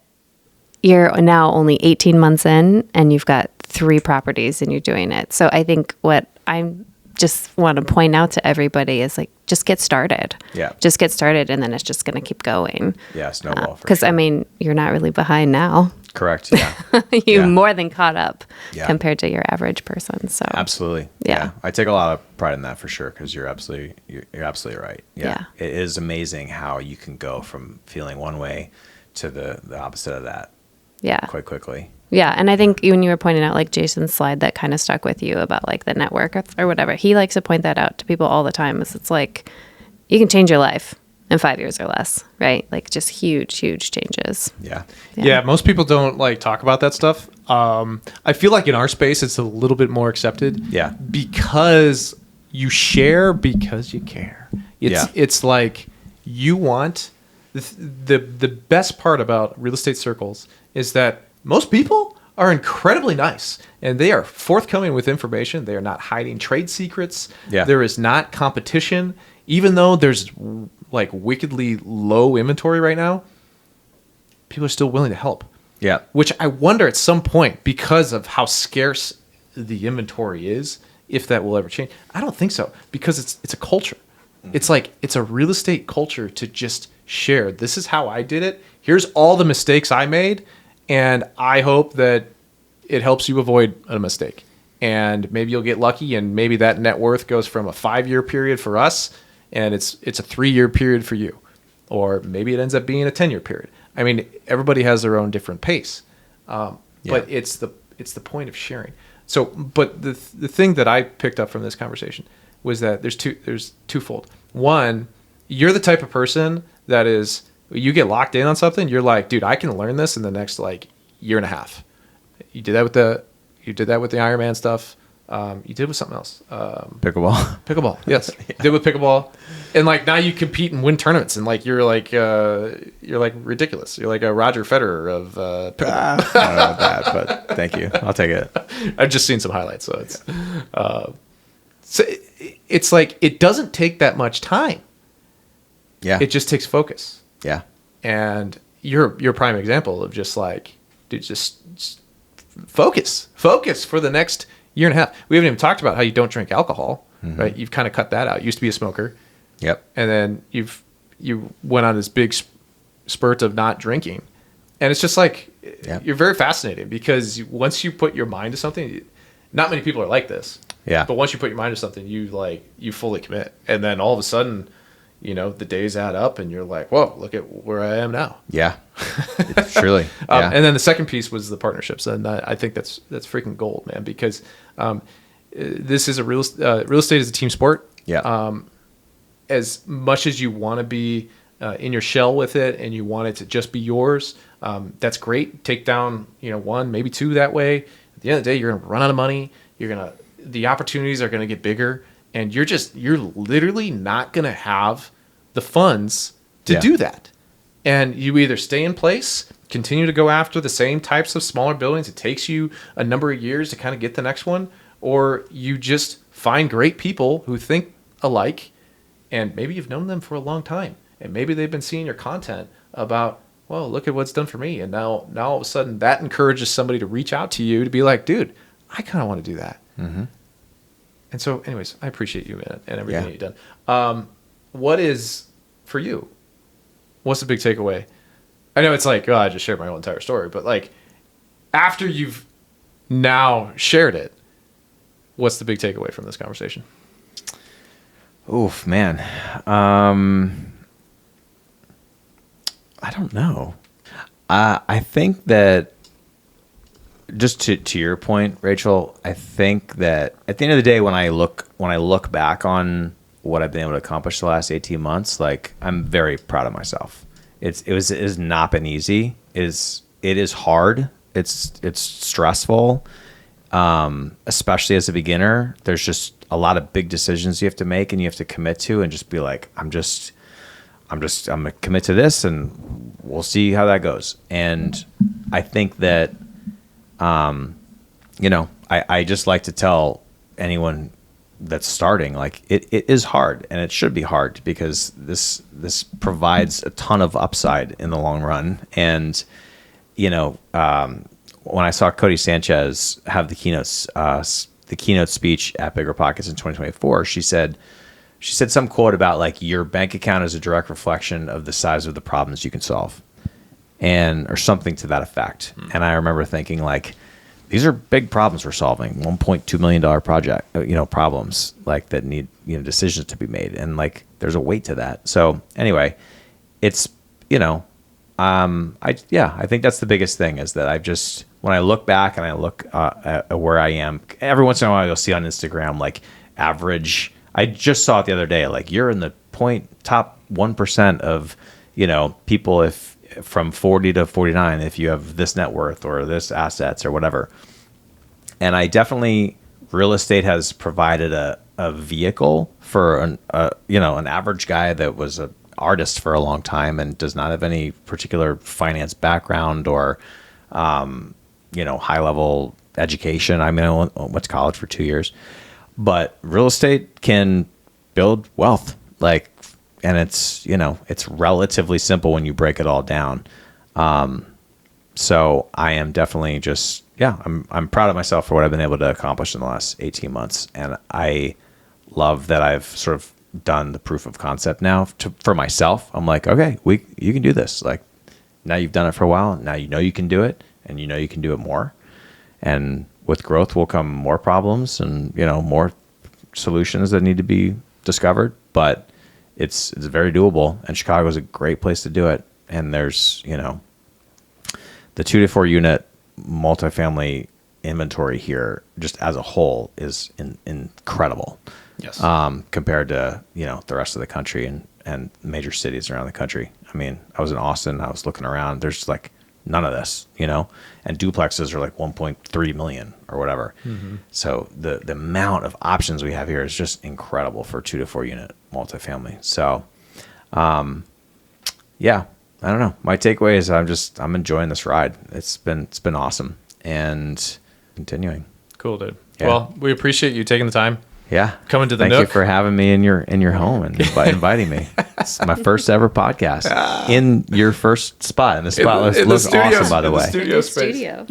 S2: you're now only 18 months in and you've got 3 properties and you're doing it. So I think what I just want to point out to everybody is like, just get started.
S3: Yeah.
S2: Just get started and then it's just going to keep going.
S3: Yeah, snowball.
S2: Because I mean, you're not really behind now.
S3: Correct. Yeah.
S2: You more than caught up
S3: compared
S2: to your average person. So
S3: absolutely.
S2: Yeah.
S3: I take a lot of pride in that for sure because you're absolutely right.
S2: Yeah.
S3: It is amazing how you can go from feeling one way to the opposite of that.
S2: Yeah.
S3: Quite quickly.
S2: Yeah. And I think when you were pointing out like Jason's slide that kind of stuck with you about like the network or whatever, he likes to point that out to people all the time. It's like you can change your life in 5 years or less, right? Like just huge changes.
S4: Yeah. Most people don't like talk about that stuff. I feel like in our space, it's a little bit more accepted.
S3: Yeah.
S4: Because
S1: you share because you care. It's like you want the best part about real estate circles is that most people are incredibly nice and they are forthcoming with information. They are not hiding trade secrets.
S3: Yeah.
S1: There is not competition, even though there's like wickedly low inventory right now. People are still willing to help.
S3: Yeah.
S1: Which I wonder at some point, because of how scarce the inventory is, if that will ever change. I don't think so, because it's a culture. It's like, it's a real estate culture to just share. This is how I did it. Here's all the mistakes I made. And I hope that it helps you avoid a mistake. And maybe you'll get lucky, and maybe that net worth goes from a 5-year period for us, and it's a 3-year period for you. Or maybe it ends up being a 10-year period. I mean, everybody has their own different pace. But it's the point of sharing. So, but the thing that I picked up from this conversation was that there's twofold. One, you're the type of person that is, you get locked in on something, you're like, dude, I can learn this in the next like year and a half. You did that with the Ironman stuff. You did with something else. Pickleball. Yes. Yeah. You did with pickleball. And like now you compete and win tournaments, and like you're like ridiculous. You're like a Roger Federer of pickleball.
S3: I don't know about that, but thank you. I'll take it.
S1: I've just seen some highlights, so it's it's like it doesn't take that much time.
S3: Yeah.
S1: It just takes focus.
S3: Yeah.
S1: And you're a prime example of just like, dude, just focus for the next year and a half. We haven't even talked about how you don't drink alcohol, right? You've kind of cut that out. You used to be a smoker.
S3: Yep.
S1: And then you went on this big spurt of not drinking. And it's just like, you're very fascinating, because once you put your mind to something, not many people are like this.
S3: Yeah.
S1: But once you put your mind to something, you fully commit. And then all of a sudden, the days add up and you're like, whoa, look at where I am now.
S3: Yeah. Truly. Yeah.
S1: And then the second piece was the partnerships. And I think that's freaking gold, man, because this is real estate is a team sport.
S3: Yeah.
S1: As much as you want to be in your shell with it and you want it to just be yours, that's great. Take down, 1, maybe 2 that way. At the end of the day, you're going to run out of money. The opportunities are going to get bigger, and you're literally not going to have the funds to do that. And you either stay in place, continue to go after the same types of smaller buildings. It takes you a number of years to kind of get the next one, or you just find great people who think alike, and maybe you've known them for a long time, and maybe they've been seeing your content about, well, look at what's done for me. And now all of a sudden that encourages somebody to reach out to you to be like, dude, I kind of want to do that. Mm-hmm. And so anyways, I appreciate you, man, and everything that you've done. What is, for you, what's the big takeaway? I know it's like, I just shared my whole entire story, but like after you've now shared it, what's the big takeaway from this conversation?
S3: Oof, man. I don't know. I think that, just to your point, Rachel, I think that at the end of the day, when I look back on what I've been able to accomplish the last 18 months, like, I'm very proud of myself. It has not been easy. It is hard. It's stressful. Especially as a beginner, there's just a lot of big decisions you have to make and you have to commit to, and just be like, I'm gonna commit to this and we'll see how that goes. And I think that, I just like to tell anyone that's starting, like, it is hard, and it should be hard, because this provides a ton of upside in the long run. And, when I saw Cody Sanchez have the keynote speech at BiggerPockets in 2024, she said some quote about, like, your bank account is a direct reflection of the size of the problems you can solve, or something to that effect. And I remember thinking, like, these are big problems we're solving, $1.2 million project, problems, like, that need, decisions to be made. And, like, there's a weight to that. So anyway, it's, I think that's the biggest thing, is that when I look back and I look at where I am, every once in a while you'll see on Instagram, like, average. I just saw it the other day, like, you're in the top 1% of, people from 40 to 49, if you have this net worth or this assets or whatever. And I definitely, real estate has provided a vehicle for an average guy that was an artist for a long time and does not have any particular finance background or high level education. I mean, I went to college for 2 years, but real estate can build wealth, and it's relatively simple when you break it all down. So I am definitely I'm proud of myself for what I've been able to accomplish in the last 18 months. And I love that I've sort of done the proof of concept now for myself. I'm like, okay, you can do this. Like, now you've done it for a while. Now you can do it, and you can do it more. And with growth will come more problems and, more solutions that need to be discovered. But it's very doable, and Chicago is a great place to do it. And there's, the 2 to 4 unit multifamily inventory here, just as a whole, is incredible.
S4: Yes.
S3: Compared to the rest of the country and major cities around the country. I mean, I was in Austin. I was looking around. There's like none of this, and duplexes are like 1.3 million or whatever. Mm-hmm. So the amount of options we have here is just incredible for 2 to 4 unit multifamily. So, yeah. I don't know. My takeaway is I'm enjoying this ride. It's been awesome and continuing.
S4: Cool, dude.
S3: Yeah.
S4: Well, we appreciate you taking the time.
S3: Yeah.
S4: Coming to the
S3: Thank
S4: Nook.
S3: you for having me in your home and inviting me. It's my first ever podcast in your first spot. And the spot looks awesome, by the way.
S4: Studio
S2: space.
S4: Yeah.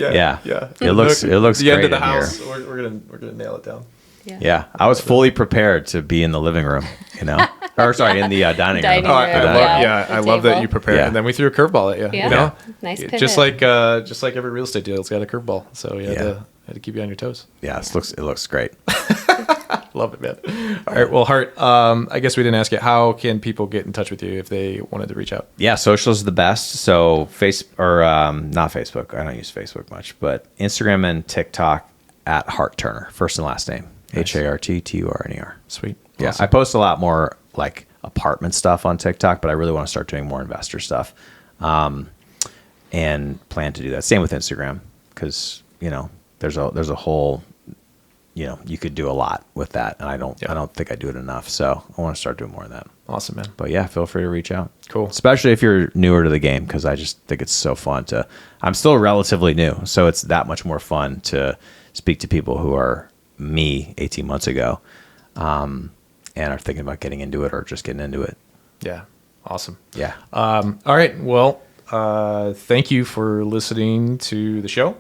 S3: It looks
S4: the
S3: great
S4: end of the
S3: in
S4: house.
S3: here.
S4: We're gonna nail it down.
S3: Yeah. I was fully prepared to be in the living room, or sorry, in the dining room.
S2: Oh,
S4: I love that you prepared.
S3: Yeah.
S4: And then we threw a curveball at you.
S2: Yeah. Nice pivot.
S4: Just like every real estate deal, it's got a curveball. So you had to keep you on your toes.
S3: Yeah, it looks great.
S4: Love it, man. All right. Well, Hart, I guess we didn't ask you, how can people get in touch with you if they wanted to reach out?
S3: Yeah, social is the best. So not Facebook. I don't use Facebook much, but Instagram and TikTok at Hart Turner, first and last name. Nice. HartTurner.
S4: Sweet.
S3: Yeah.
S4: Awesome.
S3: I post a lot more like apartment stuff on TikTok, but I really want to start doing more investor stuff. And plan to do that. Same with Instagram, because, there's a whole, you could do a lot with that, and I don't think I do it enough. So I want to start doing more of that.
S4: Awesome, man.
S3: But yeah, feel free to reach out.
S4: Cool.
S3: Especially if you're newer to the game, because I just think it's so fun I'm still relatively new, so it's that much more fun to speak to people who are me 18 months ago, and are thinking about getting into it or just getting into it.
S4: Yeah. Awesome.
S3: Yeah.
S4: All right. Well, thank you for listening to the show.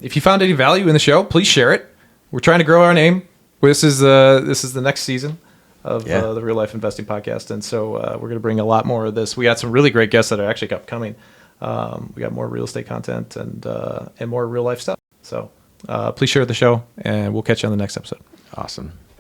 S4: If you found any value in the show, please share it. We're trying to grow our name. This is the next season of the Real Life Investing Podcast, and so we're going to bring a lot more of this. We got some really great guests that are actually upcoming. We got more real estate content and more real life stuff. So please share the show, and we'll catch you on the next episode.
S3: Awesome.